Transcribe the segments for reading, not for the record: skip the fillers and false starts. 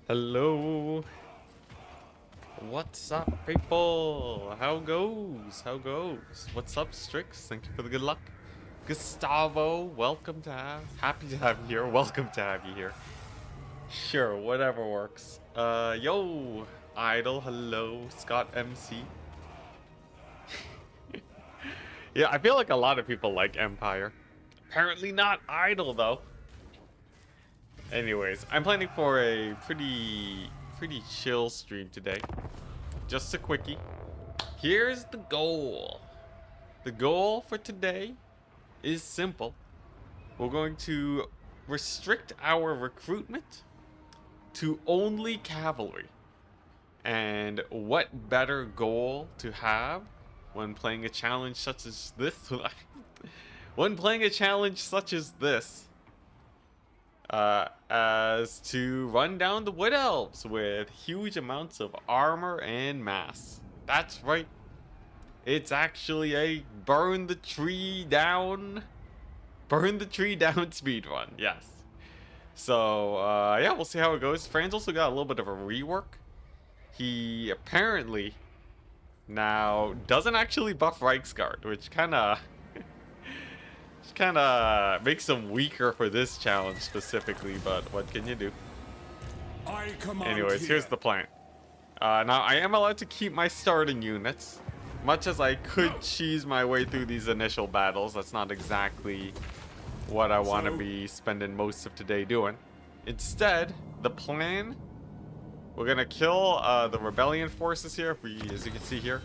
Hello. What's up, people? How goes? How goes? What's up, Strix? Thank you for the good luck. Gustavo, welcome to happy to have you here. Welcome to have you here. Sure, whatever works. Yo, Idol, hello, Scott MC. Yeah, I feel like a lot of people like Empire. Apparently not Idol though. Anyways, I'm planning for a pretty chill stream today. Just a quickie. Here's the goal. The goal for today is simple. We're going to restrict our recruitment to only cavalry. And what better goal to have when playing a challenge such as this? When playing a challenge such as this, as to run down the Wood Elves with huge amounts of armor and mass. That's right. It's actually a burn the tree down speed run. Yes. So, yeah, we'll see how it goes. Franz also got a little bit of a rework. He apparently now doesn't actually buff Reichsguard, which kind of makes them weaker for this challenge specifically, but what can you do? Anyways, here's the plan. Now, I am allowed to keep my starting units. Much as I could cheese my way through these initial battles, that's not exactly what I want to be spending most of today doing. Instead, the plan, we're going to kill the rebellion forces here. As you can see here,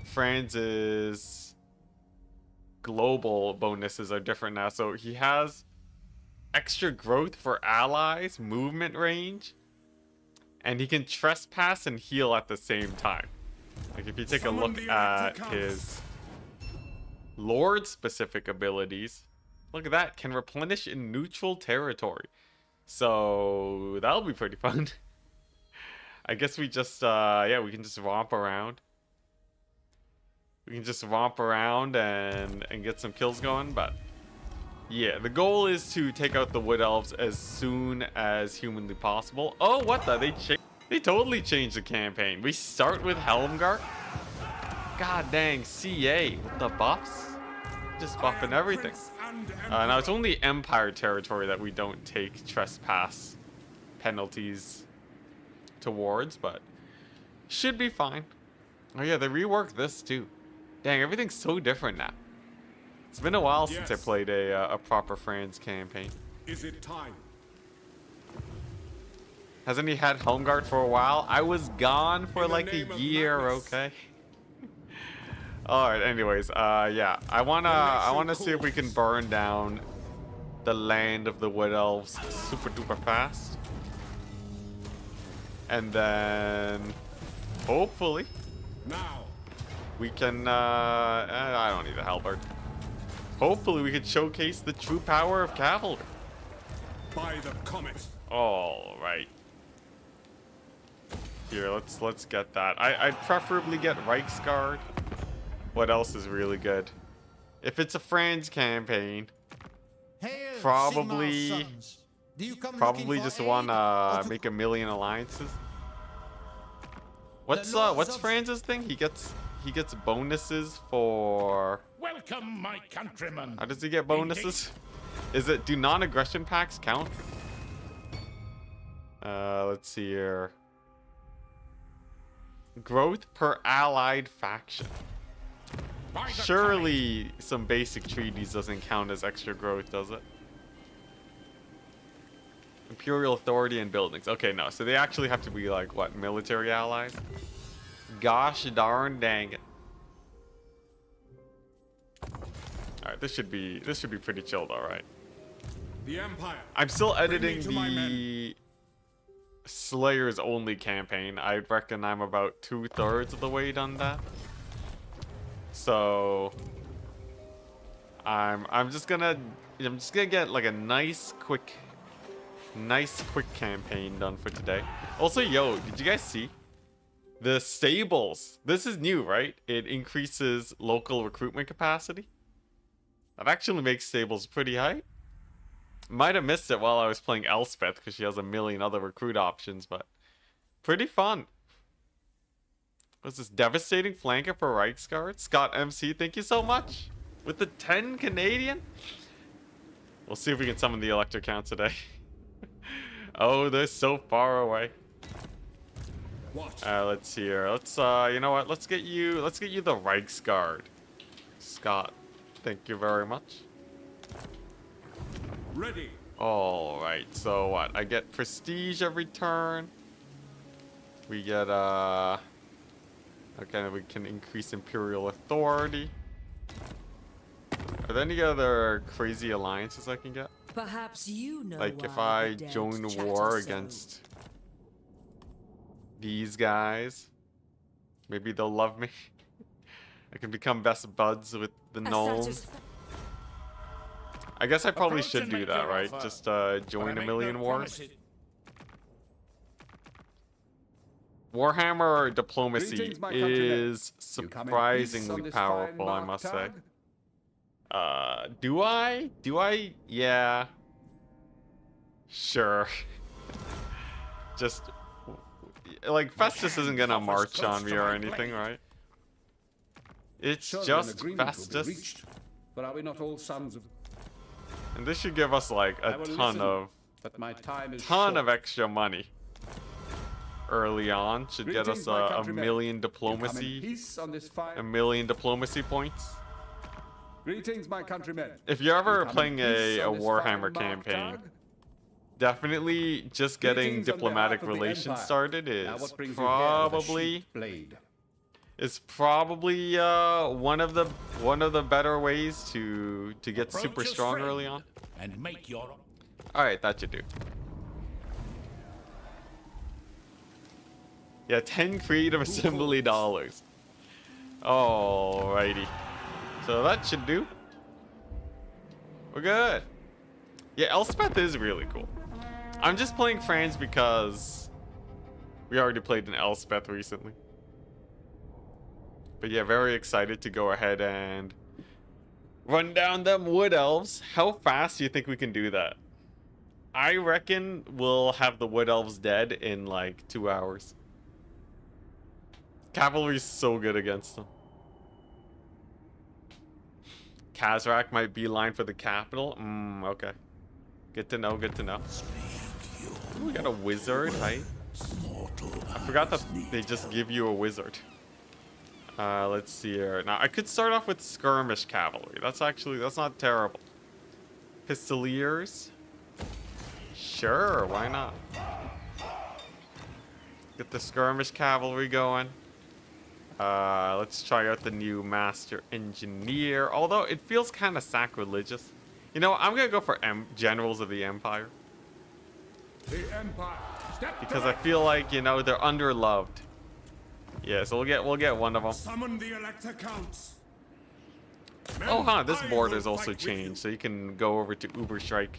Franz's global bonuses are different now. So he has extra growth for allies, movement range, and he can trespass and heal at the same time. Like if you take a look at his Lord specific abilities, look at that, can replenish in neutral territory. So that'll be pretty fun. I guess we just yeah, we can just romp around. We can just romp around and get some kills going, but yeah, the goal is to take out the Wood Elves as soon as humanly possible. Oh, what the? They totally changed the campaign. We start with Helmgart. God dang, CA with the buffs. Just buffing everything. Now it's only Empire territory that we don't take trespass penalties towards, but should be fine. Oh yeah, they reworked this too. Dang, everything's so different now. It's been a while since I played a proper Franz campaign. Is it time? Hasn't he had Homeguard for a while? I was gone for like a year, okay? Alright, anyways, yeah. I wanna see if we can burn down the land of the Wood Elves super duper fast. And then hopefully Now we can I don't need a halberd. Hopefully we can showcase the true power of cavalry. by the comet. All right. Here, let's get that. I'd preferably get Reichsguard. What else is really good? If it's a Franz campaign, Hail, probably Sigmar's sons. Do you come probably looking for just aid wanna or to- make a million alliances. What's lords of- Franz's thing? He gets bonuses for. Welcome, my countrymen. How does he get bonuses? Is it, do non-aggression packs count? Let's see here. Growth per allied faction. By the Surely some basic treaties doesn't count as extra growth, does it? Imperial authority and buildings. Okay, no. So they actually have to be like, what, military allies? Gosh darn dang it. Alright, this should be pretty chilled, alright. The Empire. I'm still Bring me editing to my the Slayers only campaign. I reckon I'm about 2/3 of the way done that. So I'm just gonna get like a nice quick campaign done for today. Also, yo, did you guys see the stables? This is new, right? It increases local recruitment capacity. That actually makes stables pretty high. Might have missed it while I was playing Elspeth because she has a million other recruit options, but Pretty fun. What's this? Devastating flanker for Reichsguard? Scott MC, thank you so much. With the 10 Canadian? We'll see if we can summon the Elector Count today. Oh, they're so far away. What? Let's see here. Let's you know what? Let's get you the Reichsguard. Scott, thank you very much. Ready. All right. So what? I get prestige every turn. We get okay, we can increase imperial authority. Are there any other crazy alliances I can get? Perhaps you know. Like if why I the dead join the chatter war so. against these guys, maybe they'll love me. I can become best buds with the gnomes. I guess I probably Approach should and do make that, your right? offer. Just But I join a make million no wars. promises. Warhammer diplomacy Greetings, my countrymen. is You come in peace surprisingly on this powerful, fine I must say. Marktag? Do I? Do I? Yeah. Sure. Just like Festus isn't gonna offers march close on me to or my anything, blade. right? It's Surely an just agreement will be Festus, reached, but are we not all sons of? and this should give us like I a will ton listen, of but my time is ton of short. extra money early on. Should get us Greetings, my a countrymen. million You come in diplomacy, peace on this fine. a million diplomacy points. Greetings, my countrymen. If you're ever You come in playing peace a on this Warhammer fine campaign, Marktag? definitely just getting Greetings on diplomatic behalf of the relations Empire. started Now is what brings you here with a probably sheathed blade? one of the better ways to get Approach super as strong friend early on. And make your All right, that should do. Yeah, 10 creative assembly dollars. Alrighty, so that should do. We're good. Yeah, Elspeth is really cool. I'm just playing Franz because we already played an Elspeth recently. But yeah, very excited to go ahead and run down them wood elves. How fast do you think we can do that? I reckon we'll have the wood elves dead in like 2 hours. Cavalry's so good against them. Kazrak might be line for the capital. Okay. Good to know, good to know. Ooh, we got a wizard, right? I forgot that they just give you a wizard. Let's see here. Now, I could start off with skirmish cavalry. That's not terrible. Pistoliers. Sure, why not? Get the skirmish cavalry going. Let's try out the new master engineer. Although it feels kind of sacrilegious. You know, I'm gonna go for generals of the Empire. The Empire. step Because I feel like, you know, they're underloved. Yeah, so we'll get one of them. Summon the Elector Counts. Oh, huh, this I border's will also fight with you. changed, so you can go over to Uberstrike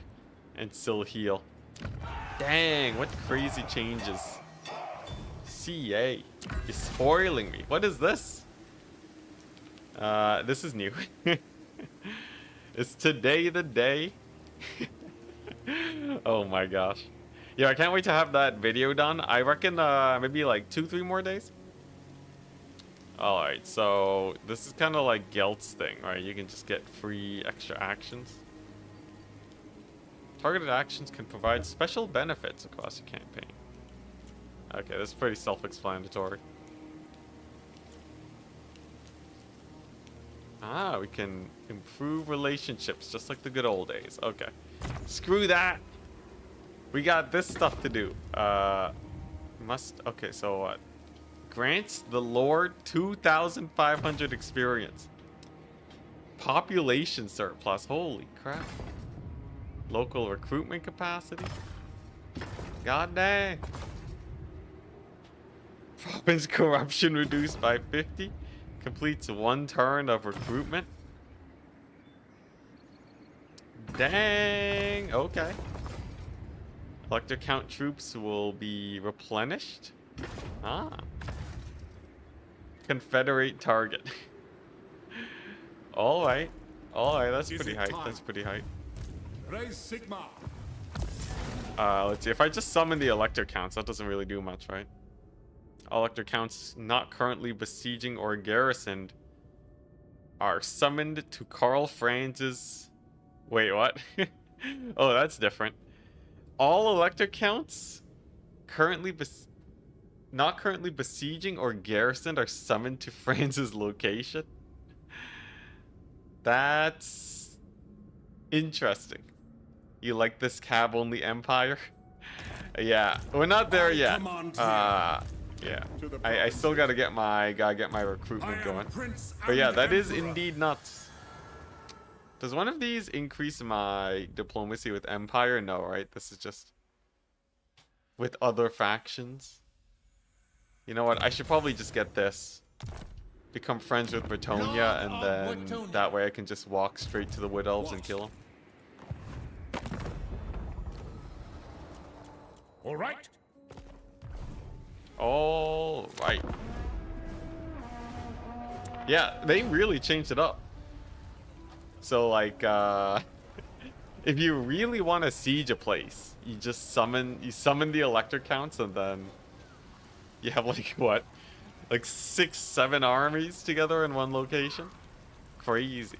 and still heal. Dang, what crazy changes. CA is spoiling me. What is this? This is new. Is today the day? Oh my gosh. Yeah, I can't wait to have that video done. I reckon maybe like 2-3 more days. Alright, so this is kind of like Gelt's thing, right? You can just get free extra actions. Targeted actions can provide special benefits across your campaign. Okay, this is pretty self-explanatory. Ah, we can improve relationships just like the good old days. Okay. Screw that. We got this stuff to do. Okay, so what? Grants the Lord 2,500 experience. Population surplus. Holy crap. Local recruitment capacity. God dang. Province corruption reduced by 50. Completes 1 turn of recruitment. Dang. Okay. Elector count troops will be replenished. Ah. Confederate target. Alright. Alright, that's Is pretty it hype. time? That's pretty hype. Raise Sigma. Let's see. If I just summon the Elector counts, that doesn't really do much, right? All elector counts not currently besieging or garrisoned are summoned to Karl Franz's... Wait, what? Oh, that's different. All elector counts not currently besieging or garrisoned are summoned to Franz's location? That's interesting. You like this cab-only empire? Yeah, we're not there yet. Yeah, I still gotta get my recruitment going. But yeah, that is indeed nuts. Does one of these increase my diplomacy with Empire? No, right? This is just with other factions. You know what? I should probably just get this. Become friends with Bretonia, and then that way I can just walk straight to the Wood Elves and kill them. All right. All right. Yeah, they really changed it up. So like, if you really want to siege a place, you just summon the elector counts, and then you have like what, like 6-7 armies together in one location. Crazy.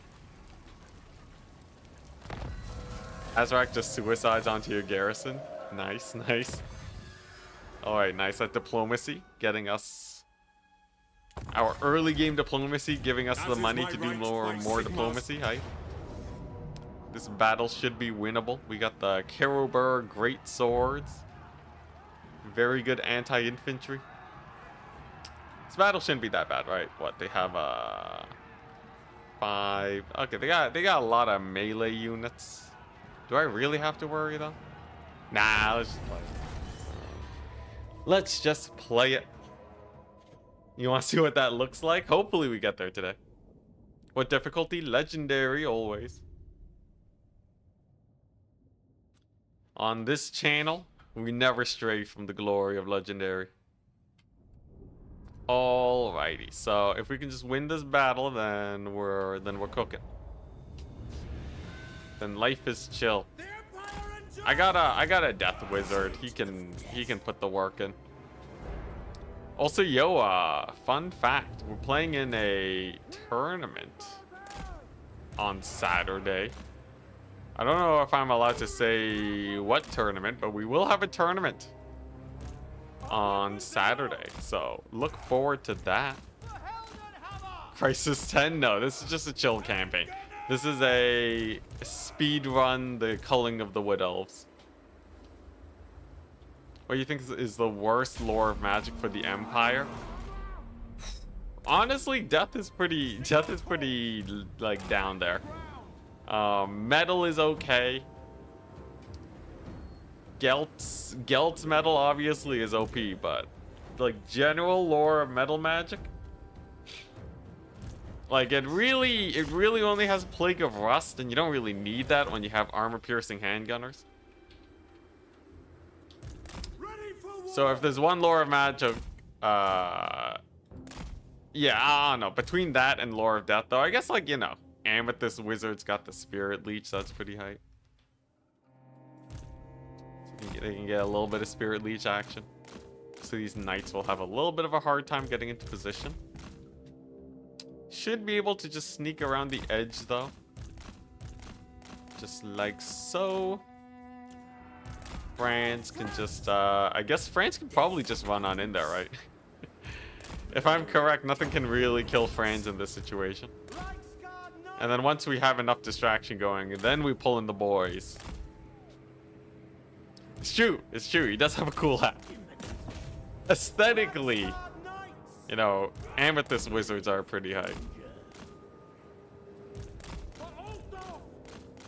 Azrak just suicides onto your garrison. Nice, nice. Alright, nice. That diplomacy getting us our early game diplomacy, giving us the money to do more diplomacy. Hi. This battle should be winnable. We got the Kerobur great swords. Very good anti-infantry. This battle shouldn't be that bad, right? What, they have 5. Okay, they got a lot of melee units. Do I really have to worry though? Nah, let's just play it. Let's just play it. You want to see what that looks like? Hopefully we get there today. What difficulty? Legendary, always. On this channel, we never stray from the glory of legendary. Alrighty, so if we can just win this battle, then we're cooking. Then life is chill. I got a death wizard. He can put the work in. Also, fun fact, we're playing in a tournament on Saturday. I don't know if I'm allowed to say what tournament, but we will have a tournament on Saturday, so look forward to that. Crisis 10? No, this is just a chill campaign. This is a speed run, the culling of the Wood Elves. What do you think is the worst lore of Magic for the Empire? Honestly, death is pretty like down there. Metal is okay. Gelt's metal obviously is OP, but like general lore of metal magic, like it really only has Plague of Rust, and you don't really need that when you have armor-piercing handgunners. So if there's one lore of magic, yeah, I don't know. Between that and lore of death, though, I guess, like, you know, Amethyst Wizard's got the Spirit Leech, so that's pretty hype. So they can get a little bit of Spirit Leech action. So these knights will have a little bit of a hard time getting into position. Should be able to just sneak around the edge, though. Just like so. Franz can just, I guess Franz can probably just run on in there, right? If I'm correct, nothing can really kill Franz in this situation. And then once we have enough distraction going, then we pull in the boys. It's true, he does have a cool hat. Aesthetically, you know, Amethyst Wizards are pretty high.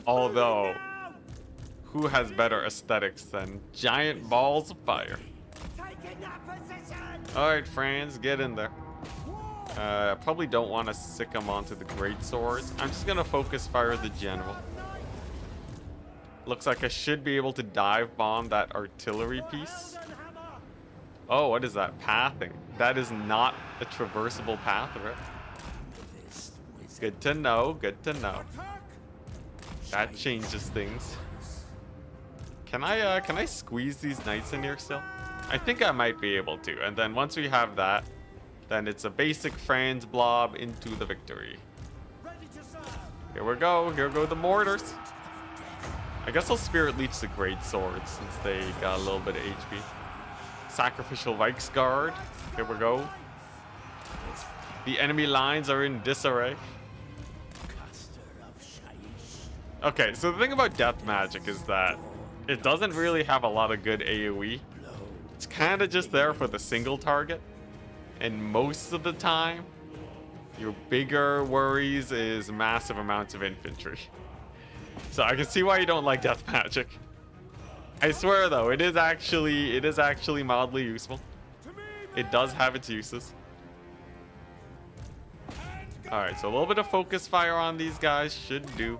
Although, who has better aesthetics than giant balls of fire? Alright, Franz, get in there. Probably don't want to sick him onto the great swords. I'm just gonna focus fire the general. Looks like I should be able to dive bomb that artillery piece. Oh, what is that? Pathing. That is not a traversable path, right? Good to know, good to know. That changes things. Can I squeeze these knights in here still? I think I might be able to. And then once we have that, then it's a basic Franz blob into the victory. Here we go. Here go the mortars. I guess I'll Spirit Leech the Great Swords since they got a little bit of HP. Sacrificial Reichsguard. Here we go. The enemy lines are in disarray. Okay, so the thing about death magic is that it doesn't really have a lot of good AoE. It's kind of just there for the single target. And most of the time, your bigger worries is massive amounts of infantry. So I can see why you don't like death magic. I swear though, it is actually mildly useful. It does have its uses. Alright, so a little bit of focus fire on these guys should do.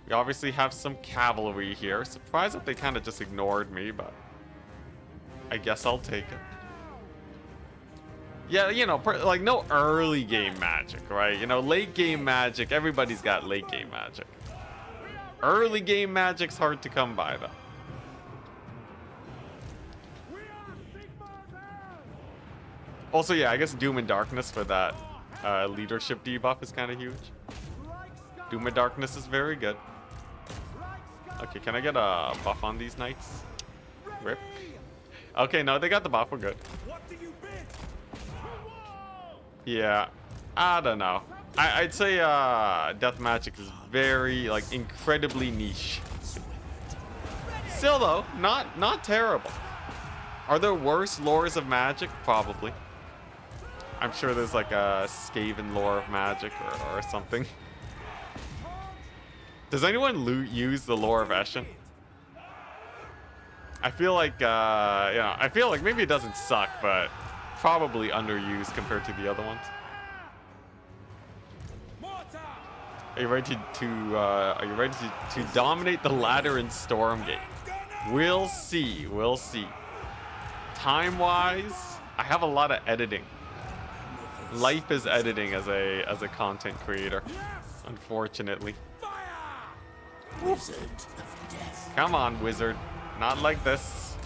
We obviously have some cavalry here. Surprised that they kind of just ignored me, but I guess I'll take it. Yeah, you know, like no early game magic, right? You know, late game magic, everybody's got late game magic. Early game magic's hard to come by, though. Also, yeah, I guess Doom and Darkness for that leadership debuff is kind of huge. Doom and Darkness is very good. Okay, can I get a buff on these knights? Rip. Okay, no, they got the buff. We're good. Yeah, I don't know. I'd say death magic is very, like, incredibly niche. Still, though, not terrible. Are there worse lores of magic? Probably. I'm sure there's like a Skaven lore of magic or something. Does anyone use the lore of Eshin? I feel like, I feel like maybe it doesn't suck, but probably underused compared to the other ones. Are you ready to dominate the ladder in Stormgate? We'll see. We'll see. Time-wise, I have a lot of editing. Life is editing as a content creator, unfortunately. Come on, wizard. Not like this.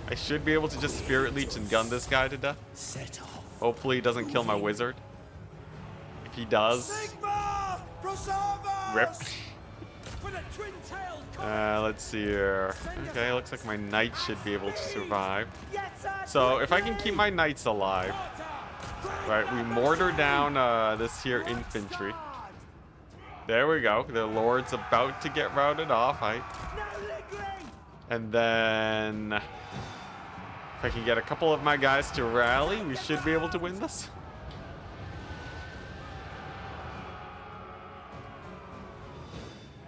I should be able to just Spirit Leech and gun this guy to death. Hopefully he doesn't kill my wizard. If he does, rip. Let's see here. Okay, looks like my knight should be able to survive. So if I can keep my knights alive, right, we mortar down this here infantry. There we go. The lord's about to get routed off. And then if I can get a couple of my guys to rally, we should be able to win this.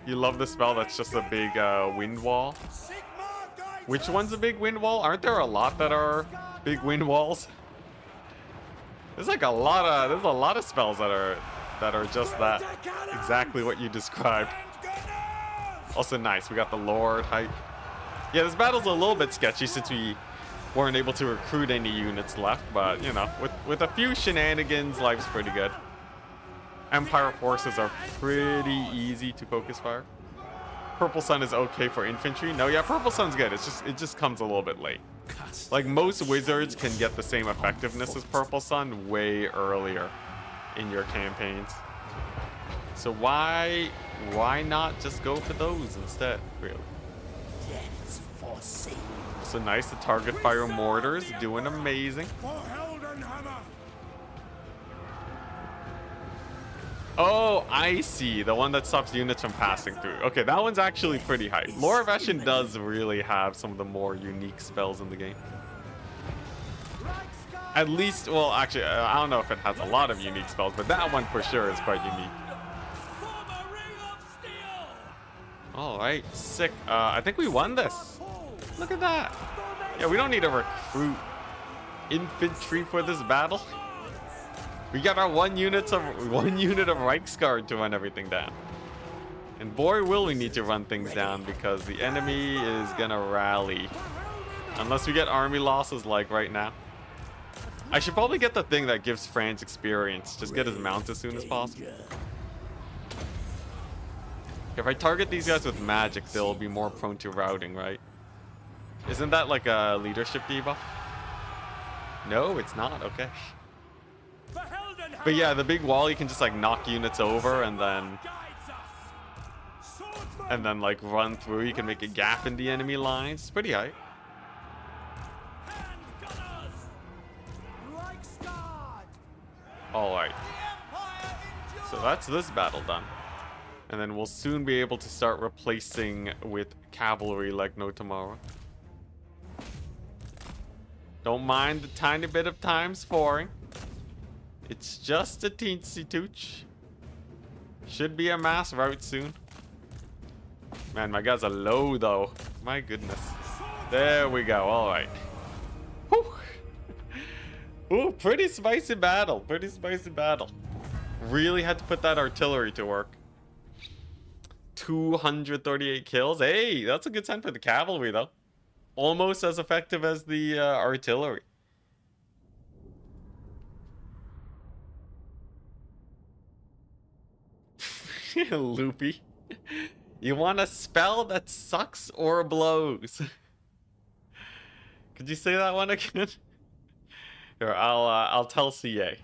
You love the spell that's just a big wind wall. Which one's a big wind wall? Aren't there a lot that are big wind walls? There's like a lot of spells that are just that. Exactly what you described. Also nice, we got the Lord hype. Yeah, this battle's a little bit sketchy since we weren't able to recruit any units left, but you know, with a few shenanigans, life's pretty good. Empire forces are pretty easy to focus fire. Purple Sun is okay for infantry. No, yeah, Purple Sun's good. It just comes a little bit late. Like most wizards can get the same effectiveness as Purple Sun way earlier in your campaigns. So why not just go for those instead, really? So nice, the target fire mortars doing amazing. Oh, I see. The one that stops units from passing through. Okay, that one's actually pretty high. Lore of Eshin does really have some of the more unique spells in the game. At least, well, actually, I don't know if it has a lot of unique spells, but that one for sure is quite unique. All right, sick. I think we won this. Look at that. Yeah, we don't need to recruit infantry for this battle. We got our one unit of Reichsguard to run everything down. And boy, will we need to run things down because the enemy is gonna rally. Unless we get army losses like right now. I should probably get the thing that gives Franz experience. Just get his mount as soon as possible. If I target these guys with magic, they'll be more prone to routing, right? Isn't that like a leadership debuff? No, it's not. Okay. But yeah, the big wall, you can just like knock units over and then like run through. You can make a gap in the enemy lines. It's pretty high. All right. So that's this battle done. And then we'll soon be able to start replacing with cavalry like no tomorrow. Don't mind the tiny bit of ×4. It's just a teensy tooch. Should be a mass route soon. Man, my guys are low though. My goodness. There we go. All right. Whew. Ooh, pretty spicy battle. Pretty spicy battle. Really had to put that artillery to work. 238 kills. Hey, that's a good sign for the cavalry though. Almost as effective as the artillery. Loopy. You want a spell that sucks or blows? Could you say that one again? Here, I'll tell CA.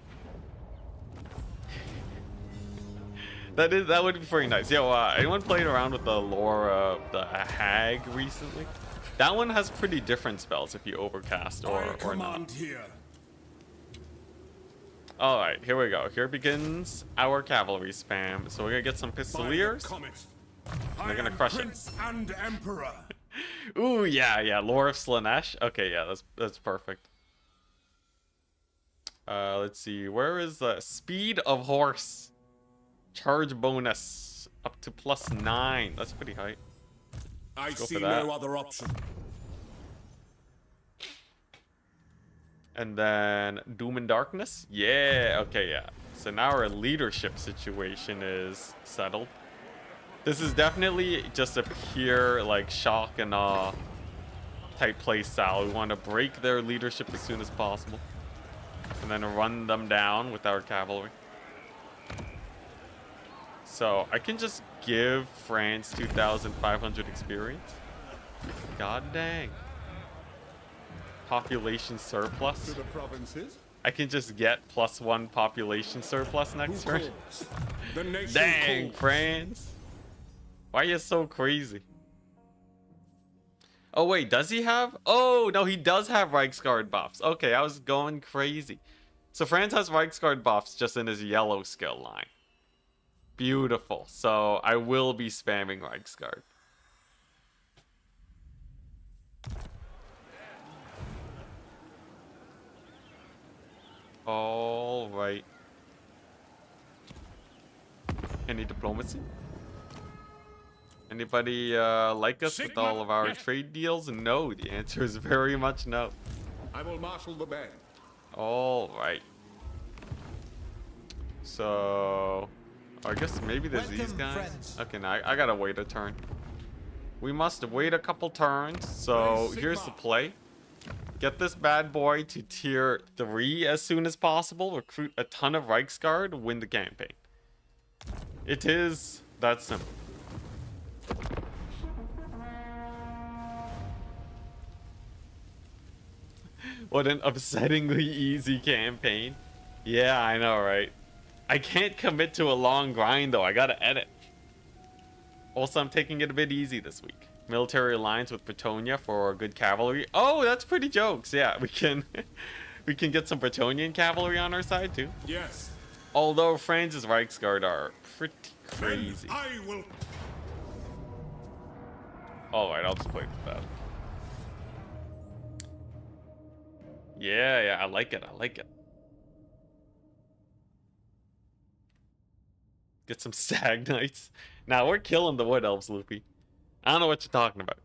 That would be pretty nice. Yo, anyone played around with the lore of the Hag recently? That one has pretty different spells if you overcast or not. Here. All right, here we go. Here begins our cavalry spam. So we're gonna get some pistoliers. They're gonna crush Prince it. And Emperor. Ooh, yeah. Lore of Slaanesh. Okay, yeah, that's perfect. Let's see. Where is the speed of horse? Charge bonus up to +9. That's pretty high. I go see for that. no other option. And then Doom and Darkness. Yeah. Okay, yeah. So now our leadership situation is settled. This is definitely just a pure like shock and awe type play style. We want to break their leadership as soon as possible, and then run them down with our cavalry. So I can just give France 2,500 experience. God dang. Population surplus. To the provinces. I can just get +1 population surplus next turn. The nation Dang, calls. France. Why are you so crazy? Oh, wait, does he have? Oh, no, he does have Reichsguard buffs. Okay, I was going crazy. So France has Reichsguard buffs just in his yellow skill line. Beautiful. So I will be spamming Reichsguard. All right. Any diplomacy? Anybody like us with all of our trade deals? No, the answer is very much no. I will marshal the band. All right. So, I guess maybe there's these guys. Friends. Okay, now I gotta wait a turn. We must wait a couple turns. So here's the play. Get this bad boy to tier 3 as soon as possible. Recruit a ton of Reichsguard. Win the campaign. It is that simple. What an upsettingly easy campaign. Yeah, I know, right? I can't commit to a long grind, though. I gotta edit. Also, I'm taking it a bit easy this week. Military alliance with Bretonia for good cavalry. Oh, that's pretty jokes. Yeah, we can we can get some Bretonian cavalry on our side, too. Yes. Although Franz's Reichsguard are pretty crazy. Then I will. Alright, I'll just play with that. Yeah, I like it. I like it. Get some stag knights. Now we're killing the wood elves, Loopy. I don't know what you're talking about.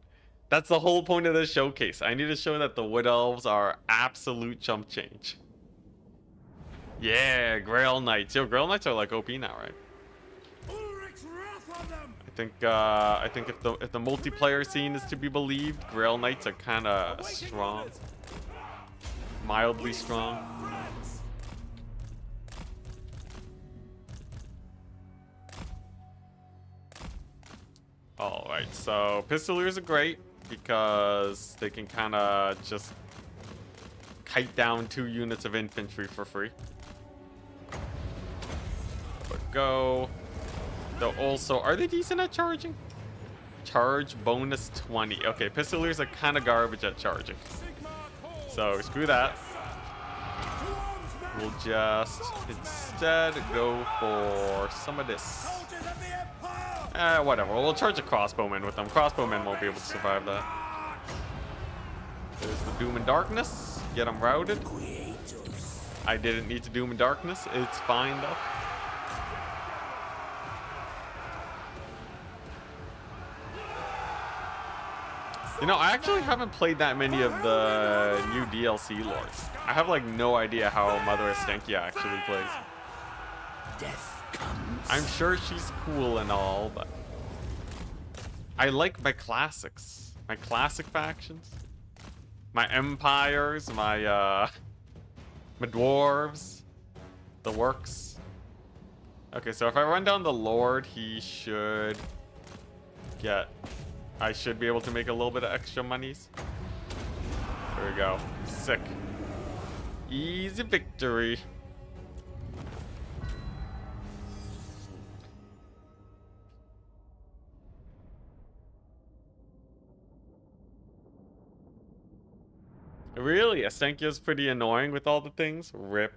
That's the whole point of this showcase. I need to show that the wood elves are absolute chump change. Yeah, Grail Knights. Yo, Grail Knights are like OP now, right? Ulrich's wrath on them. I think if the multiplayer scene is to be believed, Grail Knights are kind of strong, mildly strong. All right, so pistoliers are great. because they can kind of just kite down 2 units of infantry for free. But go. Though also, are they decent at charging? Charge bonus 20. Okay, pistoliers are kind of garbage at charging. So screw that. We'll just instead go for some of this. Whatever. We'll charge a crossbowman with them. Crossbowmen won't be able to survive that. There's the Doom and Darkness. Get them routed. I didn't need to Doom and Darkness. It's fine though. You know, I actually haven't played that many of the new DLC lords. I have like no idea how Mother Estenkia actually plays. I'm sure she's cool and all, but I like my classics, my classic factions, my empires, my dwarves, the works. Okay, so if I run down the Lord, he should get. I should be able to make a little bit of extra monies. There we go. Sick. Easy victory. Really? Estenkia's pretty annoying with all the things? Rip.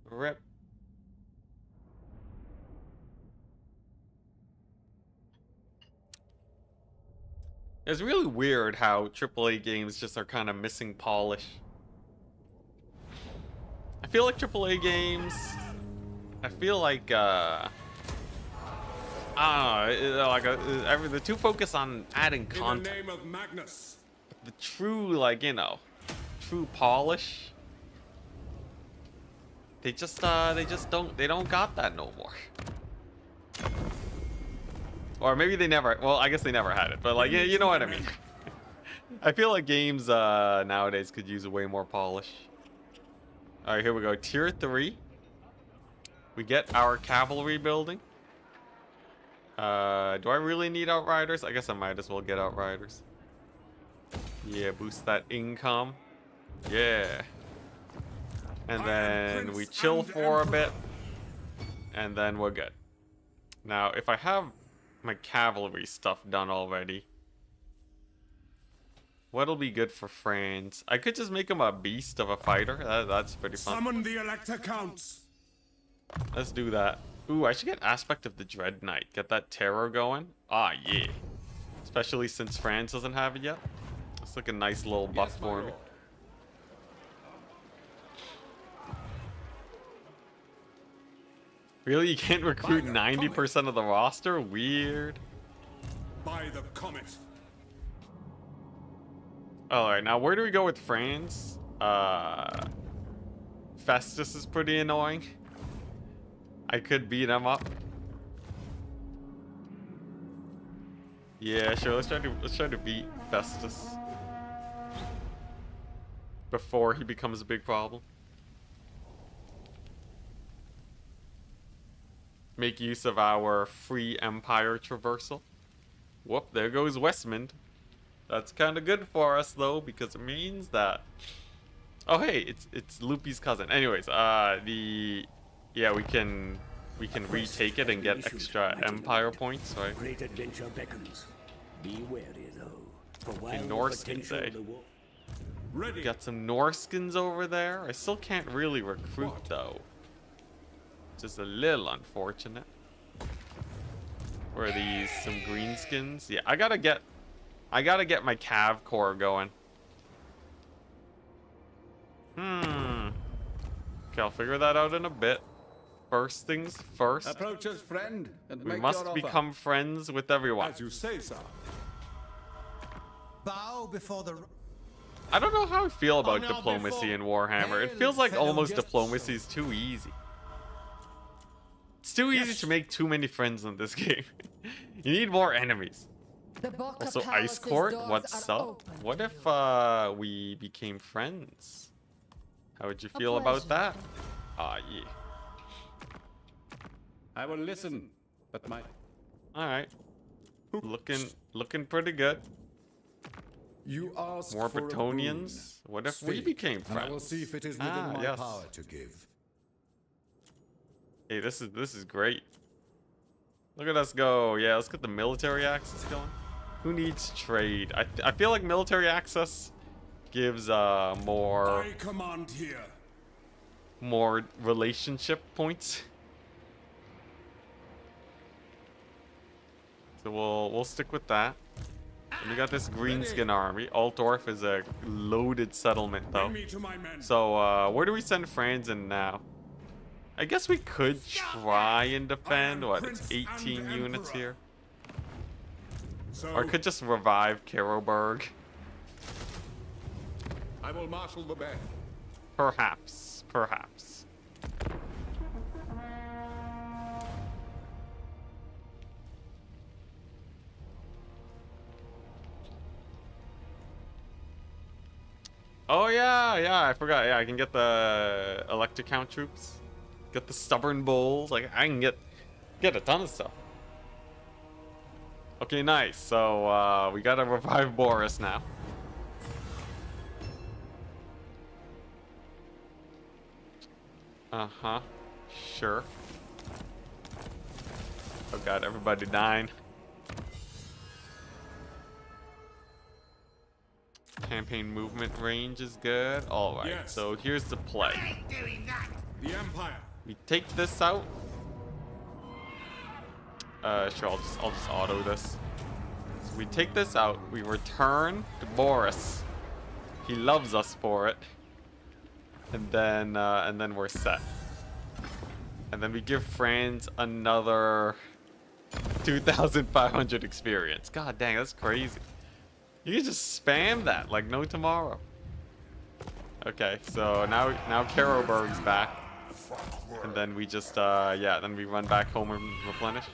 Rip. It's really weird how AAA games just are kind of missing polish. I feel like AAA games, I feel like, I don't know, like they're too focused on adding content. In the name of Magnus. The true, like, you know, true polish. They just don't got that no more. Or maybe they never, well, I guess they never had it, but like, yeah, you know what I mean. I feel like games nowadays could use way more polish. All right, here we go. Tier 3. We get our cavalry building. Do I really need outriders? I guess I might as well get outriders. Yeah, boost that income. Yeah. And then we chill for a bit. And then we're good. Now, if I have my cavalry stuff done already, what'll be good for Franz? I could just make him a beast of a fighter. That's pretty fun. Summon the Elector Counts. Let's do that. Ooh, I should get Aspect of the Dread Knight. Get that terror going. Ah, yeah. Especially since Franz doesn't have it yet. It's like a nice little buff for me. Really? You can't recruit 90% of the roster? Weird. By the comet. Alright, now where do we go with Franz? Festus is pretty annoying. I could beat him up. Yeah, sure. Let's try to beat Festus before he becomes a big problem. Make use of our free empire traversal. Whoop, there goes Westmond. That's kind of good for us though, because it means that. Oh hey, it's Loopy's cousin. Anyways, yeah, we can retake it and get extra empire points, right? Great adventure beckons. Be wary though. For while Norskins, eh? Ready. Got some Norskins over there. I still can't really recruit though. Just a little unfortunate. Where are these? Some greenskins? Yeah, I gotta get my Cav Corps going. Okay, I'll figure that out in a bit. First things first. Approach us, friend, and We make must your offer. become friends with everyone. As you say, sir. Bow before the. I don't know how I feel about now diplomacy before- in Warhammer. It Hail, feels like fellow almost guests. diplomacy is too easy. It's too easy to make too many friends in this game. You need more enemies. Also, Ice Court, what's up? What if we became friends? How would you feel about that? Ah, yeah. I will listen, but my All right. Looking pretty good. You ask More for a Batonians? What if we Speak, became and I will friends? see if it is within my Yes. power to give. Hey, this is great. Look at us go. Yeah, let's get the military access going. Who needs trade? I feel like military access gives more I command here. relationship points. So we'll stick with that. And we got this greenskin army. Altdorf is a loaded settlement though. Bring me to my men. So where do we send Franz in now? I guess we could try and defend. What? It's 18 units here. So, Or could just revive Karoberg. I will marshal the band. Perhaps. Perhaps. Oh yeah, I forgot. Yeah, I can get the electric count troops. Get the stubborn bulls. Like I can get a ton of stuff. Okay, nice. So we gotta revive Boris now. Uh-huh. Sure. Oh god, everybody dying. Campaign movement range is good. Alright, Yes. so here's the play. the Empire. We take this out. Sure, I'll just auto this. So we take this out. We return to Boris. He loves us for it. And then we're set. And then we give Franz another 2,500 experience. God dang, that's crazy. You can just spam that like no tomorrow. Okay, so now Karoberg's back. And then we just yeah, then we run back home and replenish.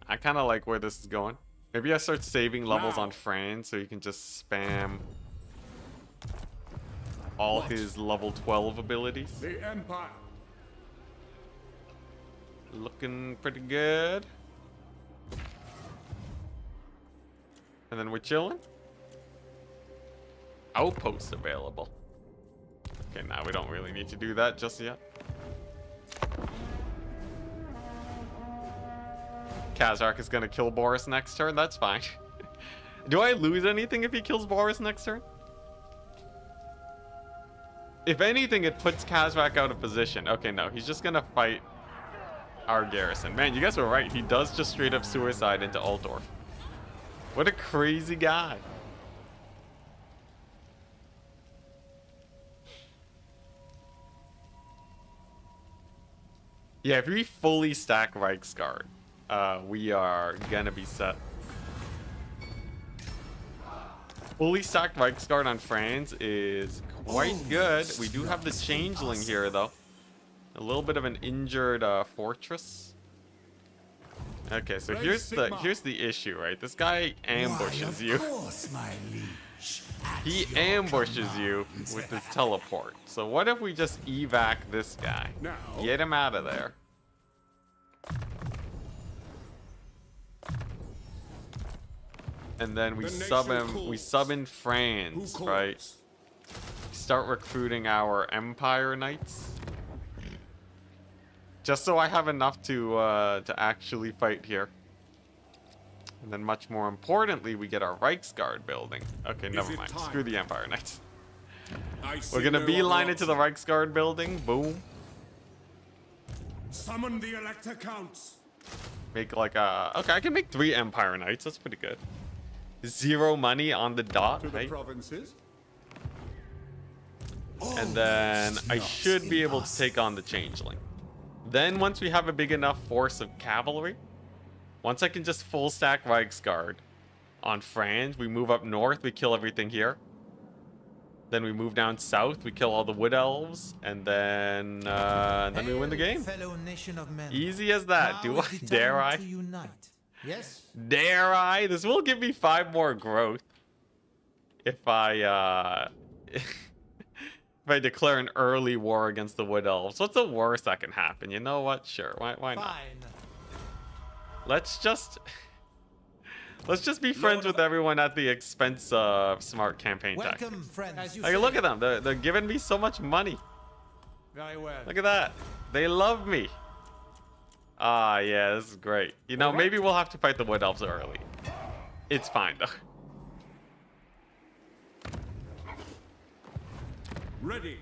I kind of like where this is going. Maybe I start saving levels on Franz so you can just spam all his level 12 abilities. The Empire. Looking pretty good. And then we're chilling. Outposts available. Okay, now we don't really need to do that just yet. Kazark is gonna kill Boris next turn. That's fine. Do I lose anything if he kills Boris next turn? If anything, it puts Kazrak out of position. Okay, no, he's just gonna fight our garrison. Man, you guys were right. He does just straight up suicide into Altdorf. What a crazy guy. Yeah, if we fully stack Reichsguard, we are gonna be set. Fully stacked Reichsguard on Franz is quite good. We do have the Changeling here, though. A little bit of an injured fortress. Okay, so here's the issue, right? This guy ambushes you. He ambushes you with his teleport. So what if we just evac this guy? Now, Get him out of there. And then we The sub nation him. We calls. sub in Franz, who right? calls? Start recruiting our Empire Knights. Just so I have enough to actually fight here. And then much more importantly, we get our Reichsguard building. Okay, never it mind. time? Screw the Empire Knights. I We're see gonna no beeline other it to the option. Reichsguard building. Boom. Summon the Elector Counts. Make like a... Okay, I can make 3 Empire Knights. That's pretty good. 0 money on the dot, To the right? provinces. And then I should be able to take on the Changeling. Then once we have a big enough force of cavalry, once I can just full stack Reichsguard on Franz, we move up north, we kill everything here. Then we move down south, we kill all the wood elves, and then we win the game. Fellow nation of men. Easy as that. Now Do I? is the Dare time I? to unite. Yes? Dare I? This will give me 5 more growth if I if I declare an early war against the wood elves. What's the worst that can happen? You know what? Sure. Why not? Fine. Let's just Let's just be friends with everyone at the expense of smart campaign tactics. Welcome, friends. As you Like, say. look at them. They're giving me so much money. Very well. Look at that. They love me. Ah, yeah, this is great. You know, maybe we'll have to fight the Wood Elves early. It's fine, though. Ready.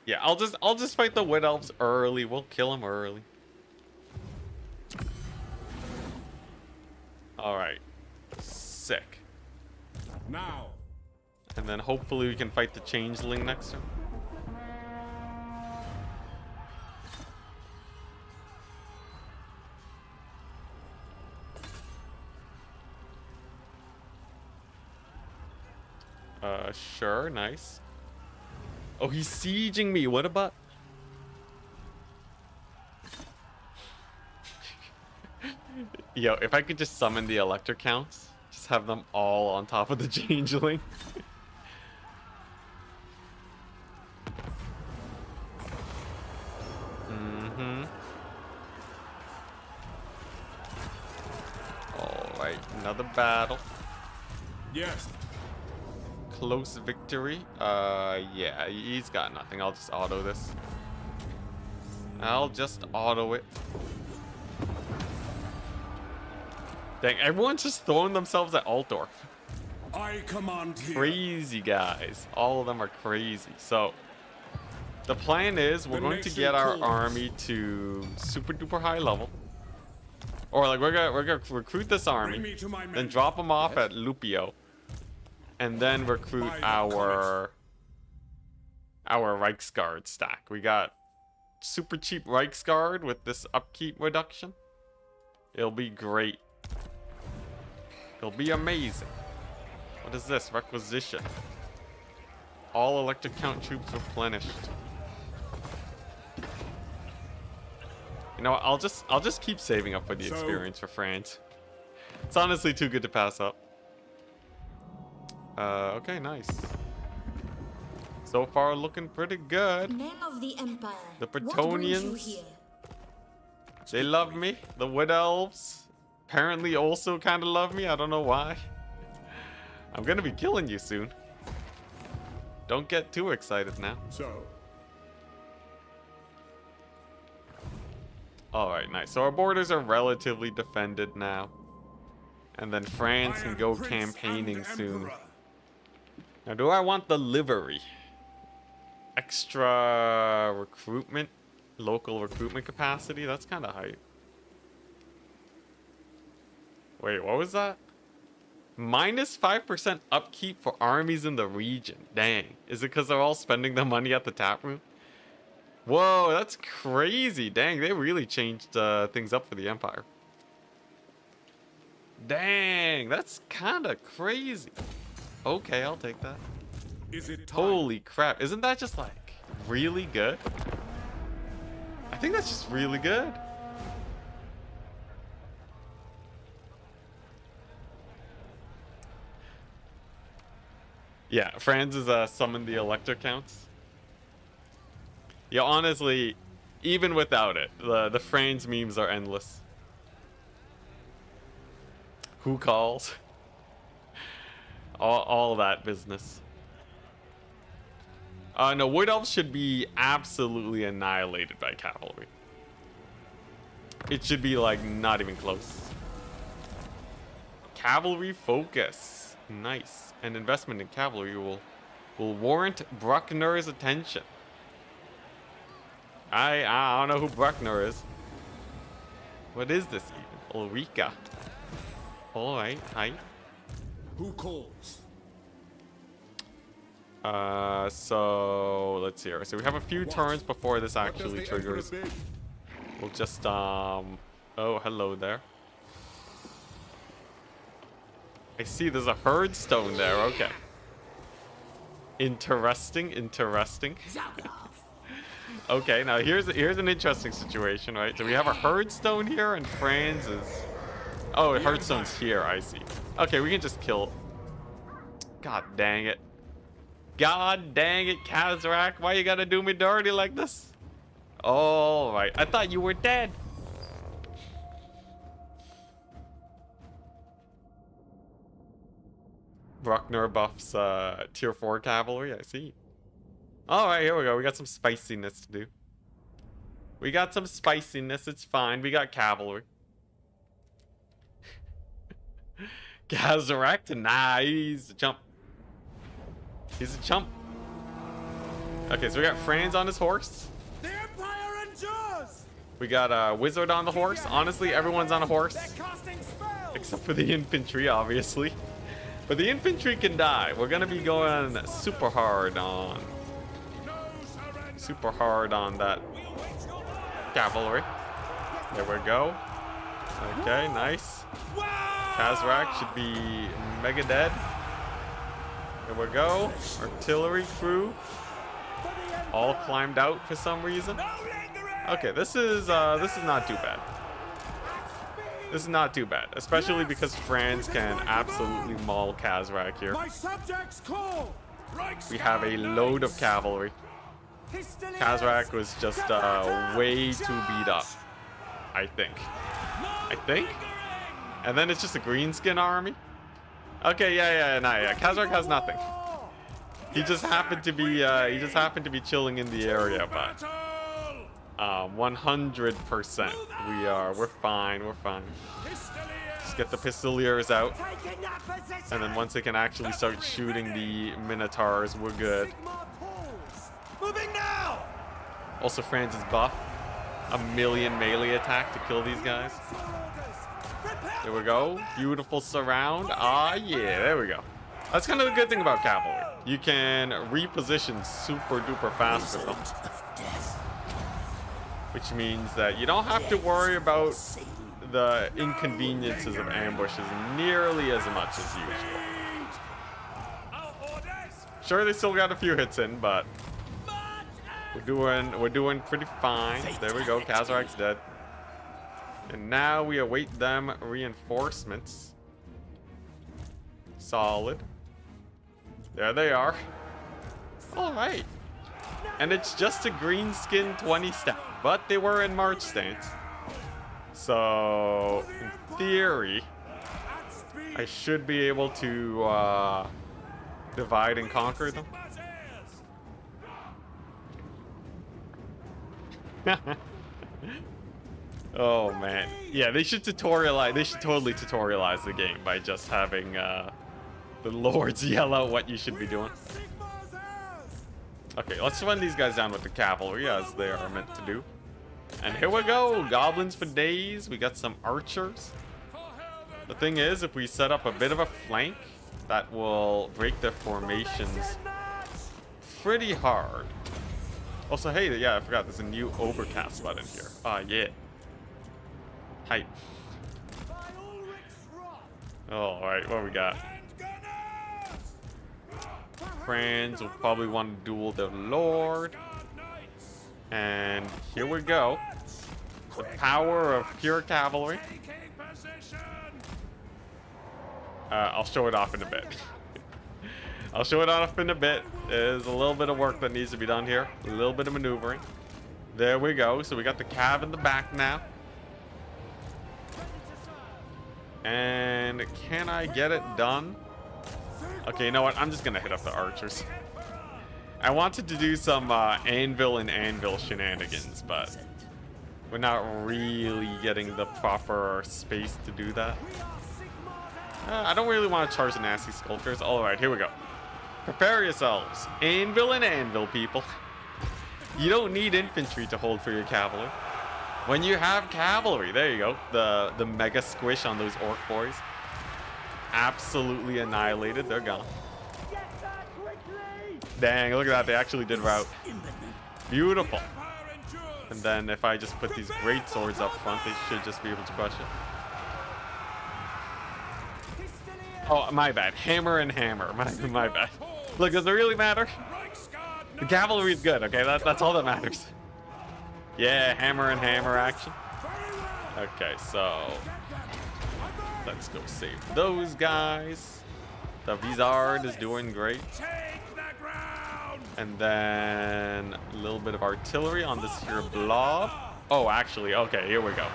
Yeah, I'll just fight the Wood Elves early. We'll kill them early. Alright. Sick. Now. And then hopefully we can fight the Changeling next turn. Sure, nice. Oh, he's sieging me. What about... Yo, if I could just summon the electric counts, just have them all on top of the changeling. Alright, another battle. Yes. Close victory. Yeah, he's got nothing. I'll just auto this. I'll just auto it. Dang, everyone's just throwing themselves at Altdorf. I command here. Crazy guys. All of them are crazy. So, the plan is we're going to get our army to super duper high level. Or like we're gonna recruit this army, then drop them off at Lupio, and then recruit our Reichsguard stack. We got super cheap Reichsguard with this upkeep reduction. It'll be great. It'll be amazing. What is this? Requisition. All electric count troops replenished. You know what? I'll just keep saving up for the experience for France. It's honestly too good to pass up. Okay, nice. So far, looking pretty good. Men of the Empire. The what brings Bretonnians. you here? They love me. The Wood Elves apparently also kind of love me. I don't know why. I'm gonna be killing you soon. Don't get too excited now. So. Alright, nice. So our borders are relatively defended now. And then France can go campaigning soon. Now, do I want the livery? Extra recruitment? Local recruitment capacity? That's kind of hype. Wait, what was that? Minus 5% upkeep for armies in the region. Dang. Is it because they're all spending the money at the tap room? Whoa, that's crazy. Dang, they really changed things up for the Empire. Dang, that's kind of crazy. Okay, I'll take that. Is it time? Holy crap. Isn't that just like really good? I think that's just really good. Yeah, Franz is summoned the electric counts. Yeah, honestly, even without it, the Franz memes are endless. Who calls? All that business. No, Wood Elves should be absolutely annihilated by Cavalry. It should be like not even close. Cavalry focus. Nice. And investment in cavalry will warrant Bruckner's attention. I don't know who Bruckner is. What is this even? Ulrika. Alright, hi. Who calls? So let's see here. So we have a few turns before this What does actually the Emperor triggers. bid? We'll just oh, hello there. I see there's a herd stone there. Okay. Interesting, interesting. Okay, now here's an interesting situation, right? So we have a herd stone here and Franz is... Oh, a herd stone's here, I see. Okay, we can just kill... God dang it. God dang it, Kazrak. Why you gotta do me dirty like this? Alright, I thought you were dead. Bruckner buffs tier 4 cavalry, I see. Alright, here we go. We got some spiciness to do. We got some spiciness, it's fine. We got cavalry. Gazarek, nah, he's a chump. He's a chump. Okay, so we got Franz on his horse. The Empire endures! We got a wizard on the horse. Honestly, everyone's on a horse. Casting spells! Except for the infantry, obviously. But the infantry can die. We're gonna be going super hard on that cavalry. There we go. Okay, nice. Kazrak should be mega dead. There we go. Artillery crew all climbed out for some reason. Okay, this is not too bad. This is not too bad, especially because Franz can absolutely maul Kazrak here. My subjects call! We have a load of cavalry. Kazrak was just way too beat up, I think. And then it's just a greenskin army. Okay, yeah. Kazrak has nothing. He just happened to be chilling in the area, but 100% we're fine. Just get the pistoliers out, and then once they can actually start shooting the minotaurs, we're good. Moving now. Also, Franz is buff. 1,000,000 melee attack to kill these guys. There we go. Beautiful surround. Ah, yeah, there we go. That's kind of the good thing about cavalry. You can reposition super duper fast with them. Which means that you don't have to worry about the inconveniences of ambushes nearly as much as usual. Sure, they still got a few hits in, but we're doing pretty fine. There we go. Kazarak's dead. And now we await them reinforcements. Solid. There they are. Alright. And it's just a greenskin 20 step, but they were in march stance. So, in theory, I should be able to divide and conquer them. Oh man, yeah, they should tutorialize. They should totally tutorialize the game by just having the lords yell out what you should be doing. Okay, let's run these guys down with the cavalry as they are meant to do. And here we go, goblins for days. We got some archers. The thing is, if we set up a bit of a flank, that will break their formations pretty hard. Also, hey, yeah, I forgot there's a new overcast button here. Ah, yeah. Hype. Alright, what we got? Franz will probably want to duel the Lord. And here we go. The power of pure cavalry. I'll show it off in a bit. I'll show it off in a bit. There's a little bit of work that needs to be done here. A little bit of maneuvering. There we go. So we got the cav in the back now. And can I get it done? Okay, you know what? I'm just gonna hit up the archers. I wanted to do some anvil and anvil shenanigans, but we're not really getting the proper space to do that. I don't really want to charge the nasty skulkers. Alright, here we go. Prepare yourselves. Anvil and anvil, people. You don't need infantry to hold for your cavalry. When you have cavalry, there you go. The mega squish on those orc boys. Absolutely annihilated. They're gone. Dang, look at that. They actually did rout. Beautiful. And then if I just put these great swords up front, they should just be able to crush it. Oh, my bad. Hammer and hammer. My bad. Look, does it really matter? The cavalry is good, okay? That's all that matters. Yeah, hammer and hammer action. Okay, so let's go save those guys. The Vizard is doing great. And then a little bit of artillery on this here blob. Oh, actually, okay, here we go.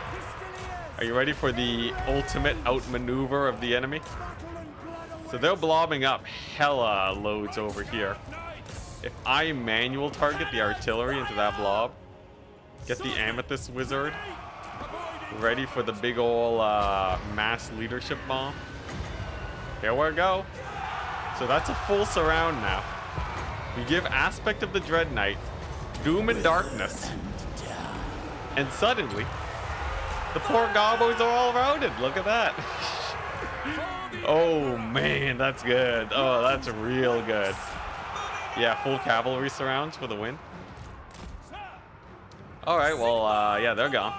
Are you ready for the ultimate outmaneuver of the enemy? So they're blobbing up hella loads over here. If I manual target the artillery into that blob, get the Amethyst Wizard ready for the big ol' mass leadership bomb. Here we go. So that's a full surround now. We give Aspect of the Dread Knight, Doom and Darkness, and suddenly, the poor gobos are all routed. Look at that. Oh man, that's good. Oh, that's real good. Yeah, full cavalry surrounds for the win. All right, well, yeah, they're gone.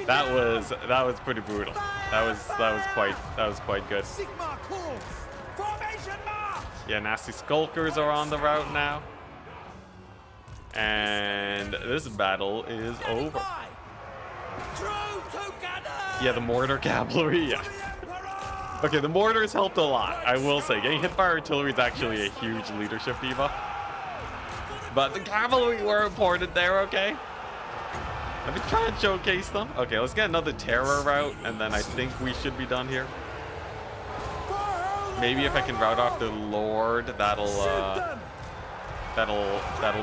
That was pretty brutal. That was quite good. Sigma calls. Formation march. Yeah, nasty skulkers are on the route now. And this battle is over. Yeah, the mortar cavalry, yeah. Okay, the mortars helped a lot, I will say. Getting hit by artillery is actually a huge leadership debuff. But the cavalry were important there, okay? Let me try and showcase them. Okay, let's get another terror route, and then I think we should be done here. Maybe if I can route off the Lord, that'll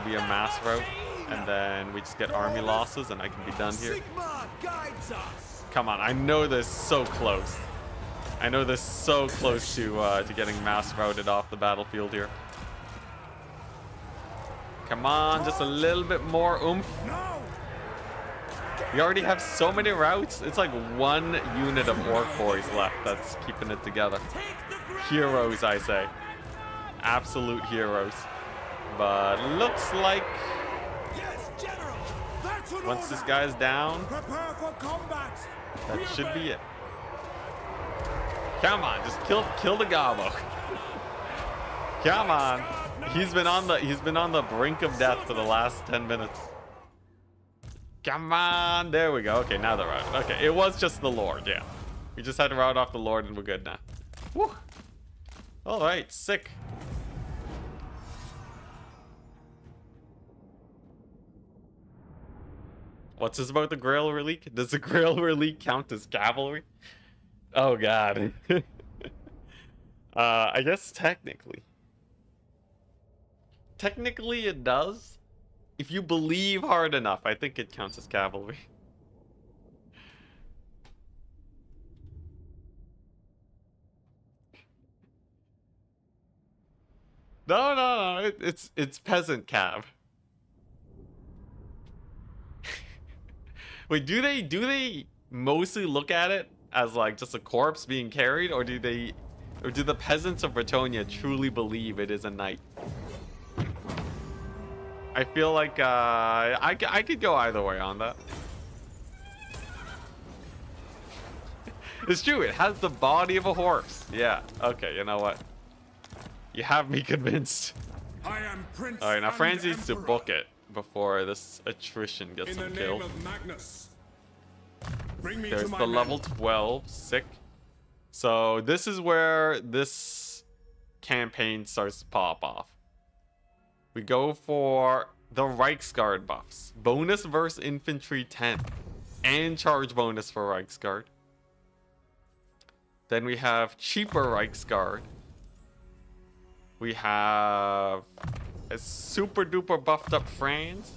be a mass route, and then we just get army losses, and I can be done here. Come on, I know this so close. I know this so close to getting mass routed off the battlefield here. Come on, just a little bit more oomph. We already have so many routes. It's like one unit of orc boys left that's keeping it together. Heroes, I say. Absolute heroes. But looks like once this guy's down, that should be it. Come on, just kill the gobbo. Come on. He's been on the brink of death for the last 10 minutes. Come on, there we go. Okay, now they're out. Okay, it was just the Lord, yeah. We just had to route off the Lord and we're good now. Woo. All right, sick. What's this about the Grail Relique? Does the Grail Relique count as cavalry? Oh god. I guess technically. Technically it does. If you believe hard enough, I think it counts as cavalry. No, it's peasant cav. Wait, do they mostly look at it as like just a corpse being carried, or do the peasants of Bretonia truly believe it is a knight? I feel like I could go either way on that. It's true, it has the body of a horse. Yeah, okay, you know what? You have me convinced. I am Prince. Alright, now Franz needs to Emperor. book it before this attrition gets In the him name killed. of Magnus. Bring me There's to my the men. level 12, sick. So this is where this campaign starts to pop off. We go for the Reichsguard buffs. Bonus versus infantry 10. And charge bonus for Reichsguard. Then we have cheaper Reichsguard. We have a super duper buffed up Franz.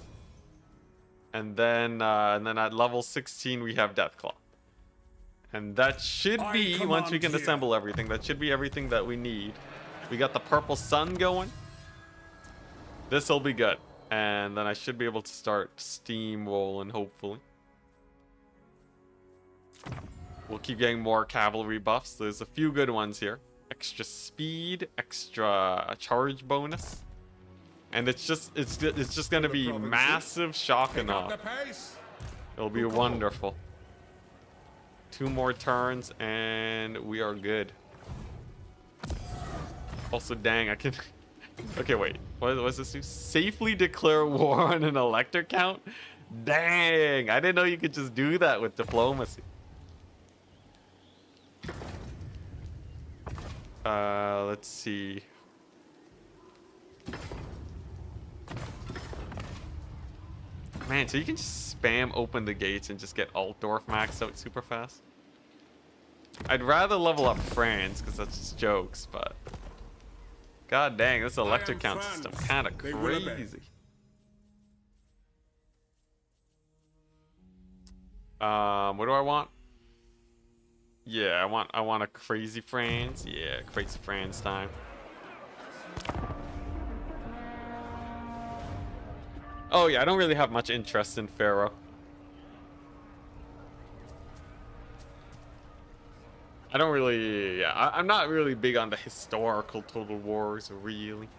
And then at level 16 we have Deathclaw. And that should be, once we can assemble everything, that should be everything that we need. We got the purple sun going. This'll be good. And then I should be able to start steamrolling, hopefully. We'll keep getting more cavalry buffs. There's a few good ones here. Extra speed, extra charge bonus. And it's just gonna be massive shock and awe. It'll be wonderful. 2 more turns and we are good. Also, dang, I can... Okay, wait. What's this do? Safely declare war on an elector count? Dang! I didn't know you could just do that with diplomacy. Let's see. Man, so you can just spam open the gates and just get Altdorf maxed out super fast? I'd rather level up Franz because that's just jokes, but god dang, this electric count Franz. system kind of They will obey. crazy. What do I want? Yeah, I want a crazy Franz. Yeah, crazy Franz time. Oh yeah, I don't really have much interest in Pharaoh. I don't really, yeah, I'm not really big on the historical Total Wars, really.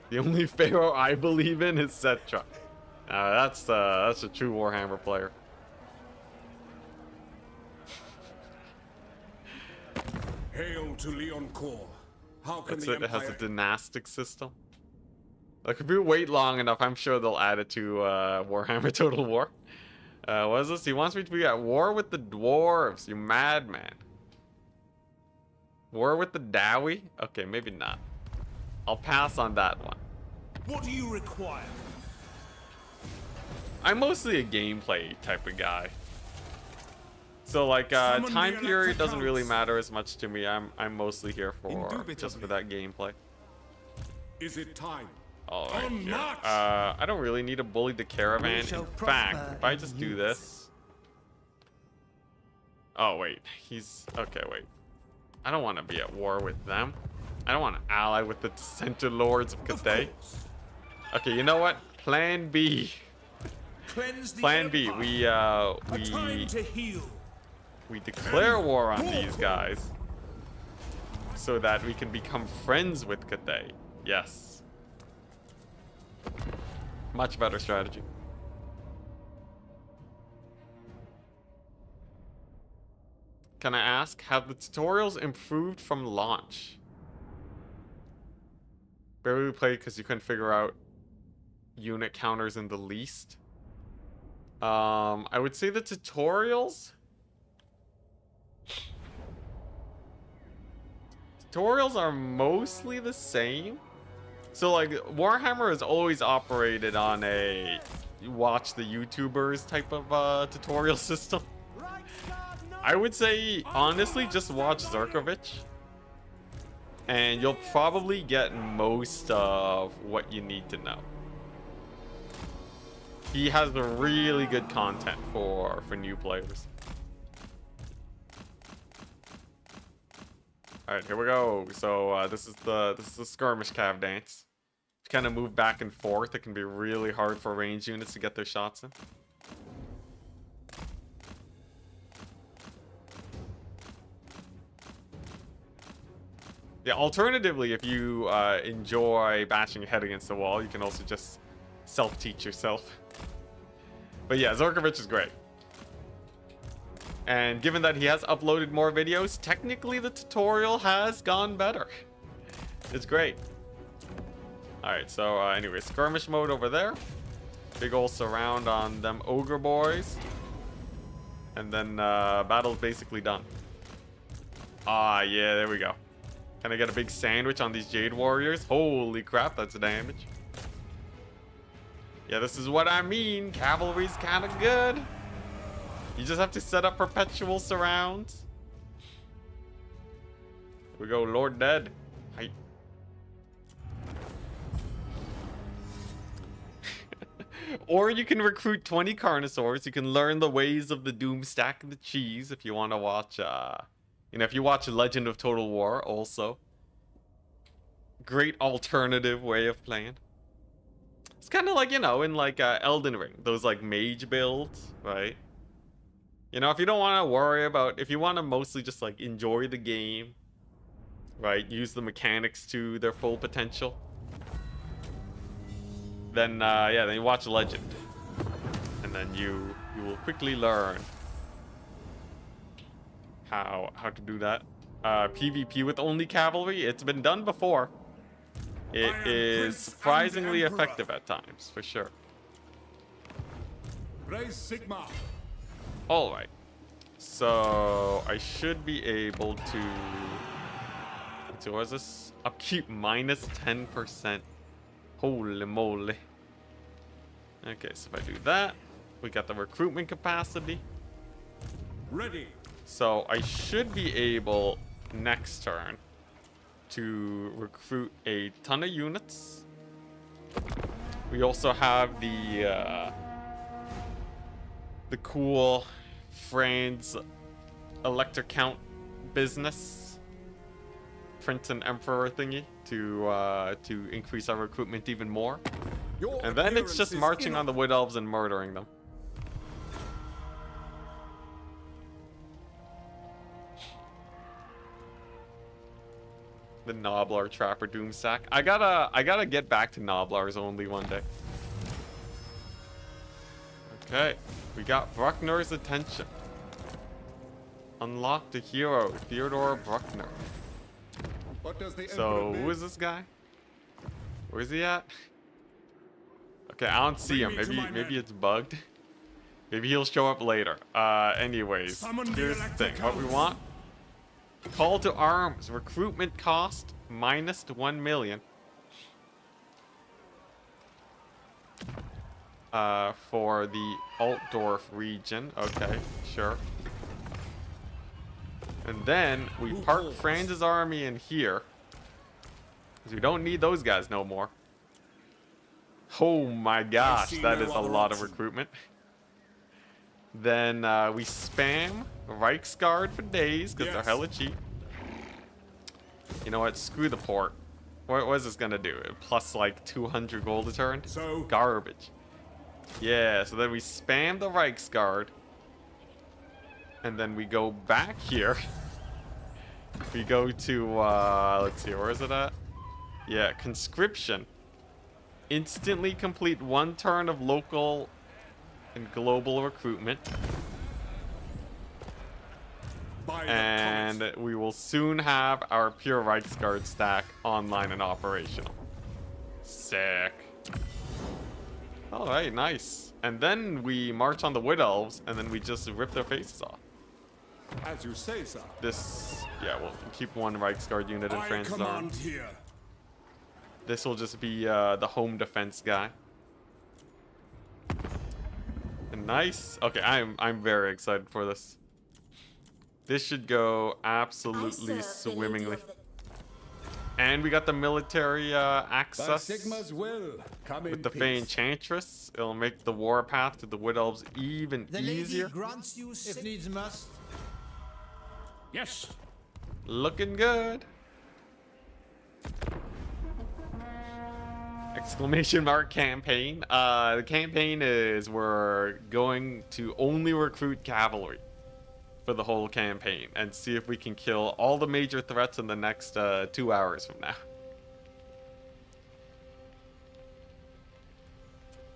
The only Pharaoh I believe in is Setra. That's a true Warhammer player. Hail to Leoncourt. How can That's the it. It has a Empire... dynastic system. Like if you wait long enough, I'm sure they'll add it to Warhammer Total War. What is this? He wants me to be at war with the dwarves. You madman. War with the Dowie? Okay, maybe not. I'll pass on that one. What do you require? I'm mostly a gameplay type of guy. So like Summon time the period doesn't really Electricals. matter as much to me. I'm mostly here for just for that gameplay. Is it time? All right, On here. march! I don't really need to bully the caravan. In shall fact, prosper if I in just do youth. this. Oh wait, he's okay. Wait, I don't want to be at war with them. I don't want to ally with the Dissenter Lords of Cathay. Okay, you know what? Plan B. Cleanse the Plan B. Empire. A time We to heal. declare war on these guys so that we can become friends with Cathay. Yes. Much better strategy. Can I ask, have the tutorials improved from launch? Barely played because you couldn't figure out unit counters in the least. I would say the tutorials. Tutorials are mostly the same. So like Warhammer has always operated on a watch the YouTubers type of tutorial system. I would say honestly just watch Zerkovich and you'll probably get most of what you need to know. He has a really good content for new players. All right, here we go. So this is the skirmish cav dance. If you kind of move back and forth, it can be really hard for range units to get their shots in. Yeah, alternatively, if you enjoy bashing your head against the wall, you can also just self-teach yourself. But yeah, Zorkovich is great. And given that he has uploaded more videos, technically the tutorial has gone better. It's great. Alright, so anyway, skirmish mode over there. Big ol' surround on them ogre boys. And then battle's basically done. Ah, yeah, there we go. Can I get a big sandwich on these Jade Warriors? Holy crap, that's damage. Yeah, this is what I mean. Cavalry's kind of good. You just have to set up perpetual surrounds. Here we go, Lord Dead. Hi. Or you can recruit 20 Carnosaurs. You can learn the ways of the Doomstack and the cheese if you want to watch, you know, if you watch Legend of Total War also. Great alternative way of playing. It's kind of like, you know, in like Elden Ring, those like mage builds, right? You know, if you don't want to worry about, if you want to mostly just like enjoy the game, right? Use the mechanics to their full potential. Then, yeah, then you watch Legend. And then you will quickly learn how to do that. PvP with only cavalry, it's been done before. It is surprisingly effective at times, for sure. Raise Sigma. Alright. So, I should be able to... So, what is this? Upkeep minus 10%. Holy moly. Okay, so if I do that, we got the recruitment capacity. Ready. So I should be able next turn to recruit a ton of units. We also have the cool Franz elector count business, Prince and Emperor thingy to increase our recruitment even more. And then it's just marching on the Wood Elves and murdering them. The Noblar Trapper Doomsack. I gotta get back to Noblars only one day. Okay, we got Bruckner's attention. Unlock the hero, Theodore Bruckner. What does the So Emperor who is this guy? Where's he at? Okay, I don't see him. Maybe it's bugged. Maybe he'll show up later. Anyways, here's the thing. What we want. Call to arms. Recruitment cost -1 million. For the Altdorf region. Okay, sure. And then we park Franz's army in here. Because we don't need those guys no more. Oh my gosh, that is a lot of recruitment. Then we spam Reichsguard for days because they're hella cheap. You know what? Screw the port. What is this gonna do? Plus like 200 gold a turn? So Garbage. Yeah, so then we spam the Reichsguard. And then we go back here. We go to, let's see, where is it at? Yeah, conscription. Instantly complete 1 turn of local and global recruitment. And we will soon have our pure Reichsguard stack online and operational. Sick. Alright, nice. And then we march on the Wood Elves, and then we just rip their faces off. as you say, sir. This, yeah, we'll keep 1 Reichsguard unit in Franz's army. Here. This will just be the home defense guy. And nice. Okay, I'm very excited for this. This should go absolutely swimmingly. And we got the military access Sigma's will come with in the Fey peace. Enchantress. It'll make the warpath to the Wood Elves even The easier. lady grants you if needs must. Yes. Looking good. Exclamation mark campaign. The campaign is we're going to only recruit cavalry for the whole campaign and see if we can kill all the major threats in the next 2 hours from now.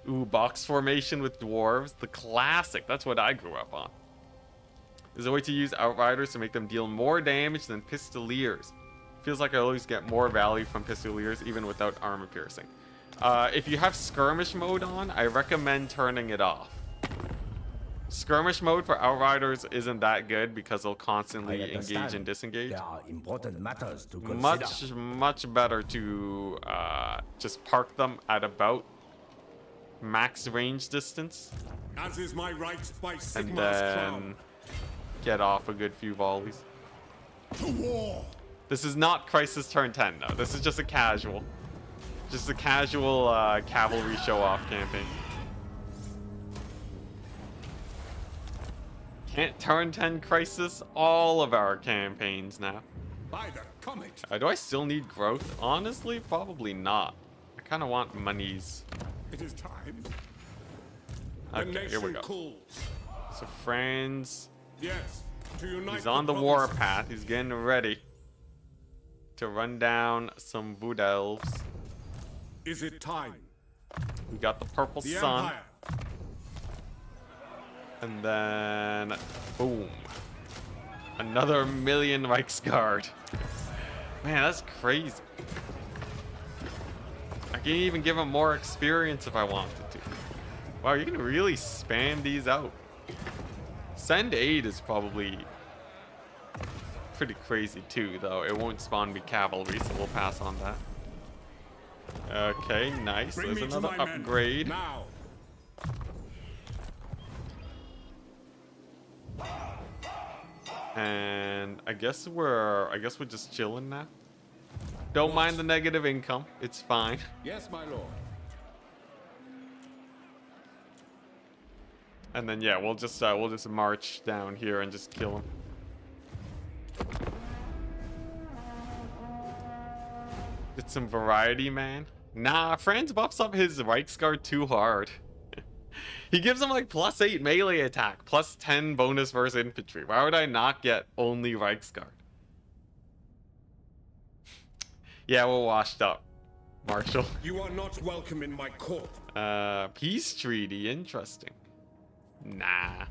Ooh, box formation with dwarves. The classic. That's what I grew up on. There's a way to use outriders to make them deal more damage than pistoliers. Feels like I always get more value from pistoliers even without armor piercing. If you have skirmish mode on, I recommend turning it off. Skirmish mode for outriders isn't that good because they'll constantly engage and disengage. There are important matters to consider. Much better to just park them at about max range distance. As is my right by And Sigma's then crown. get off a good few volleys. To war. This is not Crisis Turn 10 though. This is just a casual. Just a casual cavalry show-off campaign. Can't turn 10 Crisis all of our campaigns now. By the comet. Do I still need growth? Honestly, probably not. I kind of want monies. It is time. The Okay, here we nation go. calls. So Franz, Yes. To unite he's on the war provinces. path. He's getting ready to run down some Wood Elves. Is it time? We got the Purple The Sun. Empire. And then, boom. Another million Reichsguard. Man, that's crazy. I can even give him more experience if I wanted to. Wow, you can really spam these out. Send aid is probably pretty crazy too, though. It won't spawn me cavalry, so we'll pass on that. Okay, nice. Bring There's me to another my men. upgrade. Now. And I guess we're just chilling now. Don't mind the negative income. It's fine. Yes, my lord. And then yeah, we'll just march down here and just kill him. Get some variety, man. Nah, Franz buffs up his Reichsguard too hard. He gives him like +8 melee attack, +10 bonus versus infantry. Why would I not get only Reichsguard? Yeah, we're washed up, Marshal. You are not welcome in my court. Peace treaty, interesting. Nah.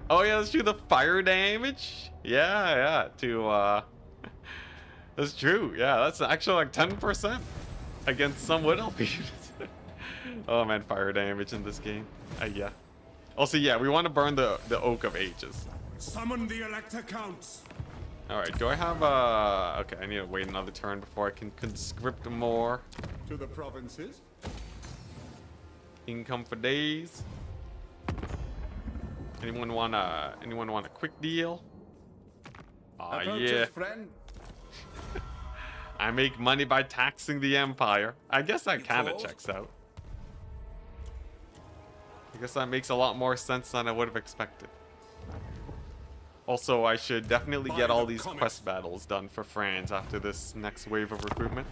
Oh yeah, let's do the fire damage. Yeah, that's true. Yeah, that's actually like 10% against some Widow units. Oh man, fire damage in this game. Yeah. Also, yeah, we want to burn the Oak of Ages. Summon the Elector Counts. All right, do I have okay, I need to wait another turn before I can conscript more. To the provinces. Income for days. Anyone want a quick deal? Oh yeah. Friend. I make money by taxing the Empire. I guess that kind of checks out. I guess that makes a lot more sense than I would have expected. Also, I should definitely get all these quest battles done for Franz after this next wave of recruitment.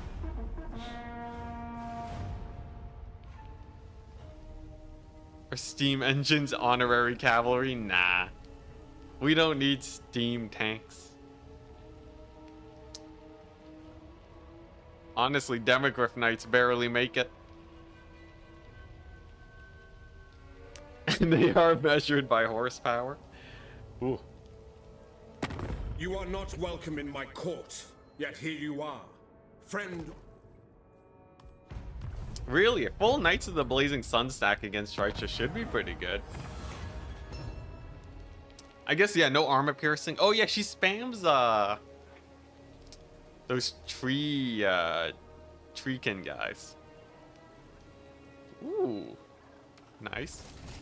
Are steam engines honorary cavalry? Nah. We don't need steam tanks. Honestly, Demogryph Knights barely make it. And they are measured by horsepower. Ooh. You are not welcome in my court, yet here you are. Friend. Really, a full Knights of the Blazing Sun stack against Reicha should be pretty good. I guess, yeah, no armor piercing. Oh yeah, she spams those treekin guys. Ooh, nice.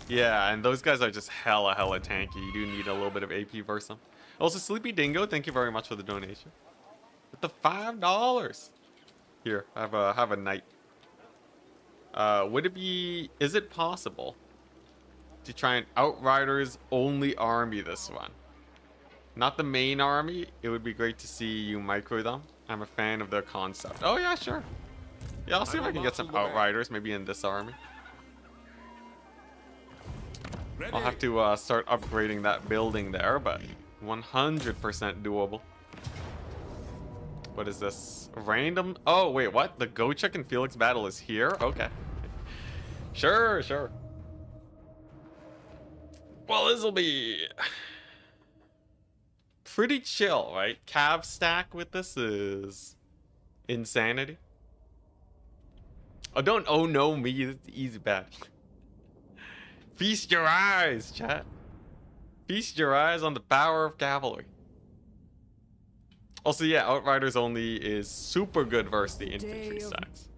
Yeah, and those guys are just hella tanky. You do need a little bit of AP versus them. Also, Sleepy Dingo, thank you very much for the donation. With the $5. Here, have a knight. Is it possible to try and Outriders only army this one? Not the main army. It would be great to see you micro them. I'm a fan of their concept. Oh yeah, sure. Yeah, I'll see if I can get some Outriders, maybe in this army. I'll have to start upgrading that building there, but 100% doable. What is this? Random? Oh, wait, what? The Gochek and Felix battle is here? Okay. Sure. Well, this'll be pretty chill, right? Cav stack with this is insanity. Oh, don't oh no me. It's easy bad. Feast your eyes, chat. Feast your eyes on the power of cavalry. Also, yeah, Outriders only is super good versus the infantry stacks.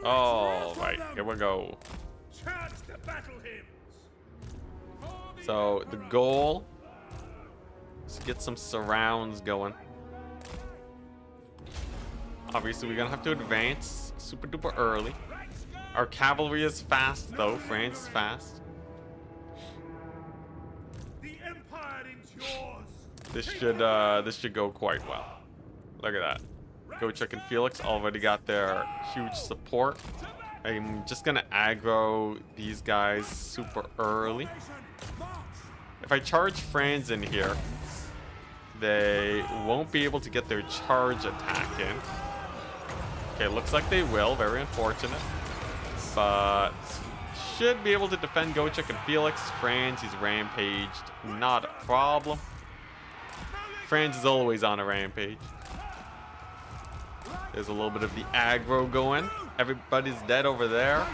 All right, here we go. So the goal is to get some surrounds going. Obviously, we're gonna have to advance super duper early. Our cavalry is fast though. Franz is fast. This should go quite well. Look at that. Gochek and Felix already got their huge support. I'm just gonna aggro these guys super early. If I charge Franz in here, they won't be able to get their charge attack in. Okay, looks like they will. Very unfortunate. But should be able to defend Gochek and Felix. Franz, he's rampaged. Not a problem. Franz is always on a rampage. There's a little bit of the aggro going. Everybody's dead over there.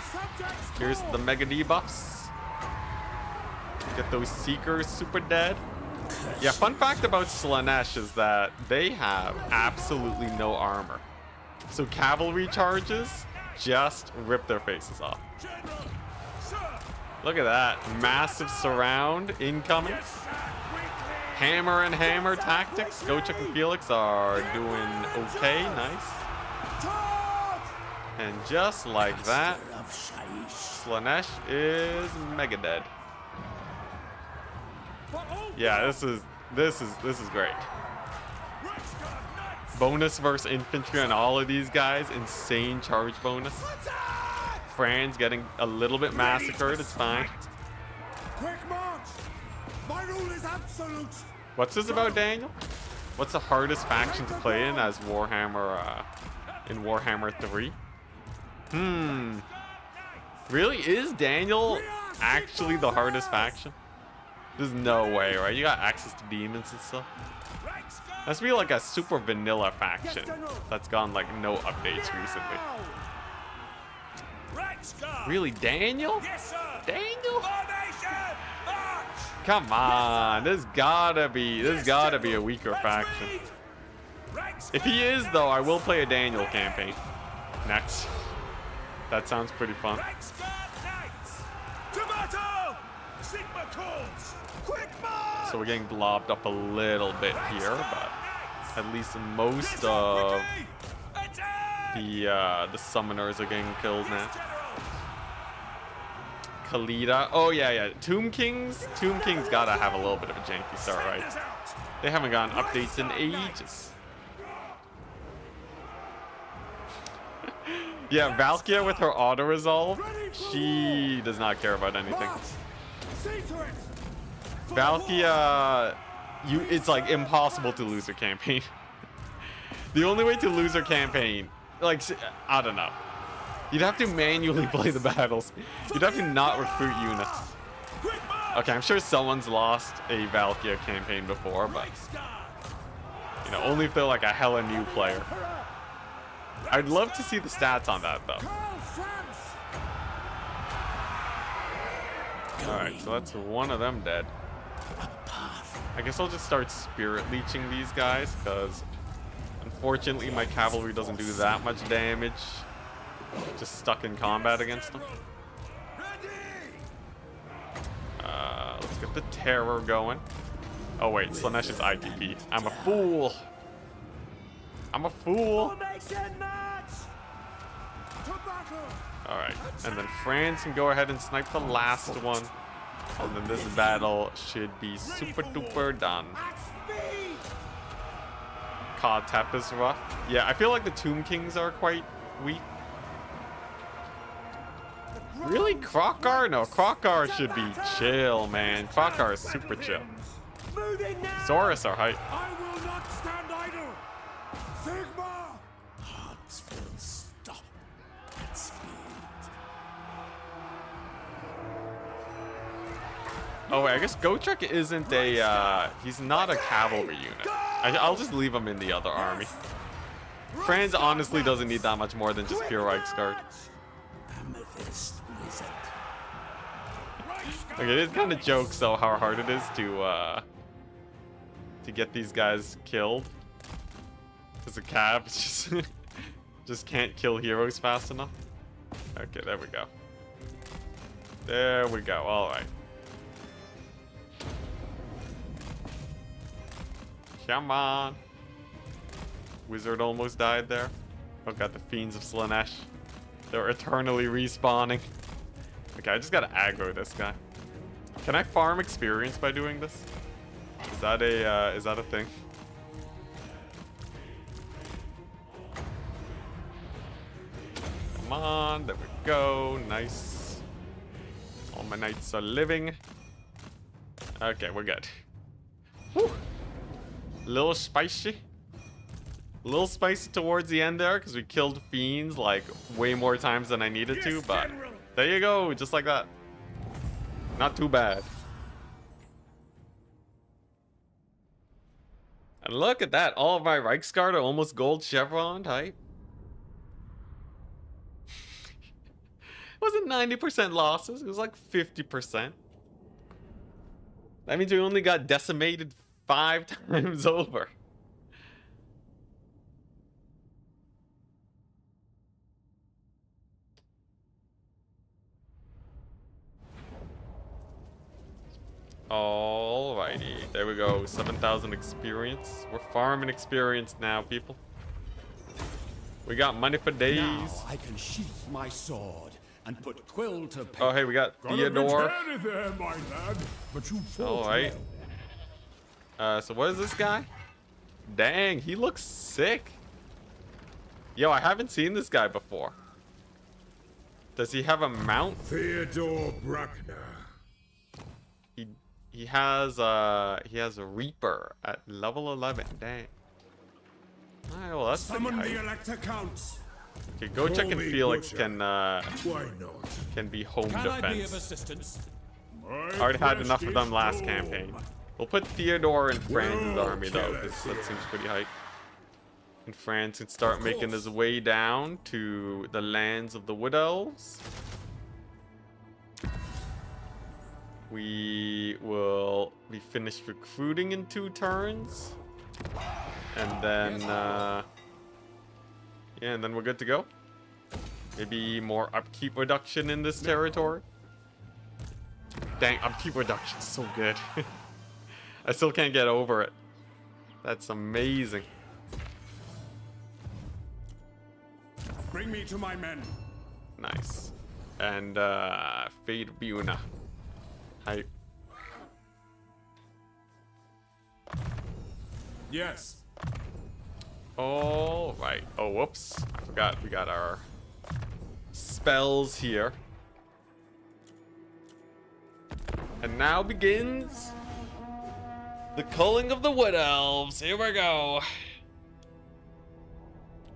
Here's the mega debuffs. Get those Seekers super dead. Yeah, fun fact about Slaanesh is that they have absolutely no armor. So cavalry charges just rip their faces off. Look at that. Massive surround incoming. Hammer and hammer tactics. Gochuk and Felix are doing okay. Nice. And just like that, Slaanesh is mega dead. Yeah, this is great. Bonus versus infantry on all of these guys. Insane charge bonus. Franz getting a little bit massacred. It's fine. Quick march! My rule is absolute! What's this about, Daniel? What's the hardest faction to play in as Warhammer, in Warhammer 3? Really? Is Daniel actually the hardest faction? There's no way, right? You got access to demons and stuff. Must be like a super vanilla faction that's gone like no updates recently. Really, Daniel? Daniel? Come on, this gotta be a weaker faction. If he is though, I will play a Daniel campaign next. That sounds pretty fun. So we're getting blobbed up a little bit here, but at least most of the summoners are getting killed now. Khalida. Oh yeah. Tomb Kings gotta have a little bit of a janky start, right? They haven't gotten updates in ages. Yeah, Valkia with her auto resolve, she does not care about anything. Valkia, it's like impossible to lose her campaign. The only way to lose her campaign, like, I don't know. You'd have to manually play the battles. You'd have to not recruit units. Okay, I'm sure someone's lost a Valkia campaign before, but you know, only if they're like a hella new player. I'd love to see the stats on that though. Alright, so that's one of them dead. I guess I'll just start spirit leeching these guys, because unfortunately my cavalry doesn't do that much damage. Just stuck in combat against them. Let's get the terror going. Oh wait, Slaanesh is ITP. I'm a fool. I'm a fool. Alright, and then Franz can go ahead and snipe the last one. And then this battle should be super duper done. Cod Tap is rough. Yeah, I feel like the Tomb Kings are quite weak. Really? Krokar? No, Krokar should be chill, man. Krokar is super chill. Saurus are hype. I will not stand idle! Sigma! Hearts will stop at speed. Oh wait, I guess Gochuk isn't a, he's not a cavalry unit. I'll just leave him in the other army. Franz honestly doesn't need that much more than just pure Reichsguard. Amethyst wizard. Okay, it is kind of jokes though how hard it is to get these guys killed. Because the Cav just can't kill heroes fast enough. Okay, there we go. There we go. All right. Come on. Wizard almost died there. Oh, got the Fiends of Slaanesh. They're eternally respawning. Okay, I just gotta aggro this guy. Can I farm experience by doing this? Is that a thing? Come on, there we go. Nice. All my knights are living. Okay, we're good. Whew. Little spicy. A little spicy towards the end there because we killed fiends like way more times than I needed to, but there you go, just like that. Not too bad. And look at that, all of my Reichsguard are almost gold chevron type. It wasn't 90% losses, it was like 50%. That means we only got decimated 5 times over. Alrighty, there we go. 7,000 experience. We're farming experience now, people. We got money for days. Now I can sheath my sword and put quill to paper. Oh, hey, we got Theodore. There, my lad, but you fought Alright. So what is this guy? Dang, he looks sick. Yo, I haven't seen this guy before. Does he have a mount? Theodore Bruckner. He has a Reaper at level 11. Dang. Alright, well that's pretty Summon the hype. Elector Counts. Okay, go check if Holy Felix Butcher. Why not? can be home Can I be of defense. assistance? I already had enough of them last campaign. We'll put Theodore in Franz's Well, army though, because that seems pretty hype. And Franz can start making his way down to the lands of the Wood Elves. We will be finished recruiting in 2 turns. And then, yeah, and then we're good to go. Maybe more upkeep reduction in this territory. Dang, upkeep reduction is so good. I still can't get over it. That's amazing. Bring me to my men. Nice. And, Fade Buna. Hype. Yes. All right. Oh, whoops. I forgot we got our spells here. And now begins the culling of the Wood Elves. Here we go.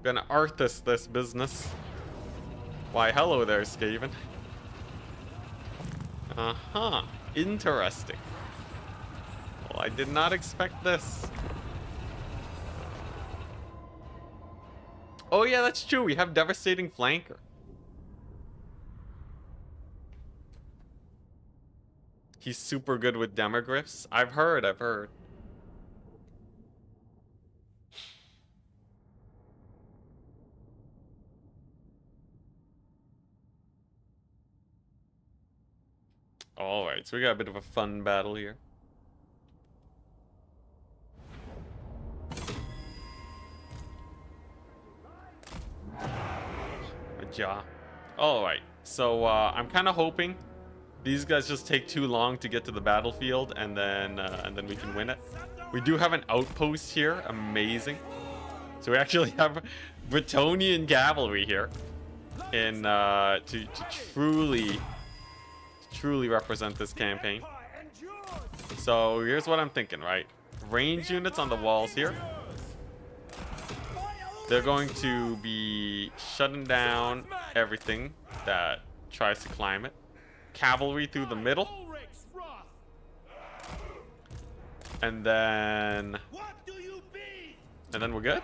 Gonna Arthas this business. Why, hello there, Skaven. Uh-huh. Interesting. Well, I did not expect this. Oh yeah, that's true. We have Devastating Flanker. He's super good with demogryphs. I've heard. Alright, so we got a bit of a fun battle here. Ja. Alright, so I'm kind of hoping these guys just take too long to get to the battlefield, and then we can win it. We do have an outpost here, amazing. So we actually have Bretonnian cavalry here, in to truly represent this campaign. So here's what I'm thinking, right? Range units on the walls here. They're going to be shutting down everything that tries to climb it. Cavalry through the middle. And then we're good.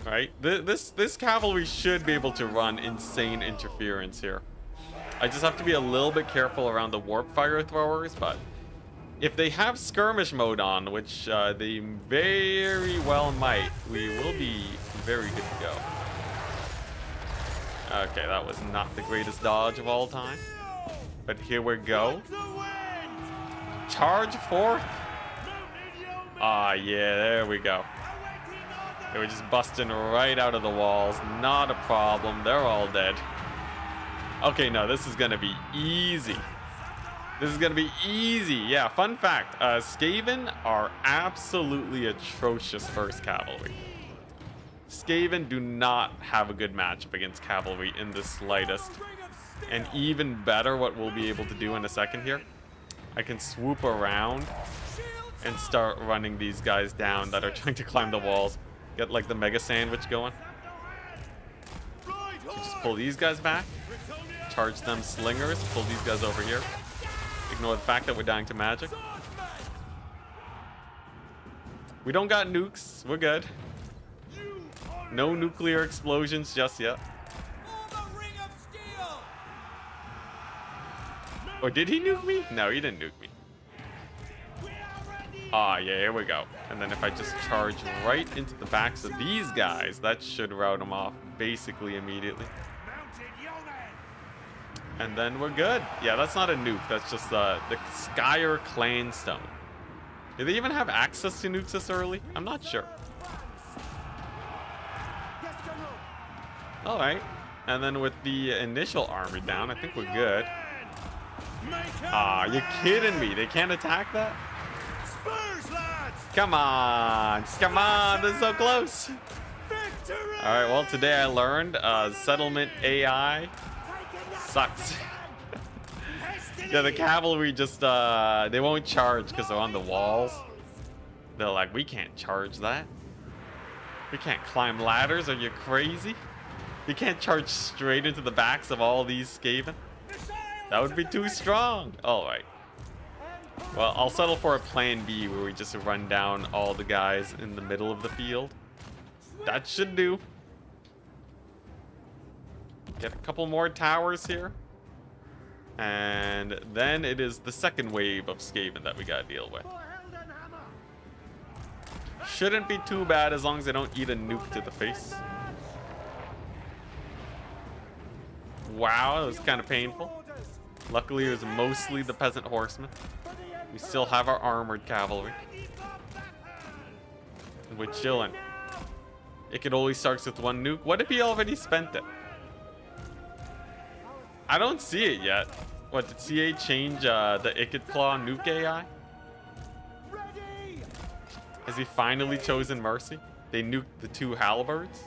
Right? This cavalry should be able to run insane interference here. I just have to be a little bit careful around the warp fire throwers, but if they have skirmish mode on, which they very well might, we will be very good to go. Okay, that was not the greatest dodge of all time. But here we go. Charge forth. Ah, yeah, there we go. They were just busting right out of the walls. Not a problem. They're all dead. Okay, no, this is going to be easy. This is going to be easy. Yeah, fun fact. Skaven are absolutely atrocious first cavalry. Skaven do not have a good matchup against cavalry in the slightest. And even better, what we'll be able to do in a second here, I can swoop around and start running these guys down that are trying to climb the walls. Get like the mega sandwich going. So just pull these guys back. Charge them slingers. Pull these guys over here. Ignore the fact that we're dying to magic. We don't got nukes. We're good. No nuclear explosions just yet. Or did he nuke me? No, he didn't nuke me. Ah, yeah, here we go. And then if I just charge right into the backs of these guys, that should rout them off basically immediately. And then we're good. Yeah, that's not a nuke. That's just the Skyer Clan Stone. Do they even have access to nukes this early? I'm not sure. Alright. And then with the initial army down, I think we're good. Ah, you're kidding me. They can't attack that? Spurs, lads! Come on. Come on. This is so close. Alright, well, today I learned settlement AI sucks. Yeah, the cavalry just, they won't charge because they're on the walls. They're like, we can't charge that. We can't climb ladders. Are you crazy? You can't charge straight into the backs of all these Skaven. That would be too strong. Alright. Well, I'll settle for a plan B where we just run down all the guys in the middle of the field. That should do. Get a couple more towers here. And then it is the second wave of Skaven that we gotta deal with. Shouldn't be too bad as long as they don't eat a nuke to the face. Wow, that was kind of painful. Luckily, it was mostly the peasant horsemen. We still have our armored cavalry. We're chilling. It could only starts with one nuke. What if he already spent it? I don't see it yet. What, did CA change the Ikit Claw nuke AI? Has he finally chosen Mercy? They nuked the 2 halberds?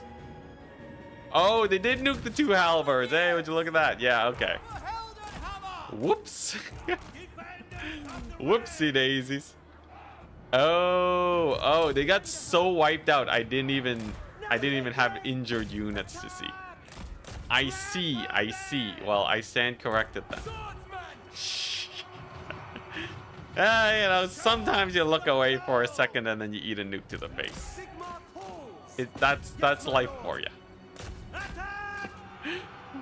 Oh, they did nuke the 2 halberds. Hey, would you look at that? Yeah, okay. Whoops. Whoopsie daisies. Oh, they got so wiped out. I didn't even have injured units to see. I see. Well, I stand corrected then. You know, sometimes you look away for a second and then you eat a nuke to the face. That's life for you.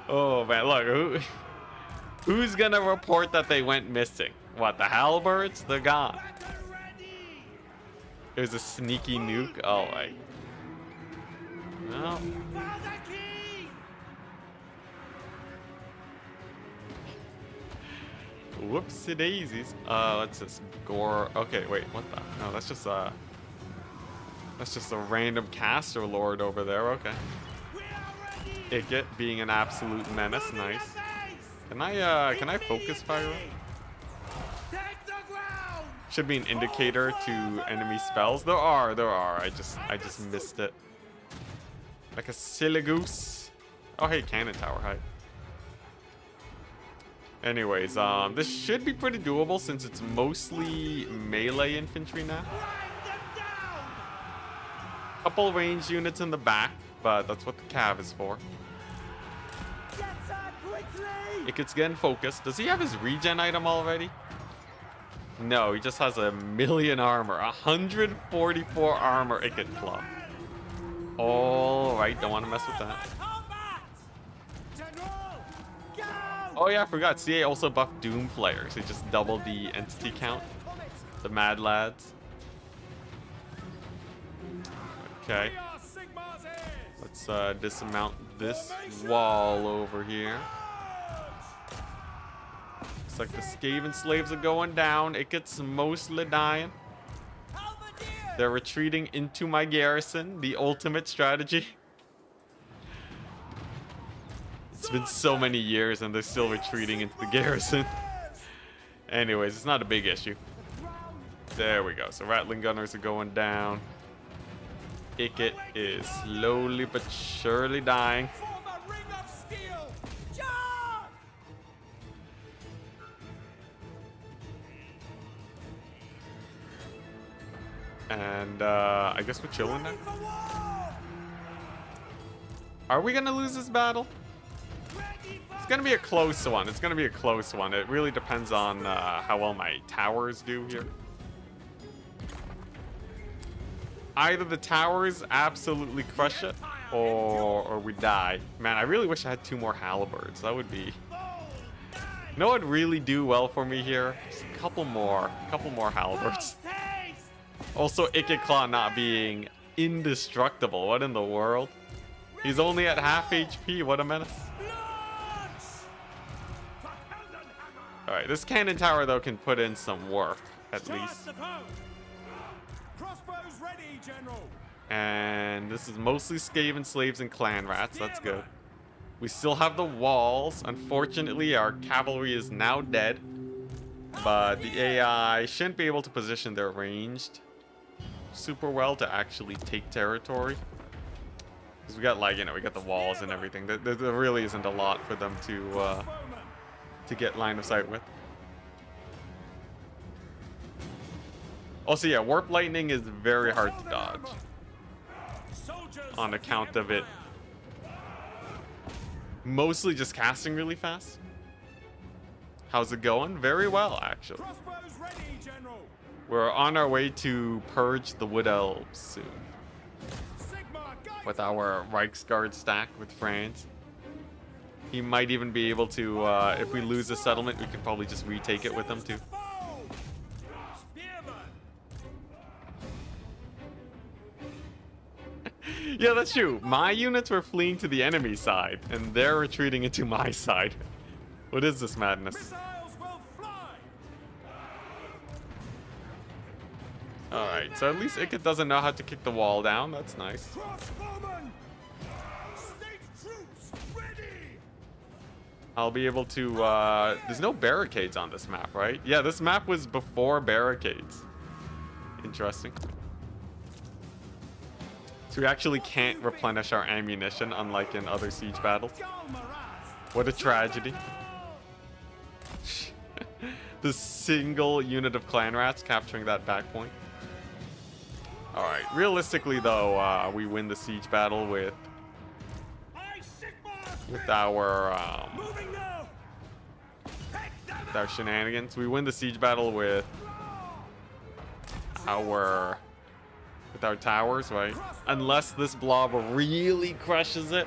Oh man, look, who's gonna report that they went missing? What, the halberds? They're gone. It was a sneaky nuke. Oh, right. No. Whoopsie daisies. Let's just gore. Okay, wait, what the? No, that's just a random caster lord over there. Okay. Ikit being an absolute menace. Nice. Can I focus fire? Should be an indicator to enemy spells. There are. I just missed it. Like a silly goose. Oh, hey, cannon tower. Hi. Anyways, this should be pretty doable since it's mostly melee infantry now. Couple ranged units in the back, but that's what the cav is for. Ikit's getting focused. Does he have his regen item already? No, he just has 1,000,000 armor. 144 armor Ikit Claw. Alright, don't want to mess with that. Oh yeah, I forgot. CA also buffed Doom Flayers. He just doubled the entity count. The Mad Lads. Okay. Let's dismount this wall over here. Looks like the Skaven slaves are going down. It gets mostly dying. They're retreating into my garrison. The ultimate strategy. It's been so many years and they're still retreating into the garrison. Anyways, it's not a big issue. There we go. So Rattling Gunners are going down. Ikit is slowly but surely dying. And I guess we're chilling now. Are we gonna lose this battle? It's gonna be a close one. It's gonna be a close one. It really depends on how well my towers do here. Either the towers absolutely crush it, or we die. Man, I really wish I had 2 more halberds. That would be... You know what would really do well for me here? Just a couple more halberds. Also, Ikit Claw not being indestructible. What in the world? He's only at half HP. What a menace. Alright, this cannon tower, though, can put in some work, at least. Crossbows ready, General. And this is mostly Skaven slaves and clan rats. That's good. We still have the walls. Unfortunately, our cavalry is now dead. But the AI shouldn't be able to position their ranged super well to actually take territory. Because we got, like, you know, we got the walls and everything. There really isn't a lot for them to get line of sight with. Also, yeah, warp lightning is very hard to dodge on account of it mostly just casting really fast. How's it going? Very well, actually. Crossbows ready, General. We're on our way to purge the Wood Elves soon Sigma, guide with our Reichsguard stack with Franz. He might even be able to, if we lose a settlement, we can probably just retake it with him too. Yeah, that's true. My units were fleeing to the enemy side, and they're retreating into my side. What is this madness? Missiles will fly. Alright, so at least Ikit doesn't know how to kick the wall down. That's nice. Crossbowmen. State troops ready. I'll be able to, there's no barricades on this map, right? Yeah, this map was before barricades. Interesting. So we actually can't replenish our ammunition, unlike in other siege battles. What a tragedy. The single unit of clan rats capturing that back point. Alright, realistically though, we win the siege battle with our shenanigans. We win the siege battle with our towers, right? Unless this blob really crushes it.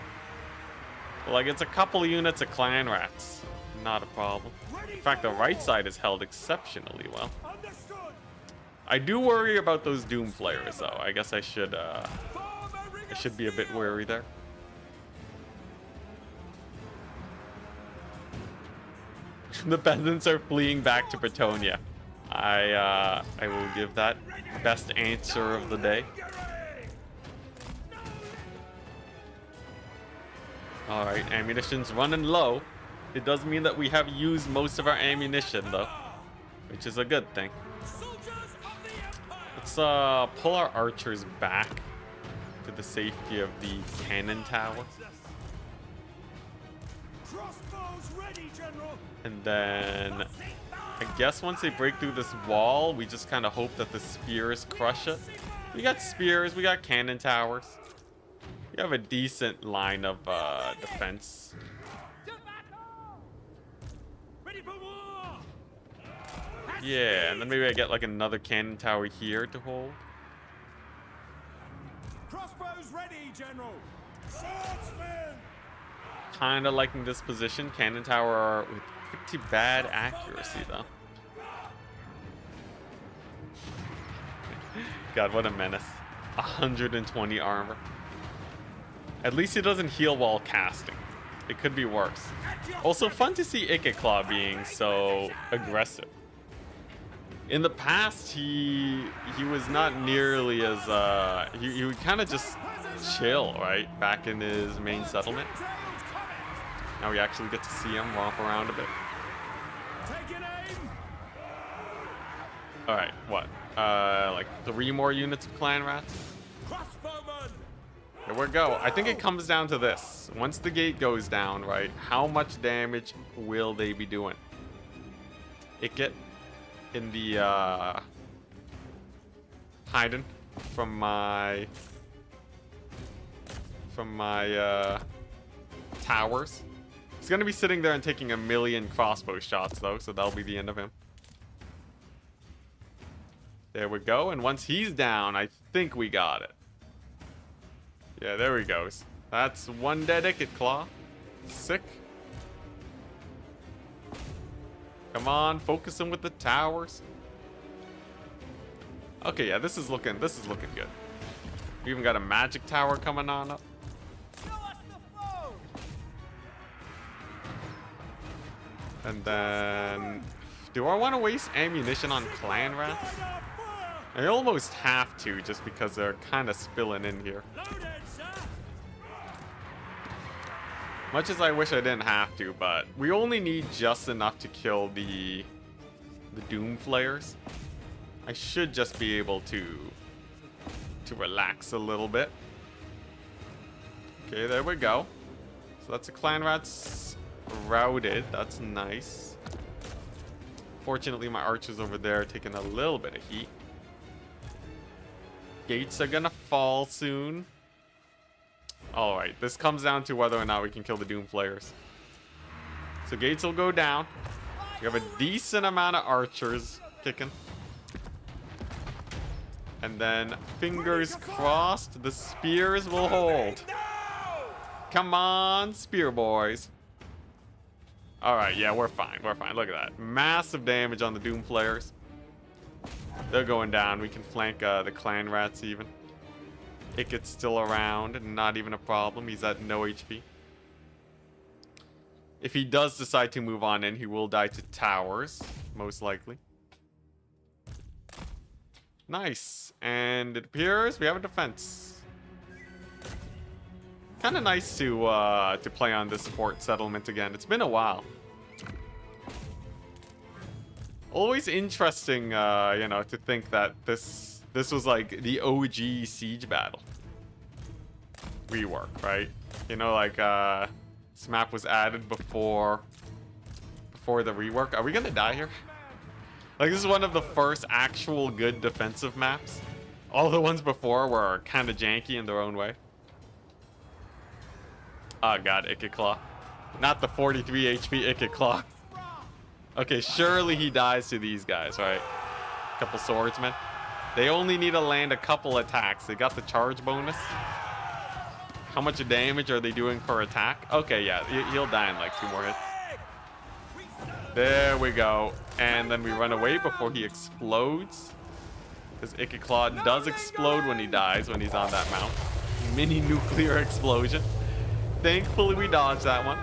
Like, it's a couple units of clan rats. Not a problem. In fact, the right side is held exceptionally well. I do worry about those doom flares, though. I guess I should be a bit wary there. The peasants are fleeing back to Bretonia. I will give that best answer of the day. Alright, ammunition's running low. It does mean that we have used most of our ammunition, though, which is a good thing. Let's pull our archers back to the safety of the cannon tower. And then I guess once they break through this wall, we just kind of hope that the spears crush it. We got spears, we got cannon towers. We have a decent line of defense. Yeah, and then maybe I get like another cannon tower here to hold. Crossbows ready, General. Swordsman. Kind of liking this position. Cannon tower with pretty bad accuracy, though. God, what a menace. 120 armor. At least he doesn't heal while casting. It could be worse. Also, fun to see Ikit being so aggressive. In the past, he was not nearly as he would kind of just chill, right, back in his main settlement. Now we actually get to see him romp around a bit. All right, what? Like 3 more units of clan rats. Here we go. I think it comes down to this. Once the gate goes down, right, how much damage will they be doing? Ikit in the hiding from my towers. He's gonna be sitting there and taking 1,000,000 crossbow shots though, so that'll be the end of him. There we go, and once he's down, I think we got it. Yeah, there he goes. That's 1 dead Ikit Claw. Sick. Come on, focus him with the towers. Okay, yeah, this is looking good. We even got a magic tower coming on up. And then Do I want to waste ammunition on clan rats? I almost have to, just because they're kind of spilling in here. Loaded, sir. Much as I wish I didn't have to, but we only need just enough to kill the Doom Flayers. I should just be able to relax a little bit. Okay, there we go. So that's a clan rats routed. That's nice. Fortunately, my archers over there are taking a little bit of heat. Gates are gonna fall soon. Alright, this comes down to whether or not we can kill the Doom Flayers. So gates will go down. We have a decent amount of archers kicking. And then, fingers crossed, the spears will hold. Come on, spear boys. Alright, yeah, we're fine. We're fine. Look at that. Massive damage on the Doom Flayers. They're going down. We can flank the clan rats even. Iket's still around. Not even a problem. He's at no HP. If he does decide to move on in, he will die to towers. Most likely. Nice. And it appears we have a defense. Kind of nice to play on this fort settlement again. It's been a while. Always interesting, you know, to think that this was like the OG siege battle rework, right? You know, like this map was added before the rework. Are we gonna die here? Like, this is one of the first actual good defensive maps. All the ones before were kind of janky in their own way. Oh god, Icket Claw. Not the 43 HP Icket Claw. Okay, surely he dies to these guys, right? Couple swordsmen. They only need to land a couple attacks. They got the charge bonus. How much damage are they doing per attack? Okay, yeah, he'll die in like 2 more hits. There we go. And then we run away before he explodes. Because Icket Claw does explode when he dies, when he's on that mount. Mini nuclear explosion. Thankfully, we dodged that one.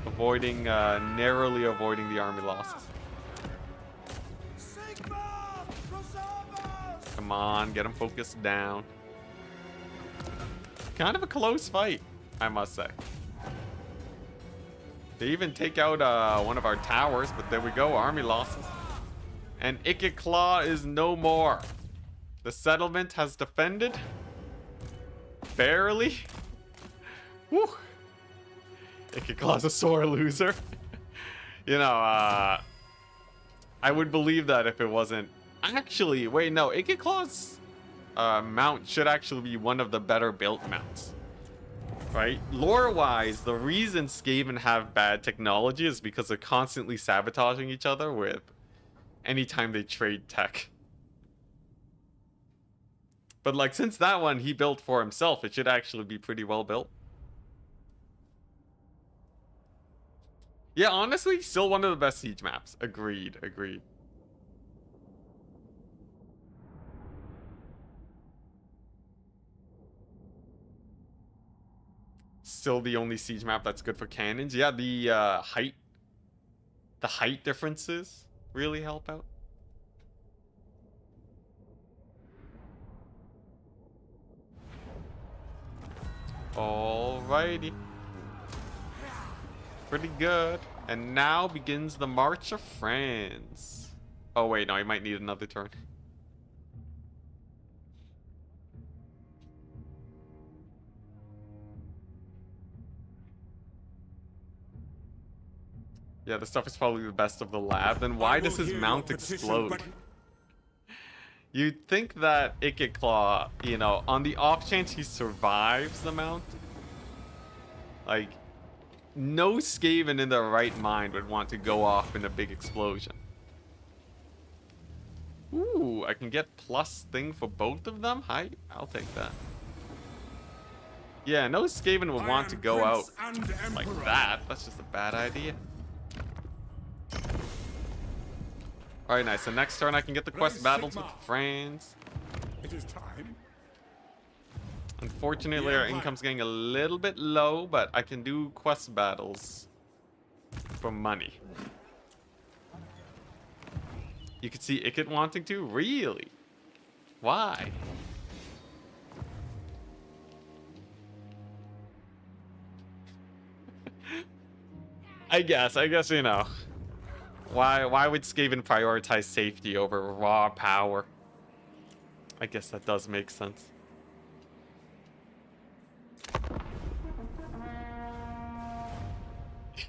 Avoiding, narrowly avoiding the army losses. Come on, get him focused down. Kind of a close fight, I must say. They even take out one of our towers, but there we go, army losses. And Icket Claw is no more. The settlement has defended. Barely. Woo. Icket Claw's a sore loser. You know, I would believe that if it wasn't... Actually, wait, no. Icket Claw's mount should actually be one of the better built mounts. Right? Lore-wise, the reason Skaven have bad technology is because they're constantly sabotaging each other with anytime they trade tech. But like, since that one he built for himself, it should actually be pretty well built. Yeah, honestly, still one of the best siege maps. Agreed, agreed. Still the only siege map that's good for cannons. Yeah, the height differences really help out. Alrighty. Pretty good. And now begins the March of Franz. Oh wait, no, I might need another turn. Yeah, this stuff is probably the best of the lab. Then why does his mount explode? You'd think that Icket Claw, you know, on the off chance he survives the mount, like, no Skaven in their right mind would want to go off in a big explosion. Ooh, I can get plus thing for both of them? Hi, I'll take that. Yeah, no Skaven would want to go out like that. That's just a bad idea. Alright, nice. So next turn I can get the quest battles with Franz. It is time. Unfortunately, our income's getting a little bit low, but I can do quest battles for money. You could see Ikit wanting to? Really? Why? I guess, you know. Why would Skaven prioritize safety over raw power? I guess that does make sense.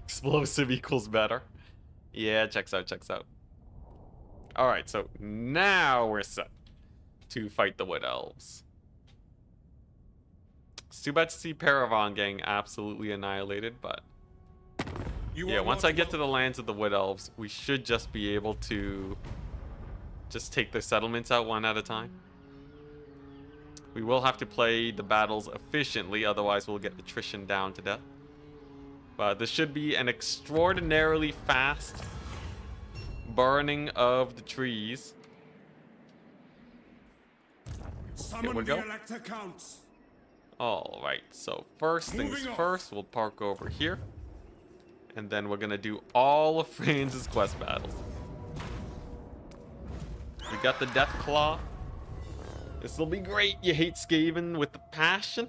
Explosive equals better. Yeah, checks out, checks out. Alright, so now we're set to fight the Wood Elves. It's too bad to see Paravan getting absolutely annihilated, but yeah, once I get to the lands of the Wood Elves, we should just be able to just take their settlements out one at a time. We will have to play the battles efficiently, otherwise we'll get attrition down to death. But this should be an extraordinarily fast burning of the trees. Here we go. Elector counts. Alright, so first things Moving on. first, we'll park over here. And then we're gonna do all of Franz's quest battles. We got the Death Claw. This will be great. You hate Skaven with the passion.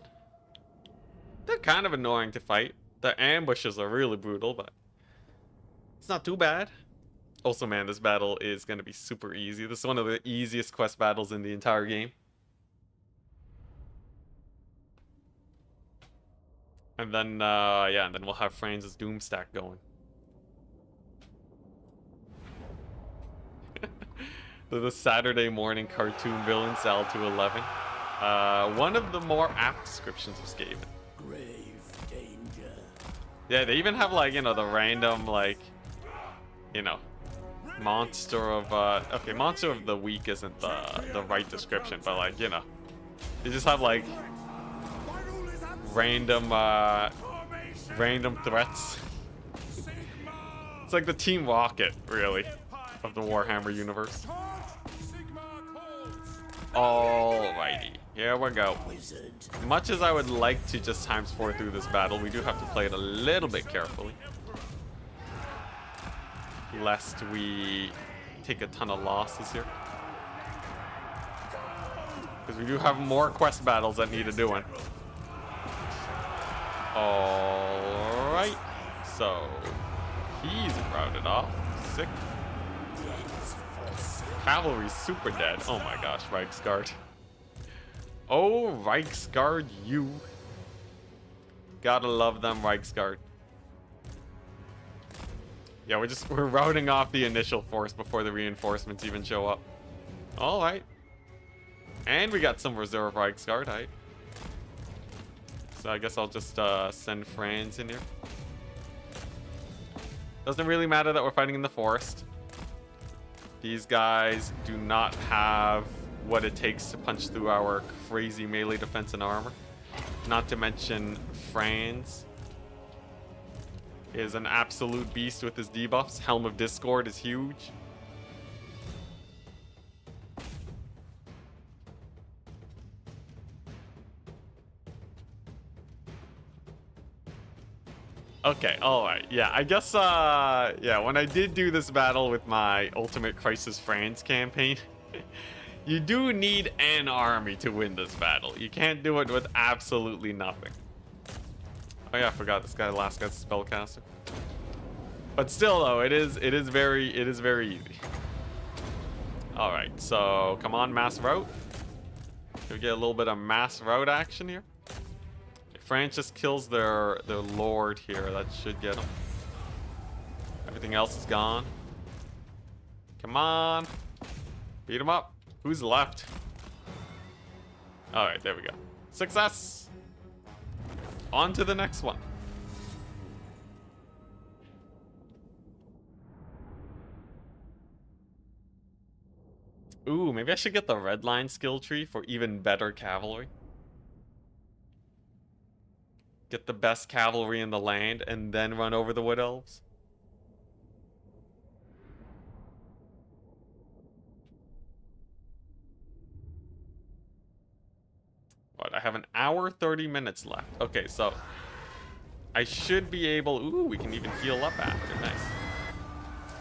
They're kind of annoying to fight. The ambushes are really brutal, but it's not too bad. Also, man, this battle is gonna be super easy. This is one of the easiest quest battles in the entire game. And then, yeah, and then we'll have Franz's Doom stack going. The Saturday morning cartoon villain, Sal 211. One of the more apt descriptions of Skaven. Grave danger. Yeah, they even have, like, you know, the random, like, you know, monster of, okay, monster of the week isn't the right description, but, like, you know, they just have, like, random threats. It's like the Team Rocket, really, of the Warhammer universe. Alrighty, here we go. Wizard. Much as I would like to just ×4 through this battle, we do have to play it a little bit carefully, lest we take a ton of losses here. Because we do have more quest battles that need a doing. Alright, so he's routed off. Sick. Cavalry's super dead. Oh my gosh, Reichsguard. Oh, Reichsguard, you. Gotta love them, Reichsguard. Yeah, we're routing off the initial force before the reinforcements even show up. Alright. And we got some reserve Reichsguard, right? So I guess I'll just send Franz in here. Doesn't really matter that we're fighting in the forest. These guys do not have what it takes to punch through our crazy melee defense and armor. Not to mention Franz is an absolute beast with his debuffs. Helm of Discord is huge. Okay, alright, yeah, I guess, yeah, when I did do this battle with my Ultimate Crisis Franz campaign, you do need an army to win this battle. You can't do it with absolutely nothing. Oh yeah, I forgot this last guy's a spellcaster. But still, though, it is very easy. Alright, so, come on, mass route. Should we get a little bit of mass route action here? Franz just kills their lord here. That should get him. Everything else is gone. Come on. Beat him up. Who's left? Alright, there we go. Success! On to the next one. Ooh, maybe I should get the red line skill tree for even better cavalry. Get the best cavalry in the land and then run over the Wood Elves. What? I have an hour 30 minutes left. Okay, so I should be able. Ooh, we can even heal up after. Nice.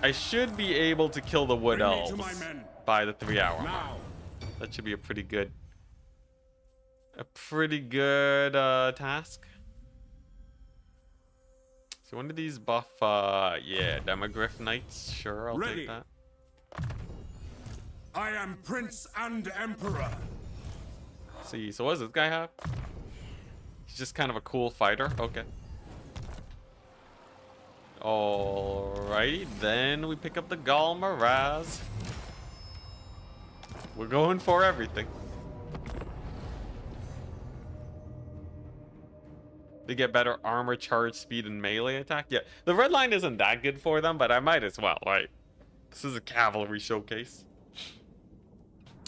I should be able to kill the wood Bring me elves to my men. by the 3-hour mark. Now. That should be a pretty good task. So when do these buff? Yeah, Demogryph Knights. Sure, I'll Ready. take that. I am Prince and Emperor. Let's see, so what does this guy have? He's just kind of a cool fighter. Okay. Alrighty, then we pick up the Galmaraz. We're going for everything. They get better armor, charge, speed, and melee attack. Yeah, the red line isn't that good for them, but I might as well, right? This is a cavalry showcase.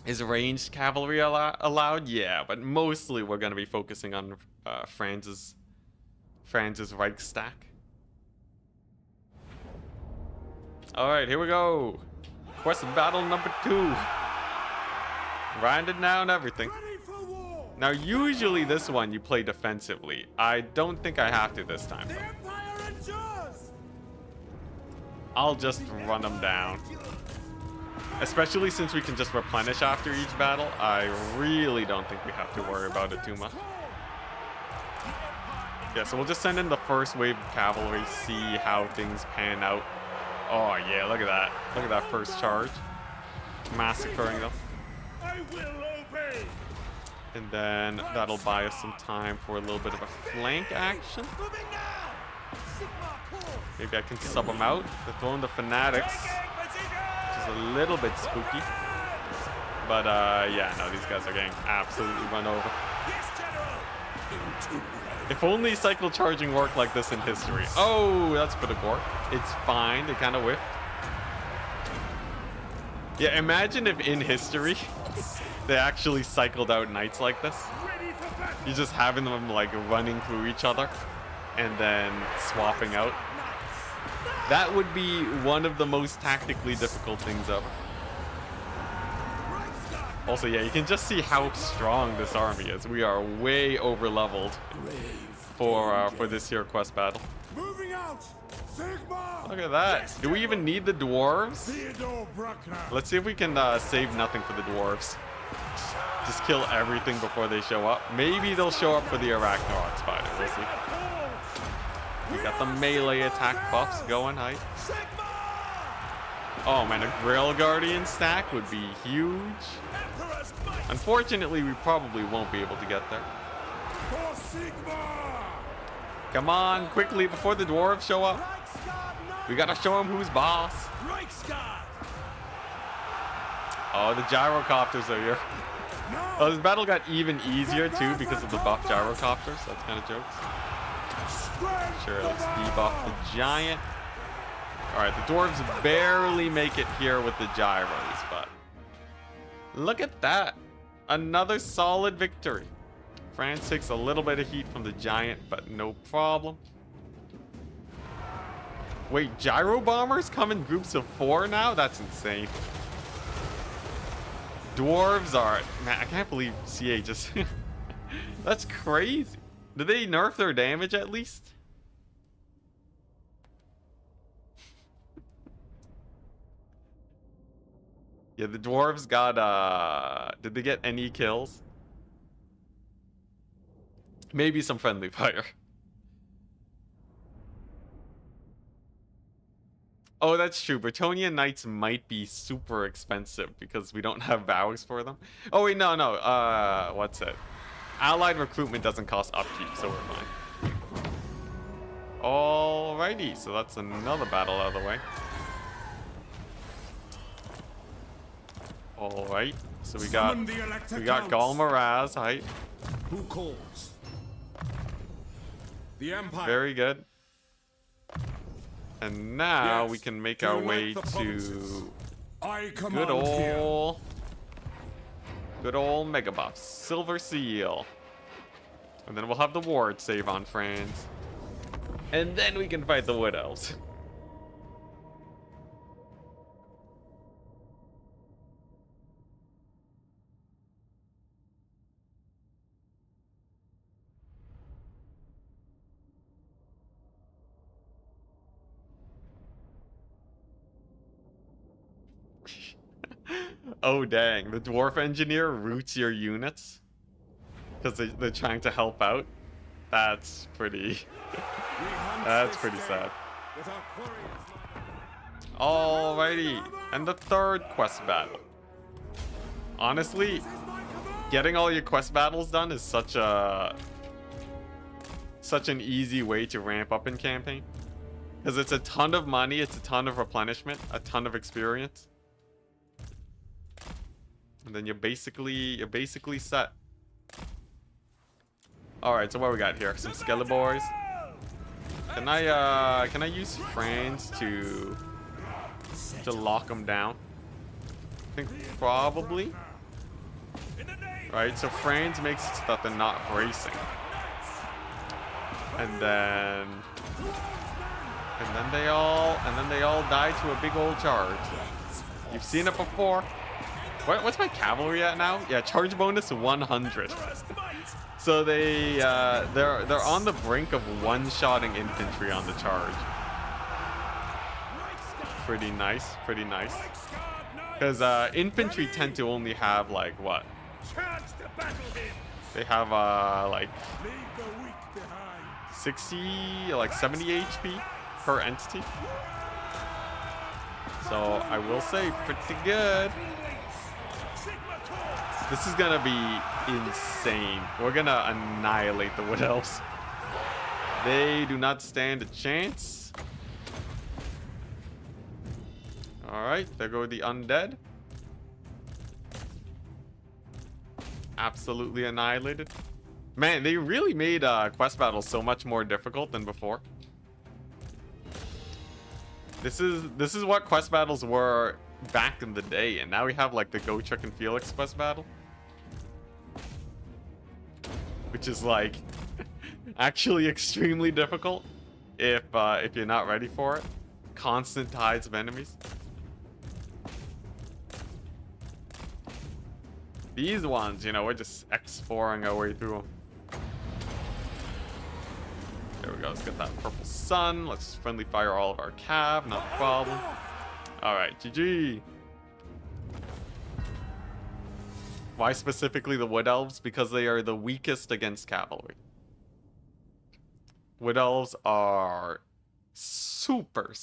Is ranged cavalry allowed? Yeah, but mostly we're going to be focusing on Franz's Reichstag. Alright, here we go. Quest battle number 2. Grinded down everything. Ready for war! Now, usually this one you play defensively. I don't think I have to this time, The though. Empire endures! I'll just run them down. Especially since we can just replenish after each battle. I really don't think we have to worry about it too much. Yeah, so we'll just send in the first wave of cavalry, see how things pan out. Oh yeah, look at that. Look at that first charge. Massacring them. I will obey! And then that'll buy us some time for a little bit of a flank action. Moving now! Sigma core! Maybe I can sub them out. They're throwing the fanatics, which is a little bit spooky. But yeah, no, these guys are getting absolutely run over. Yes, General! If only cycle charging worked like this in history. Oh, that's a bit of gork. It's fine. They kind of whiffed. Yeah, imagine if in history they actually cycled out knights like this. Ready for battle! You're just having them like running through each other and then swapping out. That would be one of the most tactically difficult things ever. Also, yeah, you can just see how strong this army is. We are way over leveled for this here quest battle. Moving out! Sigma! Look at that. Do we even need the dwarves? Theodore Bruckner! Let's see if we can save nothing for the dwarves. Just kill everything before they show up. Maybe they'll show up for the Arachnorok spider. We'll see. We got the melee attack buffs going. Height. Sigma! Oh man, a Grail Guardian stack would be huge. Emperor's might! Unfortunately, we probably won't be able to get there. For Sigma! Come on, quickly, before the dwarves show up. Reichsguard We gotta show them who's boss. Reichsguard! Oh, the gyrocopters are here. Oh, this battle got even easier too because of the buff gyrocopters. That's kind of jokes. Sure, let's debuff the giant. Alright, the dwarves barely make it here with the gyros, but look at that. Another solid victory. France takes a little bit of heat from the giant, but no problem. Wait, gyro bombers come in groups of 4 now? That's insane. Dwarves are... Man, I can't believe CA just... That's crazy. Did they nerf their damage at least? Yeah, the dwarves got, did they get any kills? Maybe some friendly fire. Oh, that's true. Bretonian Knights might be super expensive because we don't have vows for them. Oh, wait, no. What's it? Allied recruitment doesn't cost upkeep, so we're fine. Alrighty, so that's another battle out of the way. Alright, so we got Galmaraz, height. Who calls? The Empire. Very good. And now Yes, we can make to our unite way the to provinces. I good command old Mega Buffs. Silver Seal. And then we'll have the ward save on Franz. And then we can fight the Wood Elves. Oh dang, the dwarf engineer roots your units because they're trying to help out. That's pretty. That's pretty sad. Alrighty, and the third quest battle. Honestly, getting all your quest battles done is such an easy way to ramp up in campaign, because it's a ton of money, it's a ton of replenishment, a ton of experience, and then you're basically set. All right, so what we got here? Some Skeleboys. Can I use Franz to lock them down? I think probably. Right, so Franz makes it so that they're not bracing. And then they all die to a big old charge. You've seen it before. What's my cavalry at now? Yeah, charge bonus 100. So they're on the brink of one-shotting infantry on the charge. Pretty nice, pretty nice. Because infantry tend to only have like what? They have like 60, like 70 HP per entity. So I will say pretty good. This is gonna be insane. We're gonna annihilate the Wood Elves. They do not stand a chance. Alright, there go the undead. Absolutely annihilated. Man, they really made quest battles so much more difficult than before. This is what quest battles were back in the day, and now we have like the Gotrek and Felix quest battle, which is like actually extremely difficult if you're not ready for it. Constant tides of enemies. These ones, you know, we're just X4ing our way through them. There we go. Let's get that purple sun. Let's friendly fire all of our cav. Not a problem. All right, GG. Why specifically the Wood Elves? Because they are the weakest against cavalry. Wood Elves are super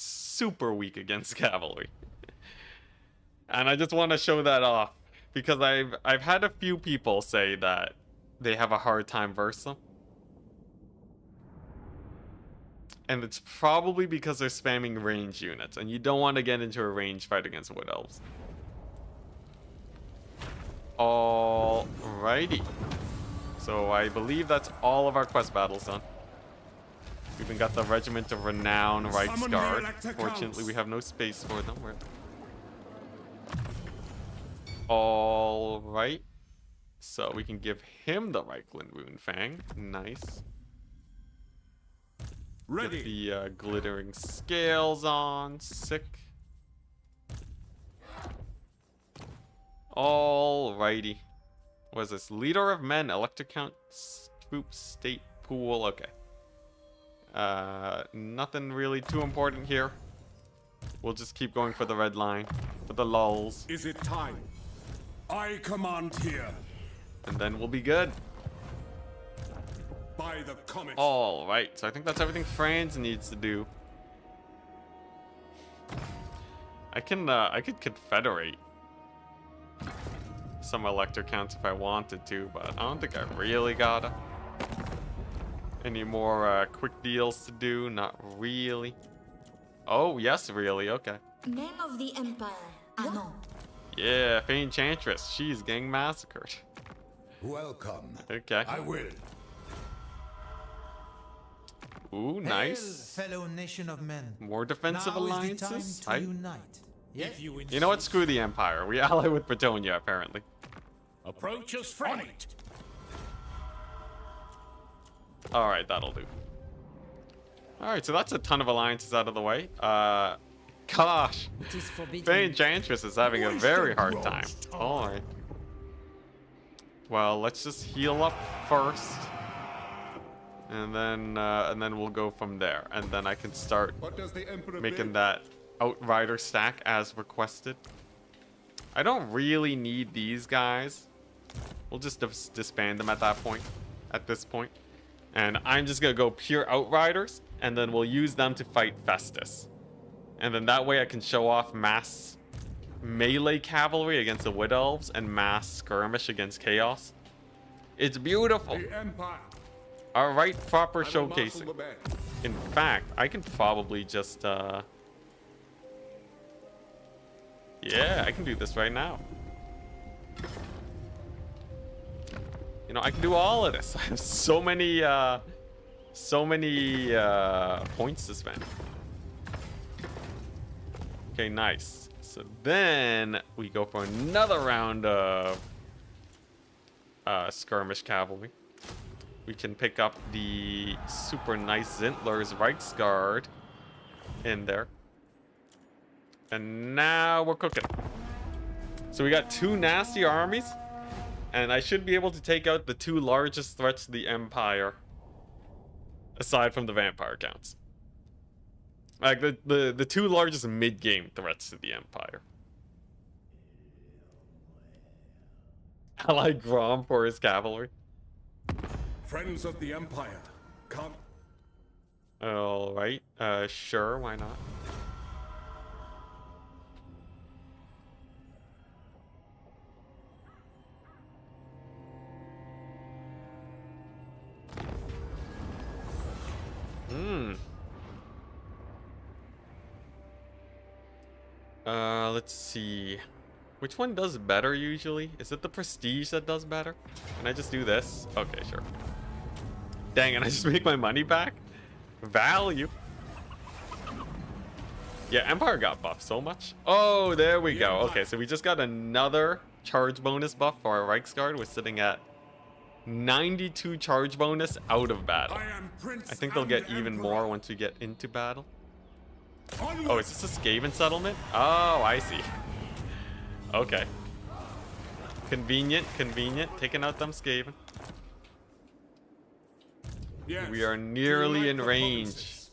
weak against cavalry. And I just want to show that off. Because I've had a few people say that they have a hard time versus them. And it's probably because they're spamming range units, and you don't want to get into a range fight against Wood Elves. Alrighty. So I believe that's all of our quest battles done. We even got the Regiment of Renown Reichsguard. Fortunately, we have no space for them. Alright. So we can give him the Reichland Runefang. Nice. Ready. Get the glittering scales on. Sick. Alrighty. What is this? Leader of Men, Elector Count, Troop State Pool. Okay. Nothing really too important here. We'll just keep going for the red line. For the lulls. Is it time? I command here. And then we'll be good. By the comet. All right, so I think that's everything Franz needs to do. I could confederate some elector counts if I wanted to, but I don't think I really gotta. Any more quick deals to do? Not really. Oh yes, really. Okay. Men of the Empire. Anon. Yeah, Fey Enchantress. She's getting massacred. Welcome. Okay. I will. Ooh, nice. Hail, fellow nation of men. More defensive Now alliances. is the time to unite. Yes? You know what? Screw the Empire. We ally with Bretonia, apparently. Approach us friendly. Alright, that'll do. Alright, so that's a ton of alliances out of the way. Gosh. Fey Enchantress is having a very hard time. Alright. Well, let's just heal up first. And then we'll go from there. And then I can start What does the Emperor making bid? that Outrider stack as requested. I don't really need these guys. We'll just disband them at this point. And I'm just gonna go pure Outriders, and then we'll use them to fight Festus. And then that way I can show off mass melee cavalry against the Wood Elves and mass skirmish against Chaos. It's beautiful. The Empire. Alright, proper I will marshal showcasing. the men. In fact, I can probably just, yeah, I can do this right now. You know, I can do all of this. I have so many points to spend. Okay, nice. So then we go for another round of skirmish cavalry. We can pick up the super nice Zintler's Reichsguard in there. And now we're cooking. So we got 2 nasty armies. And I should be able to take out the 2 largest threats to the Empire. Aside from the vampire counts. Like the 2 largest mid-game threats to the Empire. I like Grom for his cavalry. Friends of the Empire, come. Alright, sure, why not? Let's see. Which one does better usually? Is it the prestige that does better? Can I just do this? Okay, sure. Dang, and I just make my money back? Value. Yeah, Empire got buffed so much. Oh, there we go. Okay, so we just got another charge bonus buff for our Reichsguard. We're sitting at 92 charge bonus out of battle. I think they'll get even more once we get into battle. Oh, is this a Skaven settlement? Oh, I see. Okay. Convenient, convenient. Taking out them Skaven. Yes. We are nearly in range.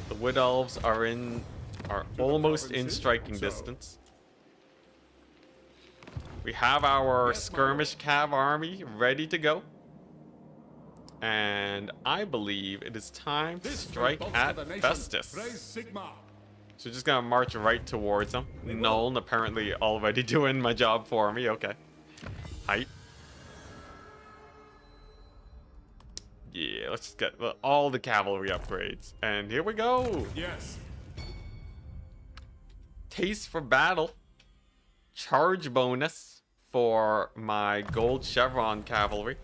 The Wood Elves are almost in striking distance. We have our skirmish cav army ready to go. And I believe it is time to strike at Festus. So we're just gonna march right towards them. Nuln apparently already doing my job for me. Okay. Hype. Yeah, let's just get all the cavalry upgrades. And here we go. Yes. Taste for battle. Charge bonus for my gold chevron cavalry.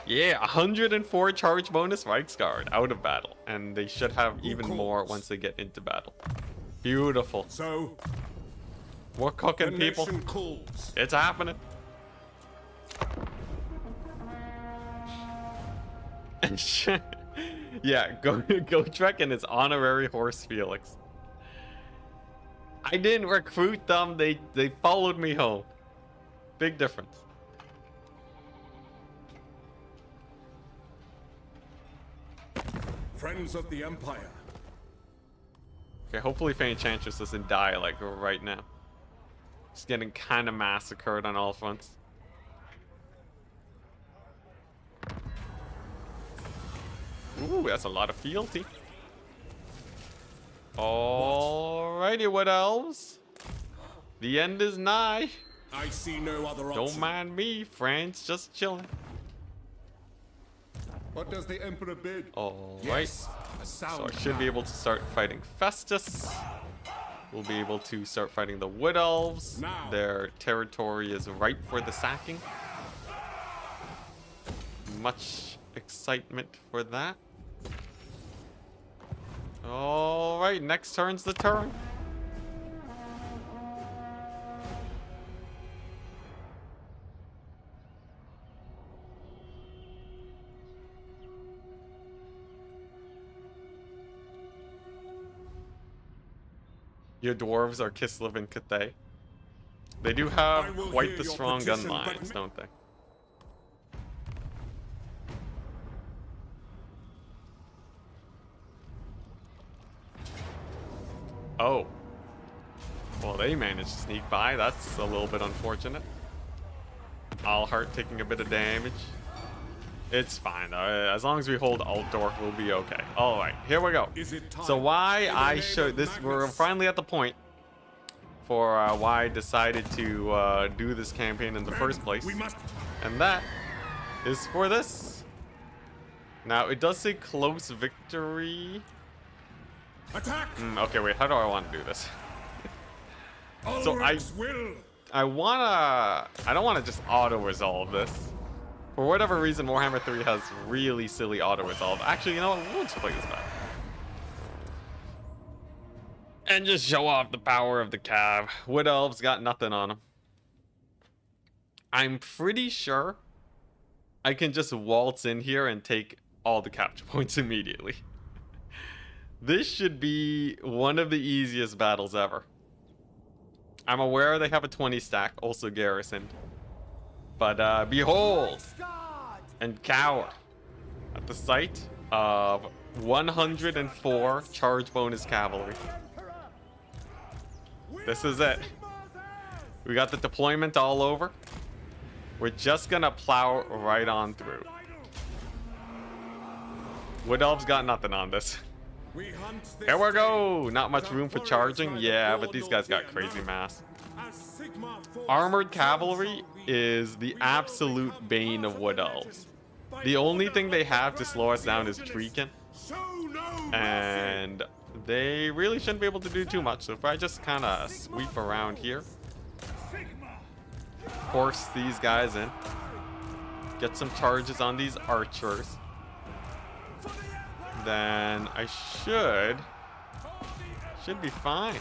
Yeah, 104 charge bonus Reichsguard out of battle. And they should have even more once they get into battle. Beautiful. So, we're cooking, people. Calls. It's happening. Yeah, go Trek and his honorary horse Felix. I didn't recruit them, they followed me home. Big difference. Friends of the Empire. Okay, hopefully Enchantress doesn't die like right now. Just getting kind of massacred on all fronts. Ooh, that's a lot of fealty. Alrighty, Wood Elves. The end is nigh. I see no other option. Don't mind me, Franz, just chilling. What does the Emperor bid? Alright. Yes, So I should be able to start fighting Festus. We'll be able to start fighting the Wood Elves. Now. Their territory is ripe for the sacking. Much excitement for that. Alright, next turn's the turn. Your dwarves are Kislev and Cathay. They do have quite the strong gun lines, don't they? Oh. Well, they managed to sneak by. That's a little bit unfortunate. Alhart taking a bit of damage. It's fine though. As long as we hold Altdorf, we'll be okay. All right, here we go. Is it time? So why In the I name showed of this, we're Magnus? finally at the point for why I decided to do this campaign in the first place. We must. And that is for this. Now, it does say close victory. Attack! Okay, wait, how do I want to do this? So Ulrich's will. I don't wanna just auto-resolve this. For whatever reason, Warhammer 3 has really silly auto-resolve. Actually, you know what? Let's play this back. And just show off the power of the Cav. Wood Elves got nothing on them. I'm pretty sure I can just waltz in here and take all the capture points immediately. This should be one of the easiest battles ever. I'm aware they have a 20 stack, also garrisoned. But behold and cower at the sight of 104 charge bonus cavalry. This is it. We got the deployment all over. We're just gonna plow right on through. Wood Elves got nothing on this. We hunt this Here we day. go. Not much The room for forest charging. by the Yeah, but these guys got Bordeaux crazy night. mass. As Sigma force Armored jumps cavalry on is the we will absolute become bane part of Wood the Elves. legend. By The only order thing they of the have to Grand slow us down is Theophilus. Treekin, Show no mercy. and they really shouldn't be able to do too much. So if I just kind of sweep around here, force these guys in, get some charges on these archers, then I should be fine.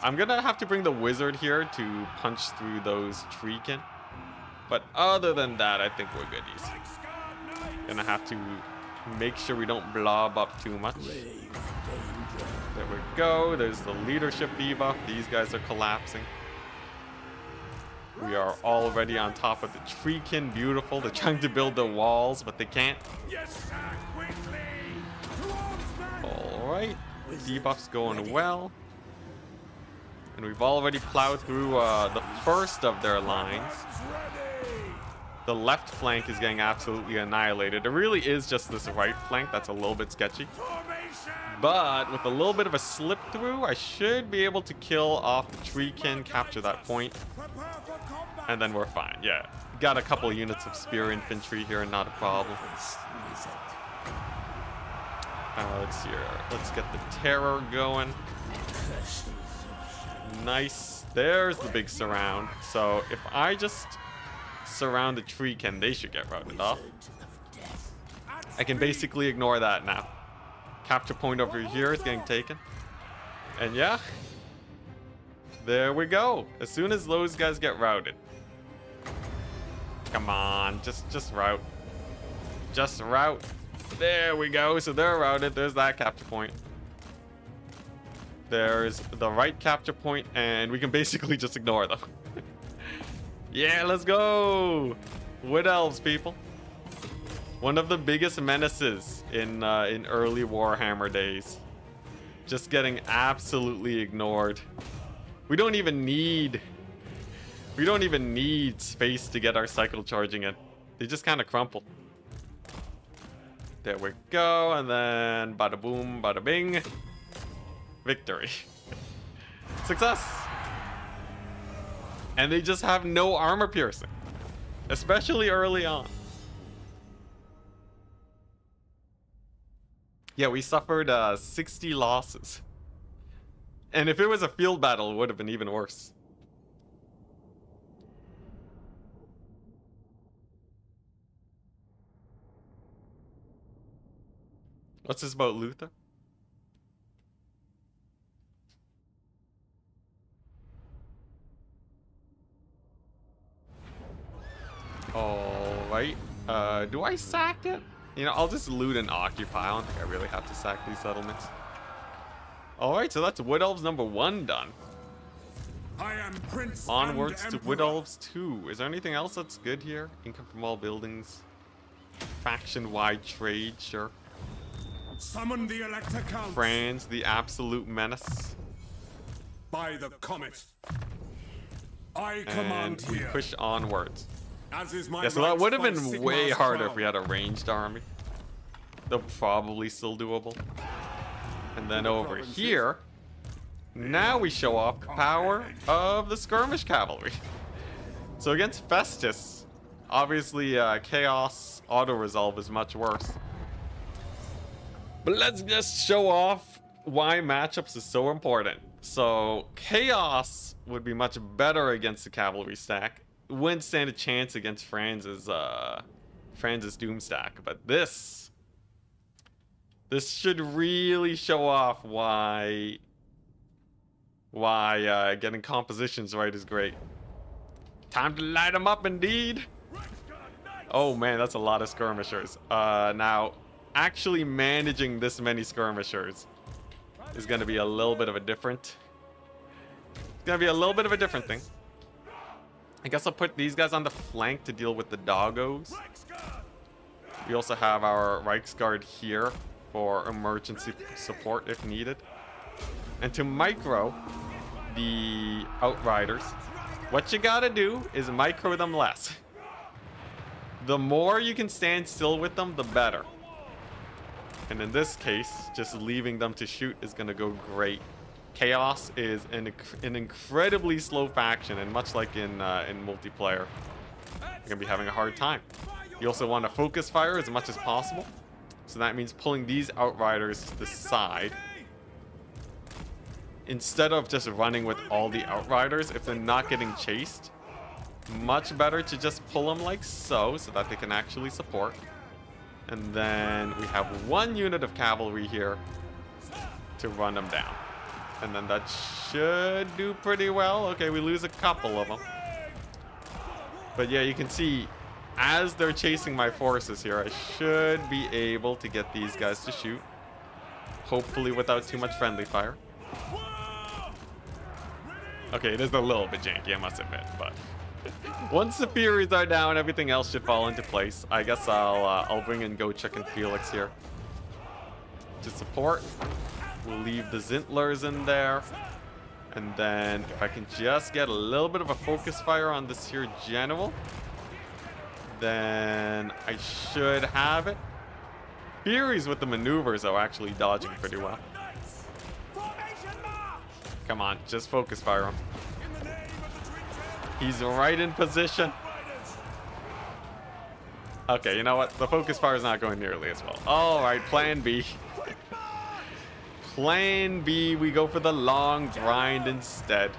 I'm gonna have to bring the wizard here to punch through those Treekin, but other than that, I think we're goodies. Gonna have to make sure we don't blob up too much. There we go. There's the leadership debuff. These guys are collapsing. We are already on top of the Treekin. Beautiful. They're trying to build their walls, but they can't. Yes, sir, quickly. Towards me. All right. Debuff's going well. And we've already plowed through the first of their lines. The left flank is getting absolutely annihilated. It really is just this right flank that's a little bit sketchy. But with a little bit of a slip through, I should be able to kill off the Treekin, capture that point, Prepare for combat. and then we're fine. Yeah, got a couple units of spear infantry here, not a problem. Let's see here. Let's get the terror going. Nice. There's the big surround. So if I just surround the Treekin, they should get routed off. I can basically ignore that now. Capture point over here is getting taken. And yeah, there we go. As soon as those guys get routed. Come on, just route. Just route. There we go. So they're routed. There's that capture point. There's the right capture point, and we can basically just ignore them. Yeah, let's go. Wood Elves, people. One of the biggest menaces in early Warhammer days. Just getting absolutely ignored. We don't even need space to get our cycle charging in. They just kind of crumple. There we go, and then bada boom, bada bing. Victory. Success. And they just have no armor piercing, especially early on. Yeah, we suffered 60 losses. And if it was a field battle, it would have been even worse. What's this about Luther? Alright. Do I sack it? You know, I'll just loot and occupy. I don't think I really have to sack these settlements. Alright, so that's Wood Elves number 1 done. I am Prince Onwards and to Emperor. Wood Elves 2. Is there anything else that's good here? Income from all buildings. Faction-wide trade, sure. Summon the Elector Count. Franz, the absolute menace. by the comet. I command And we here. push onwards. As is my Yeah, so that right would have by been Sigmar's way harder if crown. we had a ranged army. Though probably still doable. And then over here, now we show off the power of the skirmish cavalry. So against Festus, obviously Chaos auto-resolve is much worse. But let's just show off why matchups is so important. So Chaos would be much better against the cavalry stack. Wouldn't stand a chance against Franz's Doom stack. But this should really show off why getting compositions right is great. Time to light them up indeed. Oh man, that's a lot of skirmishers. Now, actually managing this many skirmishers is going to be a little bit of a different... It's going to be a little bit of a different thing. I guess I'll put these guys on the flank to deal with the doggos. We also have our Reichsguard here for emergency support if needed. And to micro the Outriders, what you gotta do is micro them less. The more you can stand still with them, the better. And in this case, just leaving them to shoot is gonna go great. Chaos is an incredibly slow faction, and much like in multiplayer, you're gonna be having a hard time. You also want to focus fire as much as possible, so that means pulling these Outriders to the side instead of just running with all the Outriders. If they're not getting chased, much better to just pull them like so that they can actually support. And then we have one unit of cavalry here to run them down. And then that should do pretty well. Okay, we lose a couple of them. But yeah, you can see as they're chasing my forces here, I should be able to get these guys to shoot. Hopefully without too much friendly fire. Okay, it is a little bit janky, I must admit, but once the Furies are down, everything else should fall into place. I guess I'll bring in Gochek and Felix here to support. We'll leave the Zintlers in there. And then if I can just get a little bit of a focus fire on this here general, then I should have it. Furies with the maneuvers are actually dodging pretty well. Come on, just focus fire him. He's right in position. Okay, you know what? The focus fire is not going nearly as well. All right, plan B. Plan B, we go for the long grind instead.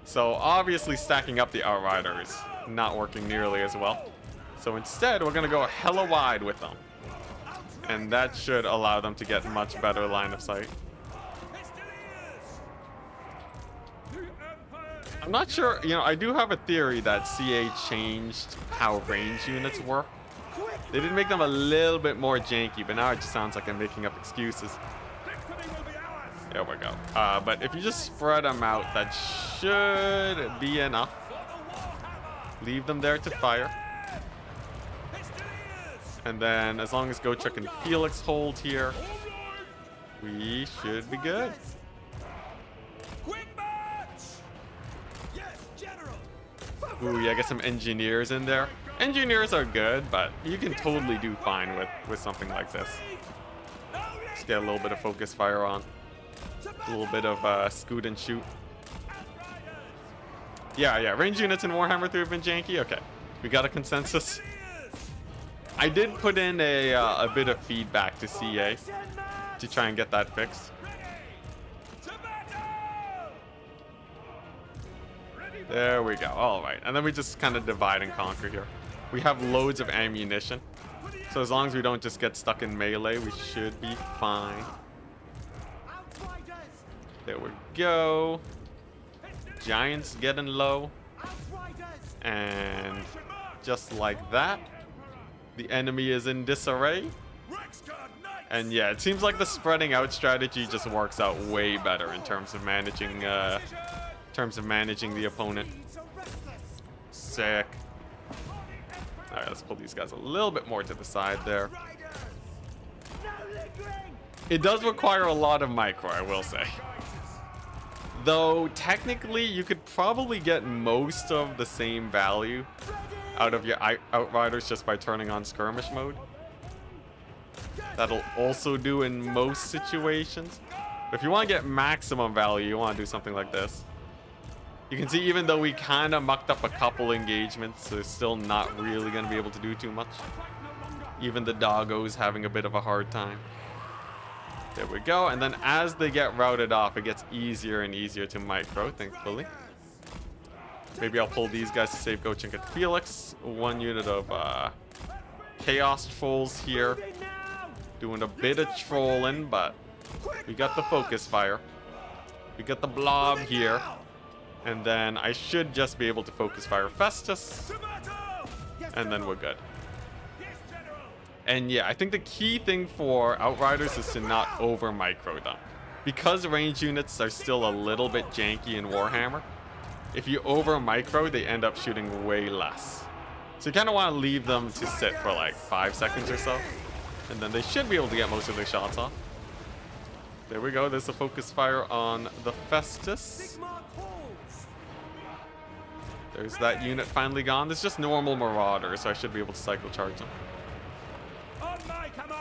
So obviously stacking up the Outriders not working nearly as well. So instead, we're going to go hella wide with them. And that should allow them to get much better line of sight. I'm not sure, you know, I do have a theory that CA changed how range units work. They did make them a little bit more janky, but now it just sounds like I'm making up excuses. There we go. But if you just spread them out, that should be enough. Leave them there to fire. And then as long as Gochek and Felix hold here, we should be good. Ooh, yeah, get some engineers in there. Engineers are good, but you can totally do fine with something like this. Just get a little bit of focus fire on. A little bit of scoot and shoot. Yeah, range units in Warhammer 3 have been janky. Okay, we got a consensus. I did put in a bit of feedback to CA to try and get that fixed. There we go. All right, and then we just kind of divide and conquer here. We have loads of ammunition, so as long as we don't just get stuck in melee, we should be fine. There we go. Giants getting low. And just like that, the enemy is in disarray. And yeah, it seems like the spreading out strategy just works out way better in terms of managing the opponent. Sick. All right, let's pull these guys a little bit more to the side there. It does require a lot of micro, I will say. Though, technically, you could probably get most of the same value out of your Outriders just by turning on skirmish mode. That'll also do in most situations. But if you want to get maximum value, you want to do something like this. You can see even though we kind of mucked up a couple engagements, they're still not really going to be able to do too much. Even the doggos having a bit of a hard time. There we go. And then as they get routed off, it gets easier and easier to micro, thankfully. Maybe I'll pull these guys to save Gochink and Felix. 1 unit of Chaos Trolls here. Doing a bit of trolling, but we got the focus fire. We got the blob here. And then I should just be able to focus fire Festus. And then we're good. And yeah, I think the key thing for Outriders is to not over micro them. Because range units are still a little bit janky in Warhammer, if you over micro, they end up shooting way less. So you kind of want to leave them to sit for like 5 seconds or so. And then they should be able to get most of their shots off. There we go. There's a focus fire on the Festus. There's that unit finally gone. There's just normal Marauders, so I should be able to cycle charge them.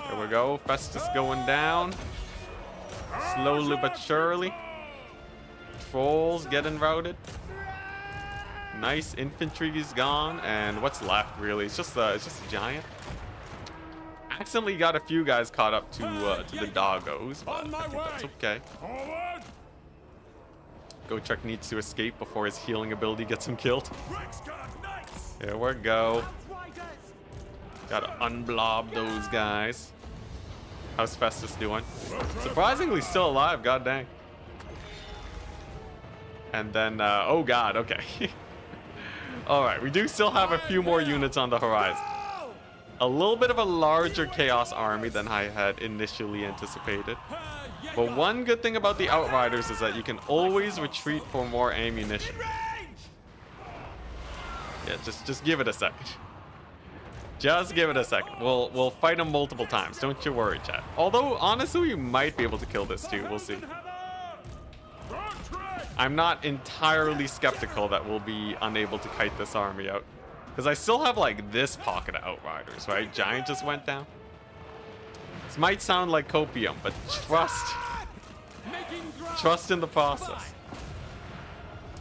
There we go. Festus going down. Slowly but surely. Trolls getting routed. Nice. Infantry is gone. And what's left, really? It's just a giant. Accidentally got a few guys caught up to the doggos, but I think that's okay. Gochek needs to escape before his healing ability gets him killed. There we go. Gotta unblob those guys. How's Festus doing? Surprisingly still alive, god dang. And then, oh god, okay. Alright, we do still have a few more units on the horizon. A little bit of a larger Chaos army than I had initially anticipated. But one good thing about the Outriders is that you can always retreat for more ammunition. Yeah, just give it a second. Just give it a second. We'll fight them multiple times. Don't you worry, chat. Although, honestly, we might be able to kill this too. We'll see. I'm not entirely skeptical that we'll be unable to kite this army out. Because I still have, like, this pocket of Outriders, right? Giant just went down. This might sound like copium, but trust. Trust in the process.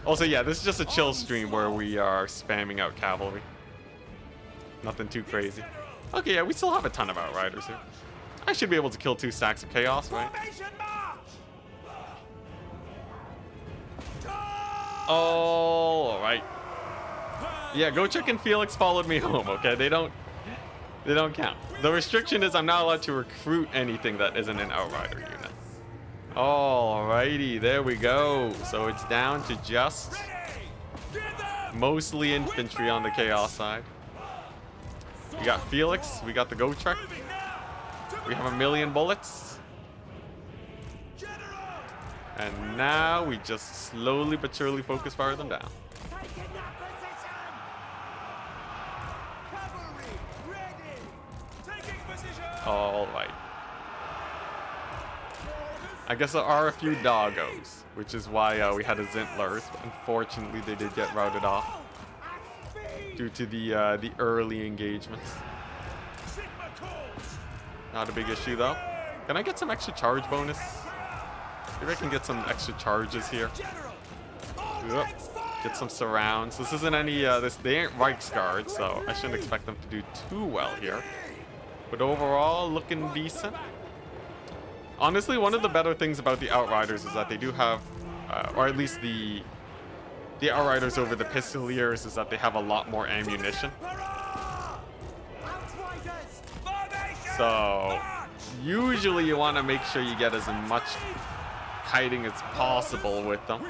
Also, yeah, this is just a chill stream where we are spamming out cavalry. Nothing too crazy. Okay, yeah, we still have a ton of Outriders here. I should be able to kill 2 stacks of Chaos, right? Oh, alright. Yeah, Gochek and Felix followed me home, okay? They don't count. The restriction is I'm not allowed to recruit anything that isn't an Outrider unit. Alrighty, there we go. So it's down to just mostly infantry on the Chaos side. We got Felix, we got the Gotrek. We have 1,000,000 bullets. And now we just slowly but surely focus fire them down. All right. I guess there are a few doggos, which is why we had a Zintler. Unfortunately, they did get routed off due to the early engagements. Not a big issue though. Can I get some extra charge bonus? Maybe I can get some extra charges here. Yep. Get some surrounds. This isn't any they ain't Reichsguard, so I shouldn't expect them to do too well here. But overall, looking decent. Honestly, one of the better things about the Outriders is that they do have, or at least the Outriders over the Pistoliers, is that they have a lot more ammunition. So, usually you want to make sure you get as much kiting as possible with them.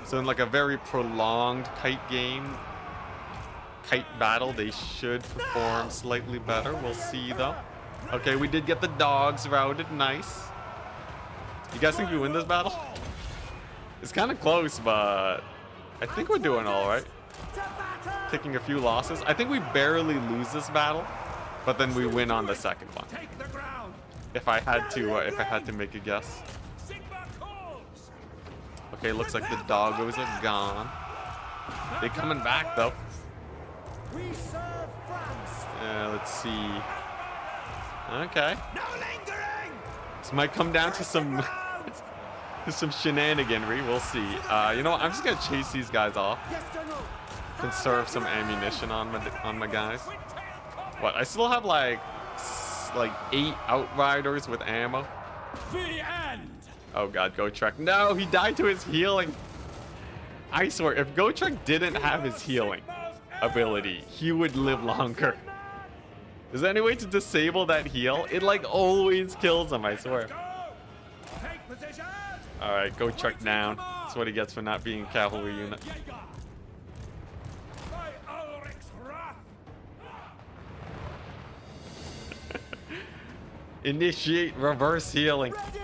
So in like a very prolonged kite game, kite battle, they should perform slightly better. We'll see though. Okay, we did get the dogs routed. Nice. You guys think we win this battle? It's kind of close, but I think we're doing all right. Taking a few losses. I think we barely lose this battle, but then we win on the second one. If I had to make a guess. Okay, looks like the doggos are gone. They coming back though. We serve Franz. Let's see. Okay. No lingering. This might come down to some some shenaniganry. We'll see. You know what? I'm just gonna chase these guys off. Conserve some ammunition on my guys. What? I still have like 8 outriders with ammo. The end. Oh god, Gotrek. No, he died to his healing. I swear, if Gotrek didn't have his healing ability, he would live longer. Is there any way to disable that heal? It like always kills him, I swear. Take position. Alright, Gotrek down. That's what he gets for not being a cavalry unit. By Ulrich's wrath. Initiate reverse healing. Ready.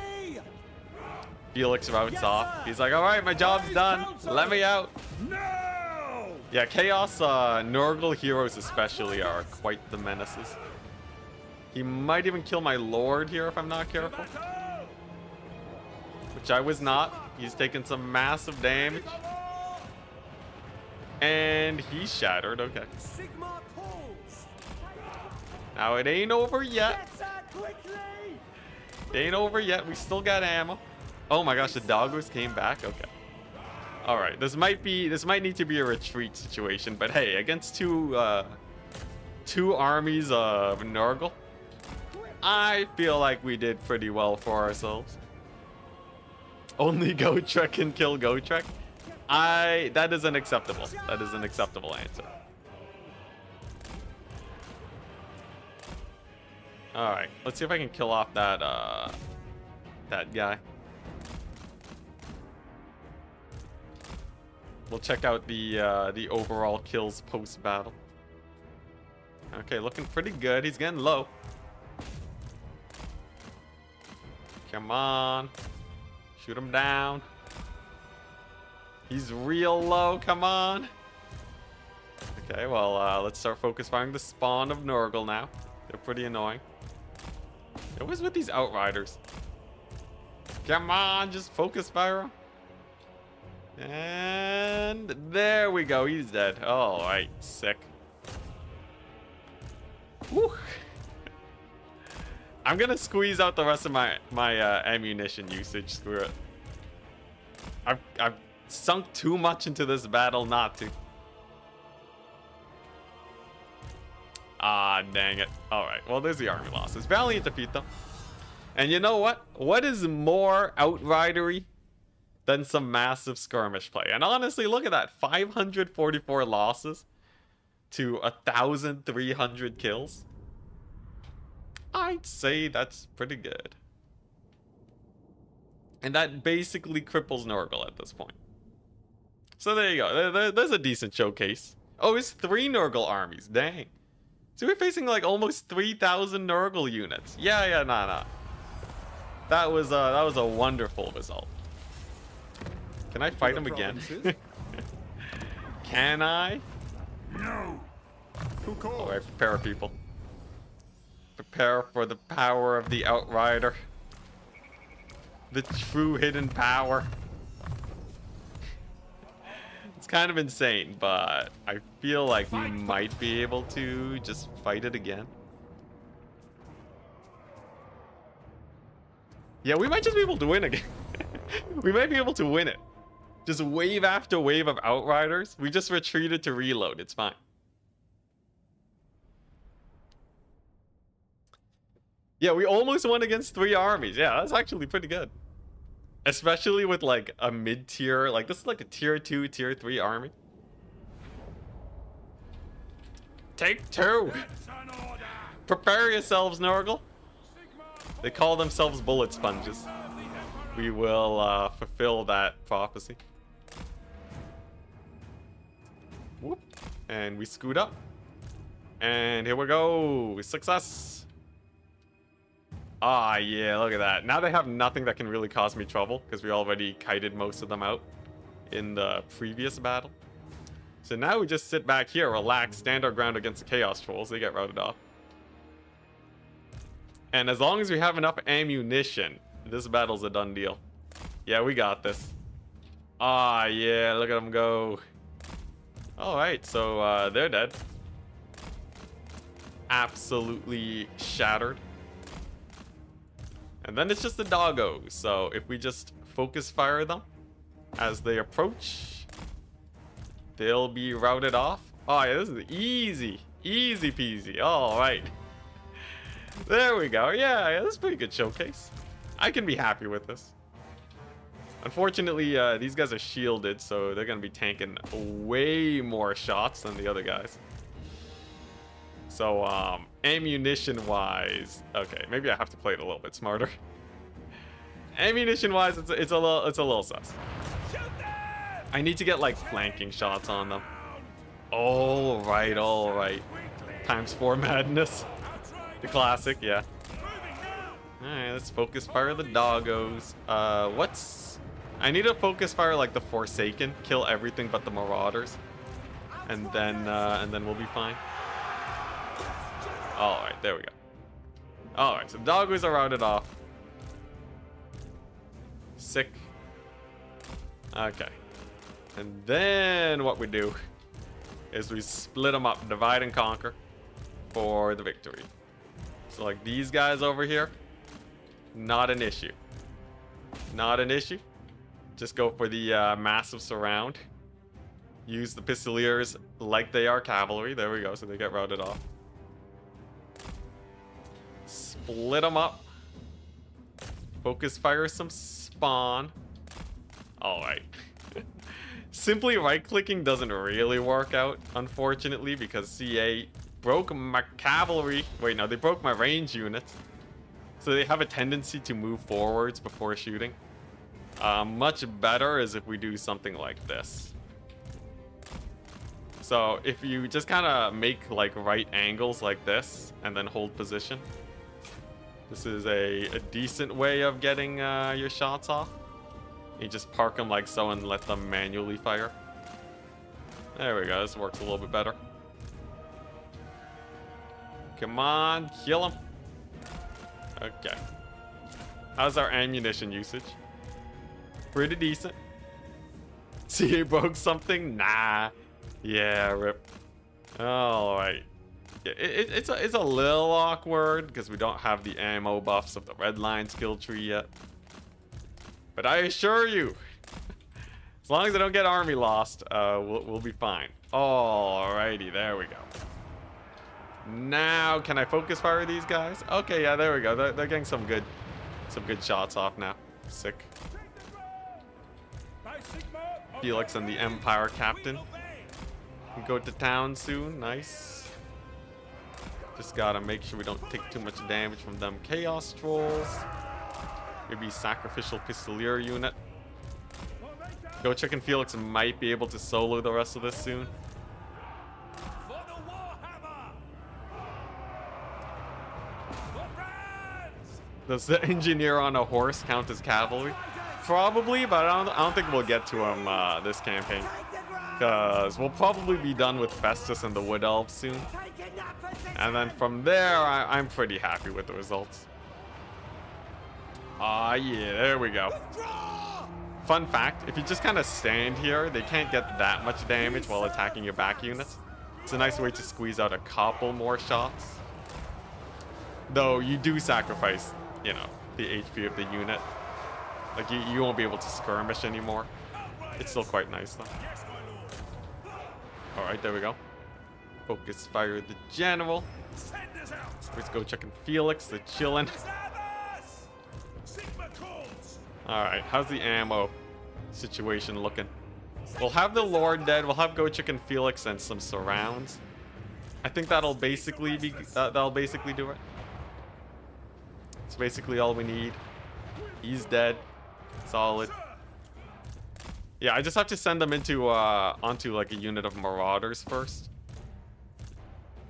Felix routes off. He's like, alright, my job's done. Let me out. No. Yeah, Chaos Nurgle heroes especially are quite the menaces. He might even kill my lord here if I'm not careful. Which I was not. He's taken some massive damage. And he's shattered, okay. Sigma pulls. Now it ain't over yet. Get that quickly. It ain't over yet. We still got ammo. Oh my gosh, the doggos came back? Okay. Alright, this might need to be a retreat situation, but hey, against two armies of Nurgle, I feel like we did pretty well for ourselves. Only Gotrek can kill Gotrek? That is unacceptable. That is an acceptable answer. Alright, let's see if I can kill off that guy. We'll check out the overall kills post-battle. Okay, looking pretty good. He's getting low. Come on. Shoot him down. He's real low. Come on. Okay, well, let's start focus firing the spawn of Nurgle now. They're pretty annoying. It was with these outriders. Come on, just focus fire him. And there we go. He's dead. All right, sick. Woo. I'm gonna squeeze out the rest of my ammunition usage. Screw it. I've sunk too much into this battle not to. Ah, dang it. All right. Well, there's the army losses. Valiant defeat though. And you know what? What is more outridery than some massive skirmish play? And honestly, look at that. 544 losses to 1,300 kills. I'd say that's pretty good. And that basically cripples Nurgle at this point. So there you go. There's a decent showcase. Oh, it's 3 Nurgle armies. Dang. So we're facing like almost 3,000 Nurgle units. Yeah, nah. That was a wonderful result. Can I fight him again? Can I? No. Alright, prepare people. Prepare for the power of the Outrider. The true hidden power. It's kind of insane, but I feel like we might be able to just fight it again. Yeah, we might just be able to win again. We might be able to win it. Just wave after wave of Outriders. We just retreated to reload. It's fine. Yeah, we almost won against 3 armies. Yeah, that's actually pretty good. Especially with like a mid-tier, like this is like a tier 2, tier 3 army. Take 2. Prepare yourselves, Nurgle. They call themselves bullet sponges. We will fulfill that prophecy. Whoop. And we scoot up. And here we go. Success. Ah, yeah, look at that. Now they have nothing that can really cause me trouble because we already kited most of them out in the previous battle. So now we just sit back here, relax, stand our ground against the Chaos Trolls. They get routed off. And as long as we have enough ammunition, this battle's a done deal. Yeah, we got this. Ah, yeah, look at them go. Alright, so they're dead. Absolutely shattered. And then it's just the doggos. So if we just focus fire them as they approach, they'll be routed off. Oh yeah, this is easy. Easy peasy. Alright. There we go. Yeah, that's a pretty good showcase. I can be happy with this. Unfortunately, these guys are shielded, so they're going to be tanking way more shots than the other guys. So, ammunition-wise, okay, maybe I have to play it a little bit smarter. Ammunition-wise, it's a little sus. I need to get like flanking shots on them. All right, all right. ×4 madness, the classic, yeah. All right, let's focus fire the doggos. I need to focus fire like the Forsaken, kill everything but the Marauders, and then we'll be fine. All right, there we go. All right, so doggos are routed off. Sick. Okay, and then what we do is we split them up, divide and conquer for the victory. So like these guys over here, not an issue. Not an issue. Just go for the massive surround. Use the Pistoliers like they are cavalry. There we go, so they get routed off. Split them up. Focus fire some spawn. Alright. Simply right-clicking doesn't really work out, unfortunately, because CA broke my cavalry. Wait, no, they broke my range units. So they have a tendency to move forwards before shooting. Much better is if we do something like this. So if you just kind of make like right angles like this and then hold position, this is a decent way of getting your shots off. You just park them like so and let them manually fire. There we go, this works a little bit better. Come on, kill him. Okay. How's our ammunition usage? Pretty decent. See, he broke something? Nah. Yeah, rip. Alright. It's a little awkward because we don't have the ammo buffs of the red line skill tree yet. But I assure you, as long as I don't get army lost, we'll be fine. Alrighty, there we go. Now, can I focus fire these guys? Okay, yeah, there we go. They're getting some good shots off now. Sick. Felix and the Empire Captain can go to town soon. Nice. Just gotta make sure we don't take too much damage from them Chaos Trolls. Maybe Sacrificial Pistolier unit. Go Chicken Felix might be able to solo the rest of this soon. Does the engineer on a horse count as cavalry? Probably, but I don't think we'll get to him this campaign. Because we'll probably be done with Festus and the Wood Elves soon. And then from there, I'm pretty happy with the results. Ah, yeah, there we go. Fun fact, if you just kind of stand here, they can't get that much damage while attacking your back units. It's a nice way to squeeze out a couple more shots. Though you do sacrifice, you know, the HP of the unit. Like, you won't be able to skirmish anymore. It's still quite nice, though. Alright, there we go. Focus fire the general. Let's go checking Felix, the chillin'. Alright, how's the ammo situation looking? We'll have the Lord dead. We'll have Go Chicken Felix and some surrounds. I think that'll basically be that'll basically do it. It's basically all we need. He's dead. Solid. Yeah, I just have to send them into onto like a unit of Marauders first.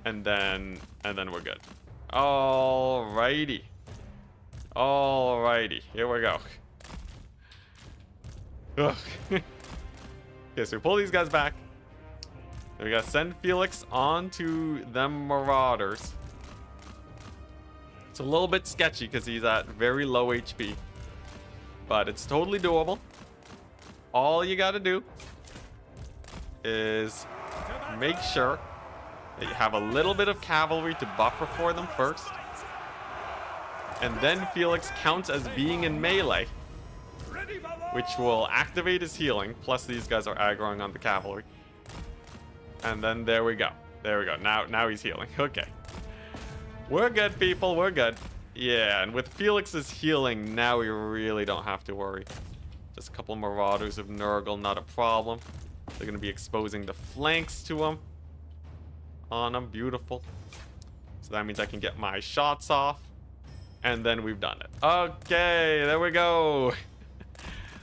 And then we're good. Alrighty. Alrighty. Here we go. Ugh. Okay, so we pull these guys back. Then we gotta send Felix onto them Marauders. It's a little bit sketchy because he's at very low HP. But it's totally doable. all you gotta do is make sure that you have a little bit of cavalry to buffer for them first. And then Felix counts as being in melee, which will activate his healing. Plus these guys are aggroing on the cavalry. And then there we go. There we go. Now he's healing. Okay. We're good, people. We're good. Yeah, and with Felix's healing, now we really don't have to worry. Just a couple Marauders of Nurgle, not a problem. They're going to be exposing the flanks to him. On him. Beautiful. So that means I can get my shots off. And then we've done it. Okay, there we go.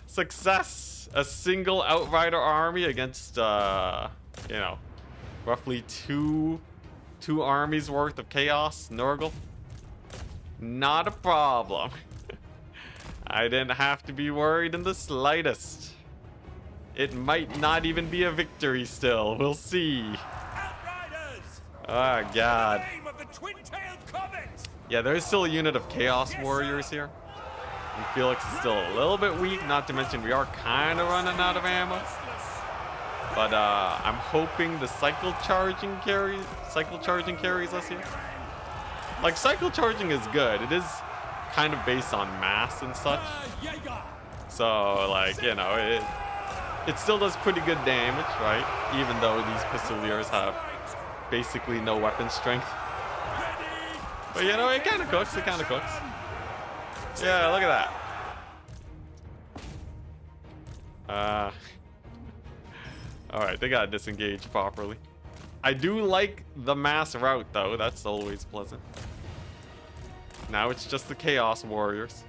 Success. A single Outrider army against, you know, roughly two armies worth of Chaos Nurgle. Not a problem. I didn't have to be worried in the slightest. It might not even be a victory still. We'll see. Outriders! Oh, God. Name of the twin-tailed comet! Yeah, there's still a unit of Chaos Warriors here. And Felix is still a little bit weak, not to mention we are kind of running out of ammo. But I'm hoping the cycle charging carries us here. Like, cycle charging is good. It is kind of based on mass and such. So, like, you know, it still does pretty good damage, right? Even though these Pistoliers have basically no weapon strength. But, you know, it kind of cooks. It kind of cooks. Yeah, look at that. Alright, they gotta disengage properly. I do like the mass route, though. That's always pleasant. Now it's just the Chaos Warriors.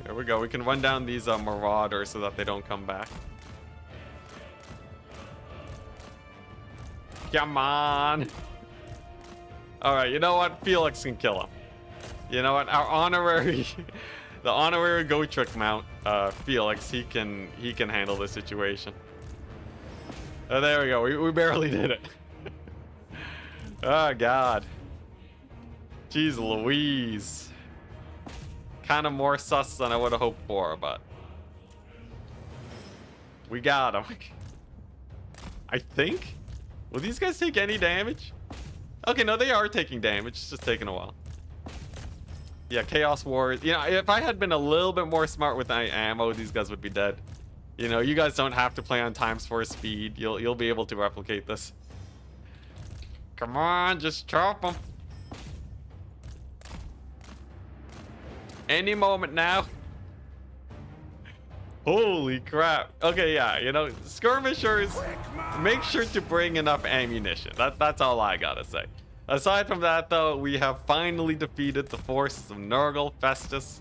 There we go. We can run down these Marauders so that they don't come back. Come on! Alright, you know what? Felix can kill him. You know what? Our honorary... the honorary Gotrek mount, Felix, he can handle the situation. Oh, there we go. We barely did it. Oh, God. Jeez Louise. Kind of more sus than I would have hoped for, but... we got him. I think? Will these guys take any damage? Okay, no, they are taking damage. It's just taking a while. Yeah, Chaos Warriors. You know, if I had been a little bit more smart with my ammo, these guys would be dead. You know, you guys don't have to play on times 4 speed. You'll be able to replicate this. Come on, just chop them. Any moment now. Holy crap. Okay, yeah, you know, skirmishers, make sure to bring enough ammunition. That's all I gotta say. Aside from that, though, we have finally defeated the forces of Nurgle, Festus.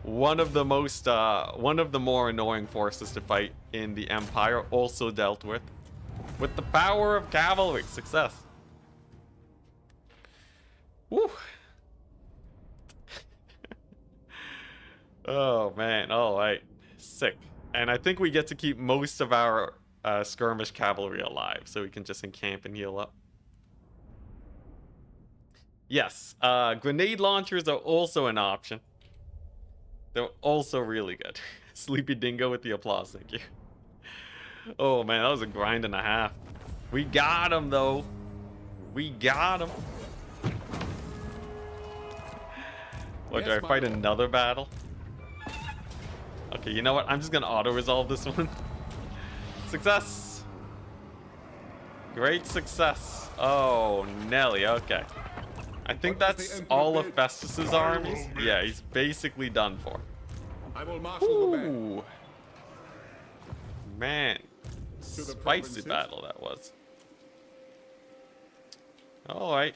One of the more annoying forces to fight in the Empire, also dealt with the power of cavalry. Success. Woo. Oh man, all right, sick. And I think we get to keep most of our skirmish cavalry alive, so we can just encamp and heal up. Yes, grenade launchers are also an option. They're also really good. Sleepy Dingo with the applause, thank you. Oh man, that was a grind and a half. We got him though. We got him. What, do I fight another battle? Okay, you know what? I'm just gonna auto-resolve this one. Success! Great success. Oh, Nelly, okay. I think that's all of Festus's armies. Yeah, he's basically done for. I will marshal the band. Ooh. Man. Spicy battle that was. Alright.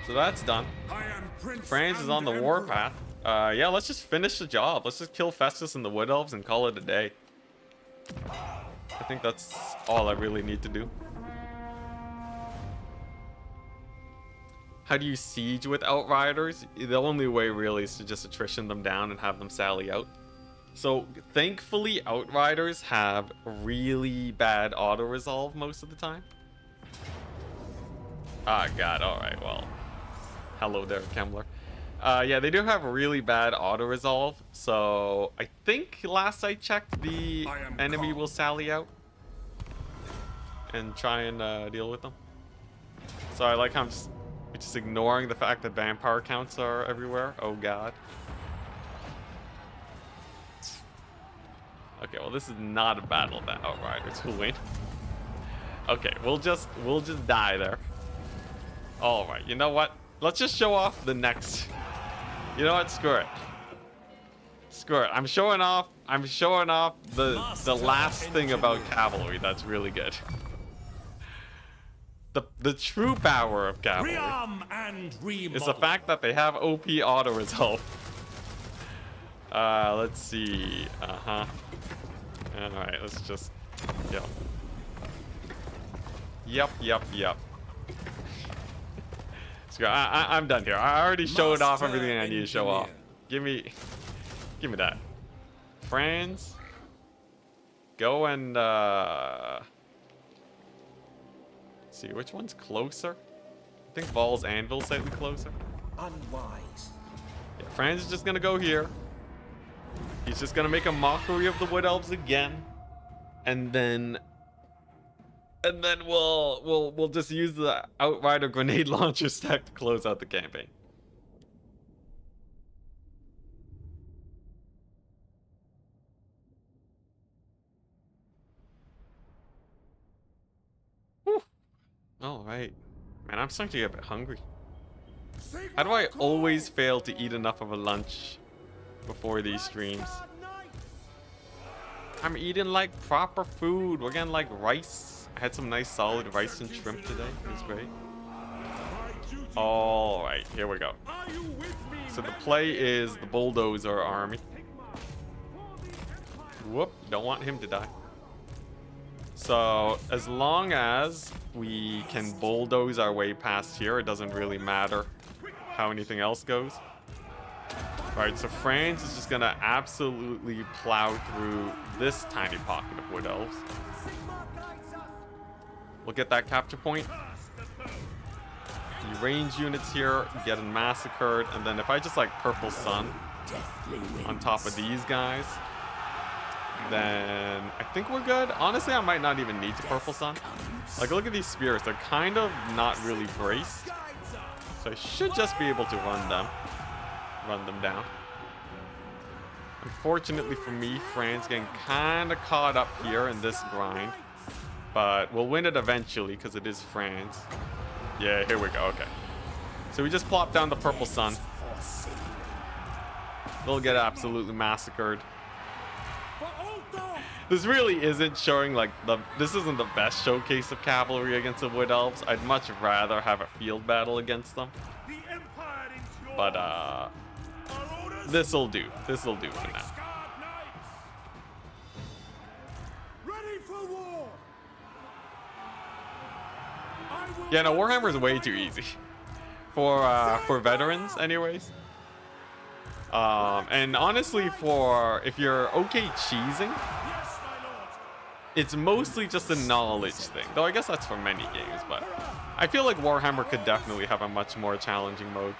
So that's done. Franz is on the warpath. Yeah, let's just finish the job. Let's just kill Festus and the Wood Elves and call it a day. I think that's all I really need to do. How do you siege with Outriders? The only way really is to just attrition them down and have them sally out. So thankfully Outriders have really bad auto-resolve most of the time. Ah, God, alright, well. Hello there, Kemmler. Yeah, they do have really bad auto-resolve, so I think last I checked, the enemy will sally out and try and deal with them. So I like how I'm just ignoring the fact that vampire counts are everywhere. Oh god. Okay, well this is not a battle that Outriders will win. Okay, we'll just die there. All right, you know what? Let's just show off the next. You know what? Screw it. Screw it. I'm showing off the last thing about Cavalry that's really good. The true power of Cavalry is the fact that they have OP auto resolve. Let's see. All right, let's just Yep. So I'm done here. I already showed off everything I need to show off. Give me that. Franz, go and see which one's closer. I think Val's Anvil's slightly closer. Unwise. Yeah, Franz is just gonna go here. He's just gonna make a mockery of the Wood Elves again, and then we'll just use the Outrider grenade launcher stack to close out the campaign. Whew. All right, man, I'm starting to get a bit hungry. How do I always fail to eat enough of a lunch before these streams? I'm eating like proper food. We're getting like rice. I had some nice solid rice and shrimp today. It was great. All right, here we go. So the play is the bulldozer army. Whoop, don't want him to die. So as long as we can bulldoze our way past here, it doesn't really matter how anything else goes. All right, so Franz is just gonna absolutely plow through this tiny pocket of Wood Elves. We'll get that capture point. The range units here getting massacred, and then if I just like Purple Sun on top of these guys, then I think we're good. Honestly, I might not even need to Purple Sun. Like, look at these spears. They're kind of not really braced. So I should just be able to run them down. Unfortunately for me, Franz getting kind of caught up here in this grind. But we'll win it eventually because it is Franz. Yeah, here we go. Okay. So we just plop down the Purple Sun. They'll get absolutely massacred. This really isn't showing like this isn't the best showcase of Cavalry against the Wood Elves. I'd much rather have a field battle against them. But this'll do. This'll do for now. Yeah, no, Warhammer is way too easy for veterans, anyways. And honestly, if you're okay cheesing, it's mostly just a knowledge thing. Though I guess that's for many games, but I feel like Warhammer could definitely have a much more challenging mode.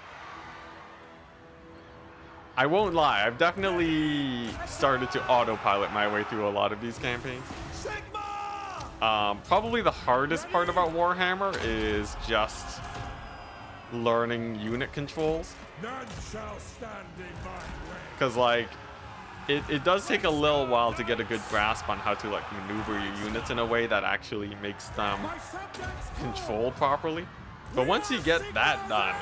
I won't lie, I've definitely started to autopilot my way through a lot of these campaigns. Probably the hardest part about Warhammer is just learning unit controls. Because like it does take a little while to get a good grasp on how to like maneuver your units in a way that actually makes them control properly. But once you get that done,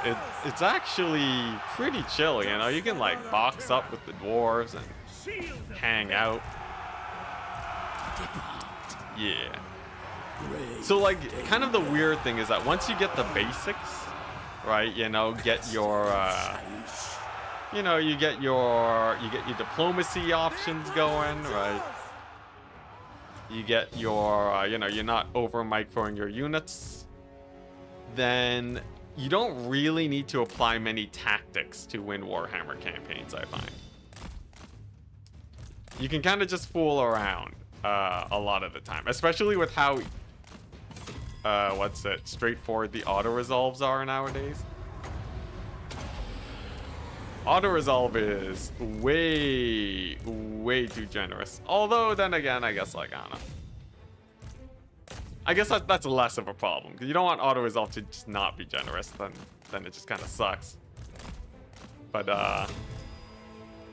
it's actually pretty chill, you know? You can like box up with the dwarves and hang out. Yeah. So like kind of the weird thing is that once you get the basics, right, you know, get your you get your diplomacy options going, right? You get your you're not over microing your units. Then you don't really need to apply many tactics to win Warhammer campaigns, I find. You can kind of just fool around a lot of the time, especially with how straightforward the auto resolves are nowadays. Auto resolve is way too generous. Although then again, I guess like I don't know. I guess that's less of a problem because you don't want auto resolve to just not be generous. Then it just kind of sucks. But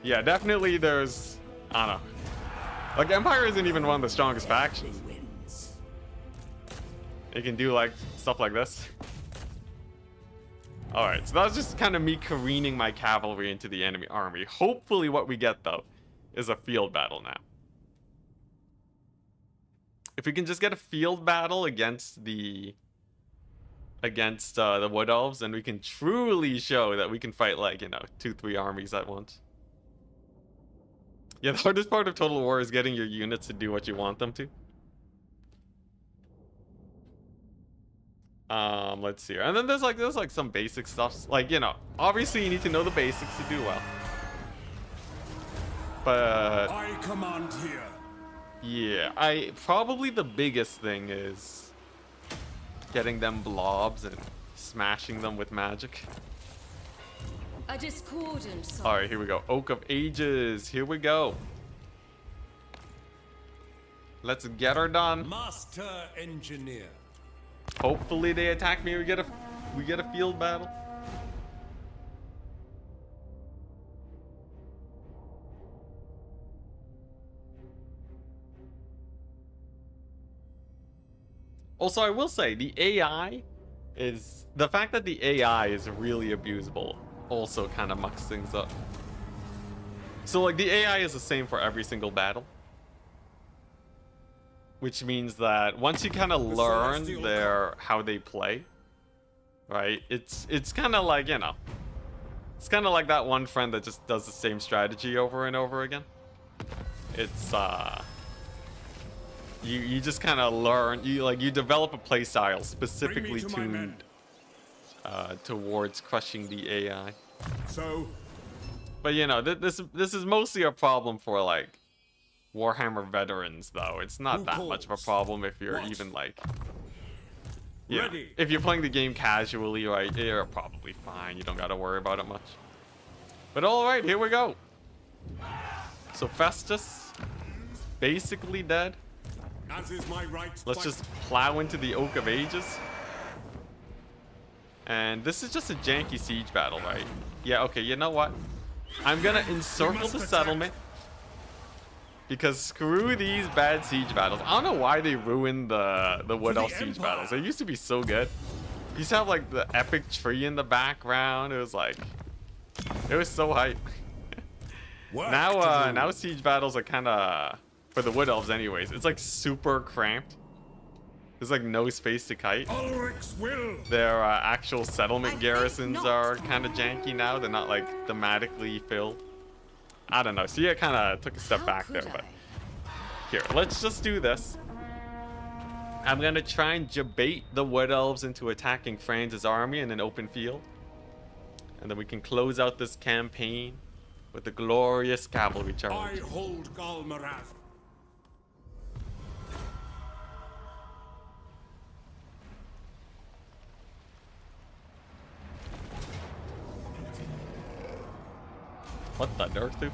yeah, definitely there's I don't know. Like Empire isn't even one of the strongest factions. It can do like stuff like this. Alright, so that's just kind of me careening my cavalry into the enemy army. Hopefully what we get, though, is a field battle now. If we can just get a field battle against the Wood Elves, then we can truly show that we can fight, like, you know, 2-3 armies at once. Yeah, the hardest part of Total War is getting your units to do what you want them to. Let's see here. And then there's like some basic stuff. Like, you know, obviously you need to know the basics to do well. But I command here. yeah, probably the biggest thing is getting them blobs and smashing them with magic. A discordant song. Alright, here we go. Oak of Ages. Here we go. Let's get her done. Master Engineer. Hopefully they attack me. We get a field battle. Also, I will say the fact that the AI is really abusable also kind of mucks things up. So like the AI is the same for every single battle. Which means that once you kind of learn how they play, right? It's kind of like, you know, it's kind of like that one friend that just does the same strategy over and over again. It's you just kind of learn, you develop a play style specifically tuned towards crushing the AI. So, but you know, this is mostly a problem for like Warhammer veterans, though. It's not that much of a problem if you're even like, yeah, if you're playing the game casually, right? You're probably fine. You don't got to worry about it much. But all right, here we go. So Festus, basically dead. as is my right. Let's just plow into the Oak of Ages. And this is just a janky siege battle, right? Yeah. Okay. You know what? I'm gonna encircle the settlement. Because screw these bad siege battles. I don't know why they ruined the Wood Elf siege battles. They used to be so good. You used to have like the epic tree in the background. It was like, it was so hype. Now siege battles are kind of, for the Wood Elves anyways, it's like super cramped. There's like no space to kite. Their actual settlement garrisons are kind of janky now. They're not like thematically filled. I don't know. See, I kind of took a step back there, but here, let's just do this. I'm gonna try and debate the Wood Elves into attacking Franz's army in an open field, and then we can close out this campaign with a glorious cavalry charge. I hold Galmaraz. What the dirt, dude?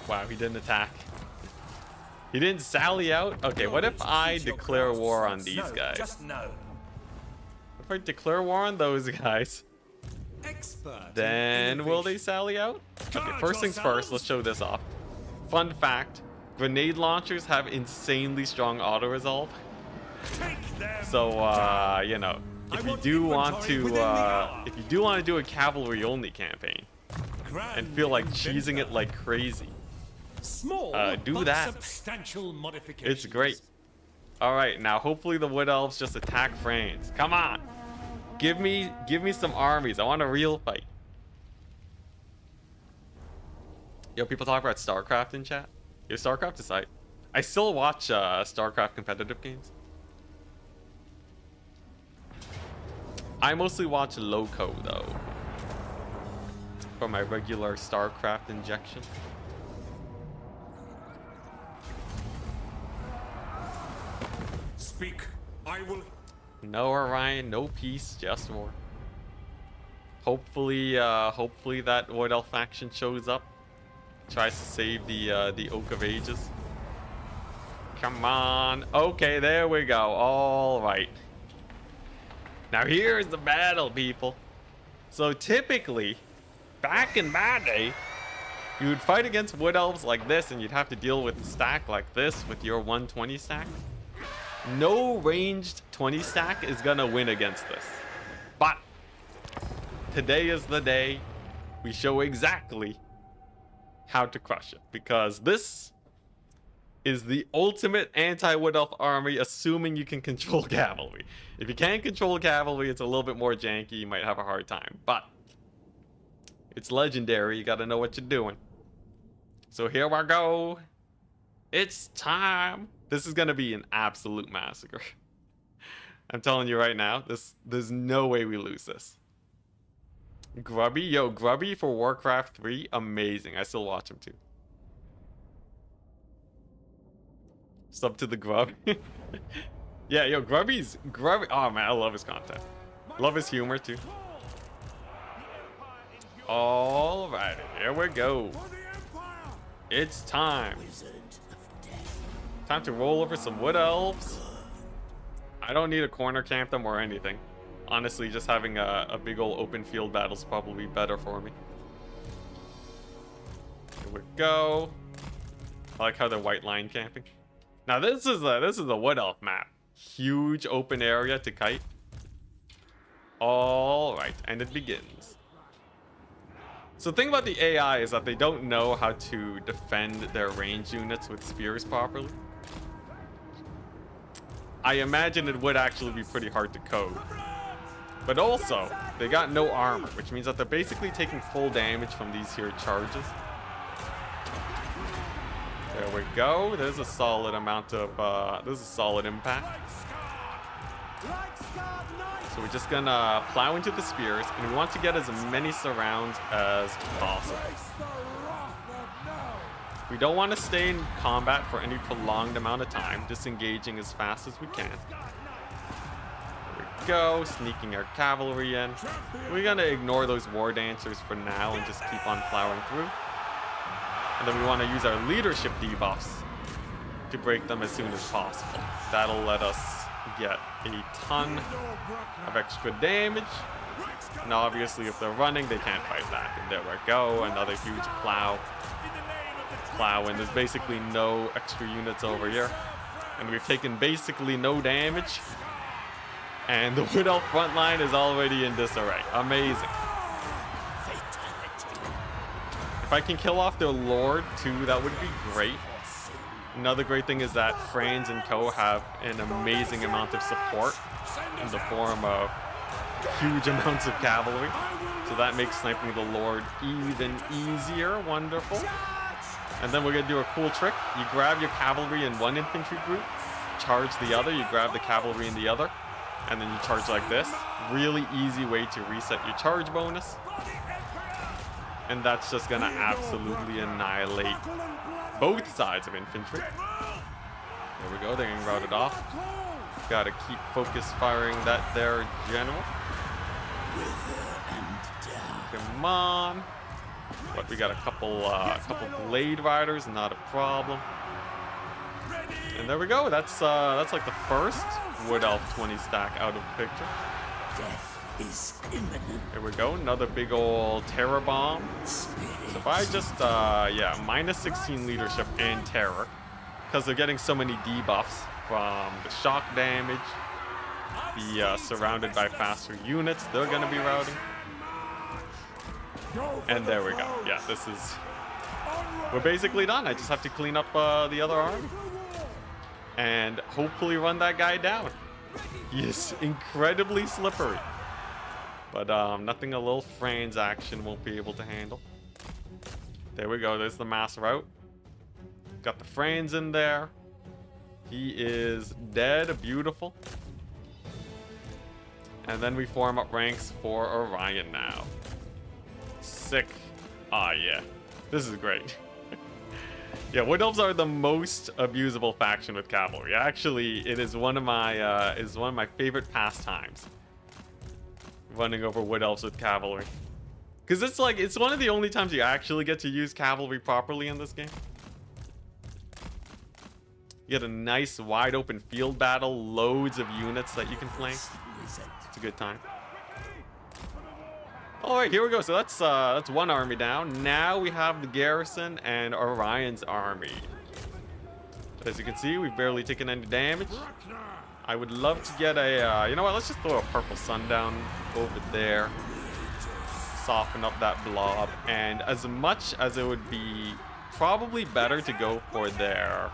Wow, he didn't attack. He didn't sally out? Okay, what if I declare war on these guys? Just no. If I declare war on those guys, then will they sally out? Okay, first things first, let's show this off. Fun fact. Grenade launchers have insanely strong auto resolve. So you know, if you do want to do a cavalry only campaign and feel like cheesing it like crazy, do that. It's great. All right, now hopefully the Wood Elves just attack Franz. Come on, give me some armies. I want a real fight. Yo, people talk about StarCraft in chat. Yo, StarCraft is hype. I still watch StarCraft competitive games. I mostly watch Loco though for my regular StarCraft injection. speak, I will. No Orion, no peace, just war. Hopefully, hopefully that Void Elf faction shows up. Tries to save the Oak of Ages. Come on. Okay, there we go. All right. Now here's the battle, people. So typically, back in my day, you would fight against Wood Elves like this, and you'd have to deal with a stack like this with your 120 stack. No ranged 20 stack is gonna win against this. But today is the day we show exactly how to crush it, because this is the ultimate anti-Wood Elf army, assuming you can control Cavalry. If you can't control Cavalry, it's a little bit more janky, you might have a hard time, but it's legendary, you gotta know what you're doing. So here we go. It's time. This is gonna be an absolute massacre. I'm telling you right now, there's no way we lose this. Grubby, yo, Grubby for Warcraft 3, amazing. I still watch him too. Sub to the Grub. Yeah, yo, Grubby. Oh man, I love his content. Love his humor too. All right, here we go. It's time. Time to roll over some Wood Elves. I don't need to corner camp them or anything. Honestly, just having a big old open field battle is probably better for me. Here we go. I like how they're white line camping. Now this is a Wood Elf map. Huge open area to kite. All right, and it begins. So the thing about the AI is that they don't know how to defend their range units with spears properly. I imagine it would actually be pretty hard to code. But also, they got no armor, which means that they're basically taking full damage from these here charges. There we go. There's a solid amount of, there's a solid impact. So we're just gonna plow into the spears, and we want to get as many surrounds as possible. We don't want to stay in combat for any prolonged amount of time, disengaging as fast as we can. There we go, sneaking our cavalry in. We're gonna ignore those war dancers for now and just keep on plowing through. And then we want to use our leadership debuffs to break them as soon as possible. That'll let us get a ton of extra damage. And obviously if they're running, they can't fight back. And there we go, another huge plow. And there's basically no extra units over here. And we've taken basically no damage. And the Wood Elf front line is already in disarray. Amazing. If I can kill off their Lord too, that would be great. Another great thing is that Franz and co have an amazing amount of support in the form of huge amounts of cavalry. So that makes sniping the Lord even easier. Wonderful. And then we're going to do a cool trick. You grab your cavalry in one infantry group, charge the other, you grab the cavalry in the other, and then you charge like this. Really easy way to reset your charge bonus. And that's just going to absolutely annihilate both sides of infantry. There we go, they're getting routed off. Gotta keep focus firing that there general. Come on. But we got a couple blade riders, not a problem. And there we go. That's like the first Wood Elf 20 stack out of the picture. Death is imminent. Here we go, another big old terror bomb. So if I just yeah, minus 16 leadership and terror, because they're getting so many debuffs from the shock damage, the surrounded by faster units, they're gonna be routing. And there we go. Yeah, this is... We're basically done. I just have to clean up the other army. And hopefully run that guy down. He is incredibly slippery. But nothing a little Franz action won't be able to handle. There we go. There's the mass route. Got the Franz in there. He is dead. Beautiful. And then we form up ranks for Orion now. Sick. Ah, yeah. This is great. Yeah, Wood Elves are the most abusable faction with cavalry. Actually, it is one of my favorite pastimes. Running over Wood Elves with cavalry. Because it's one of the only times you actually get to use cavalry properly in this game. You get a nice wide open field battle, loads of units that you can flank. It's a good time. All right, here we go. So that's one army down. Now we have the garrison and Orion's army. As you can see, we've barely taken any damage. I would love to get a, you know what? Let's just throw a purple sundown over there. Soften up that blob. And as much as it would be probably better to go for their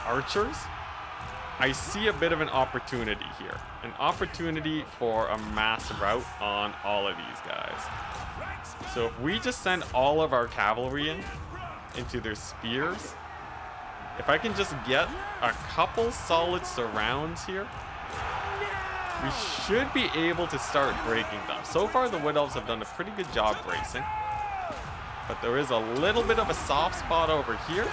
archers, I see a bit of an opportunity here. An opportunity for a mass rout on all of these guys. So if we just send all of our cavalry into their spears, if I can just get a couple solid surrounds here, we should be able to start breaking them. So far, the Wood Elves have done a pretty good job bracing. But there is a little bit of a soft spot over here.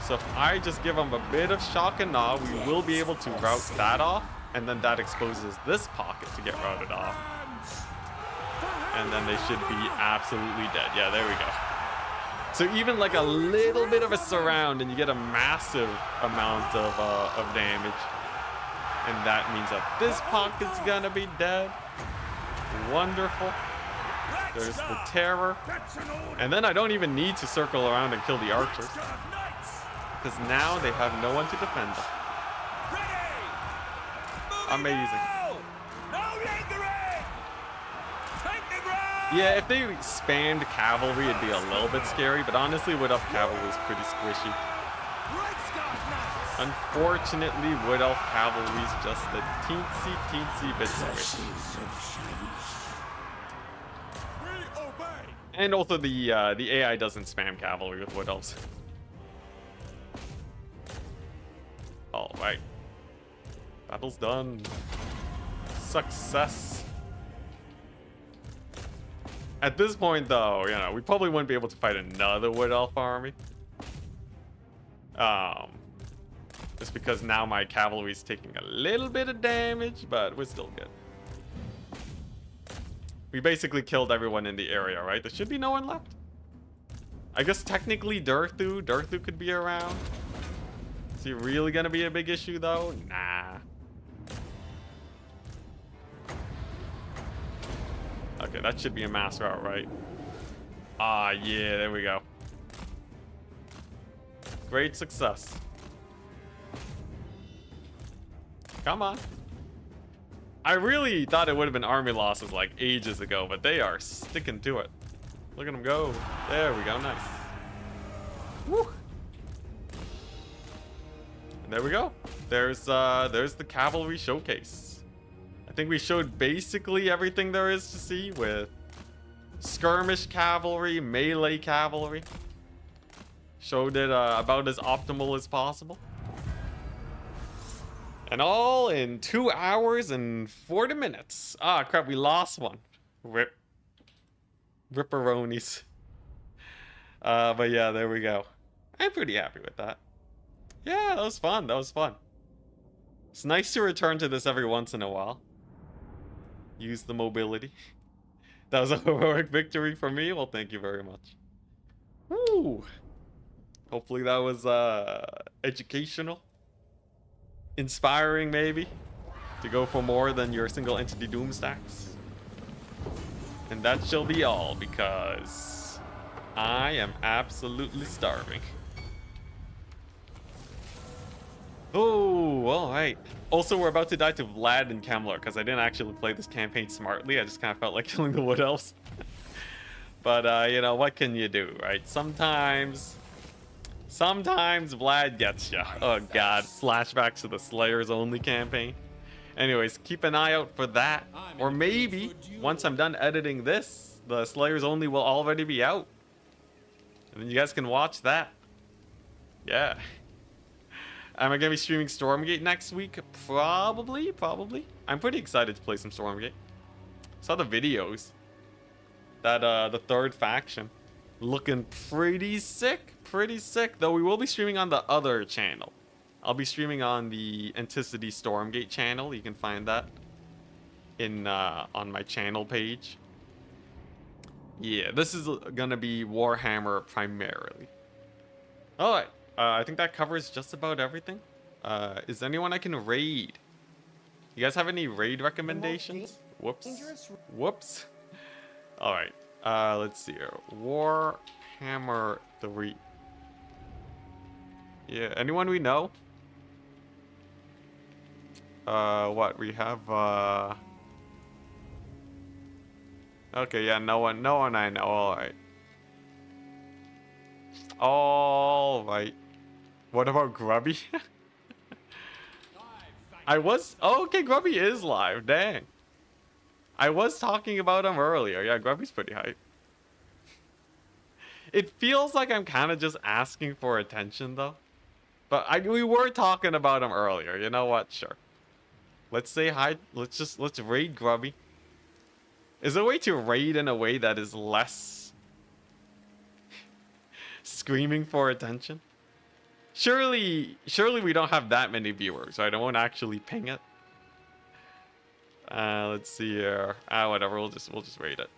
So if I just give them a bit of shock and awe, we will be able to rout that off. And then that exposes this pocket to get routed off. And then they should be absolutely dead. Yeah, there we go. So even like a little bit of a surround and you get a massive amount of damage. And that means that this pocket's gonna be dead. Wonderful. There's the terror. And then I don't even need to circle around and kill the archers. Because now they have no one to defend them. Amazing. Yeah, if they spammed cavalry, it'd be a little bit scary. But honestly, Wood Elf cavalry is pretty squishy. Unfortunately, Wood Elf cavalry is just a teensy bit squishy. And also the AI doesn't spam cavalry with Wood Elves. All right. Battle's done. Success. At this point, though, you know, we probably wouldn't be able to fight another Wood Elf army. Just because now my cavalry's taking a little bit of damage, but we're still good. We basically killed everyone in the area, right? There should be no one left. I guess technically Durthu could be around. Is he really gonna be a big issue though? Nah. Okay, that should be a mass route, right? Ah, yeah, there we go. Great success. Come on. I really thought it would have been army losses like ages ago, but they are sticking to it. Look at them go. There we go, nice. Woo! And there we go. There's the cavalry showcase. I think we showed basically everything there is to see with skirmish cavalry, melee cavalry. Showed it about as optimal as possible. And all in 2 hours and 40 minutes. Ah, crap, we lost one. Rip. Ripperonis. But yeah, there we go. I'm pretty happy with that. Yeah, that was fun. That was fun. It's nice to return to this every once in a while. Use the mobility. That was a heroic victory for me. Well, thank you very much. Woo! Hopefully that was educational. Inspiring, maybe. To go for more than your single entity doom stacks. And that shall be all, because I am absolutely starving. Oh, alright. Also, we're about to die to Vlad and Kemler, because I didn't actually play this campaign smartly. I just kind of felt like killing the Wood Elves. But, you know, what can you do, right? Sometimes Vlad gets ya. Oh, God. Flashbacks to the Slayers Only campaign. Anyways, keep an eye out for that. Or maybe, once I'm done editing this, the Slayers Only will already be out. And then you guys can watch that. Yeah. Am I going to be streaming Stormgate next week? Probably. I'm pretty excited to play some Stormgate. Saw the videos. That, the third faction looking pretty sick. Pretty sick. Though we will be streaming on the other channel. I'll be streaming on the Enticity Stormgate channel. You can find that in on my channel page. Yeah, this is gonna be Warhammer primarily. Alright, I think that covers just about everything. Is anyone I can raid? You guys have any raid recommendations? Whoops. Whoops. Alright, let's see here. Warhammer 3. Yeah, anyone we know? What? We have, okay, yeah, no one I know. Alright. Alright. What about Grubby? Oh, okay, Grubby is live. Dang. I was talking about him earlier. Yeah, Grubby's pretty hype. It feels like I'm kind of just asking for attention, though. But we were talking about him earlier. You know what? Sure. Let's say hi. Let's raid Grubby. Is there a way to raid in a way that is less screaming for attention? Surely we don't have that many viewers, right? I won't actually ping it. Let's see here. Whatever. We'll just raid it.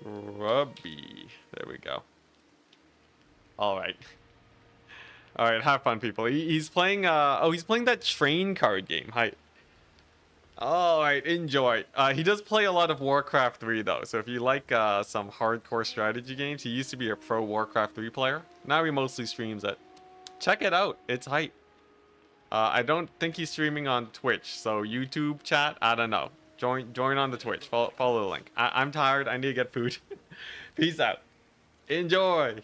Grubby. There we go. All right. All right. Have fun, people. He's playing. He's playing that train card game. Hi. All right. Enjoy. He does play a lot of Warcraft 3 though. So if you like some hardcore strategy games, he used to be a pro Warcraft 3 player. Now he mostly streams it. Check it out. It's hype. I don't think he's streaming on Twitch. So YouTube chat. I don't know. Join on the Twitch. Follow the link. I'm tired. I need to get food. Peace out. Enjoy.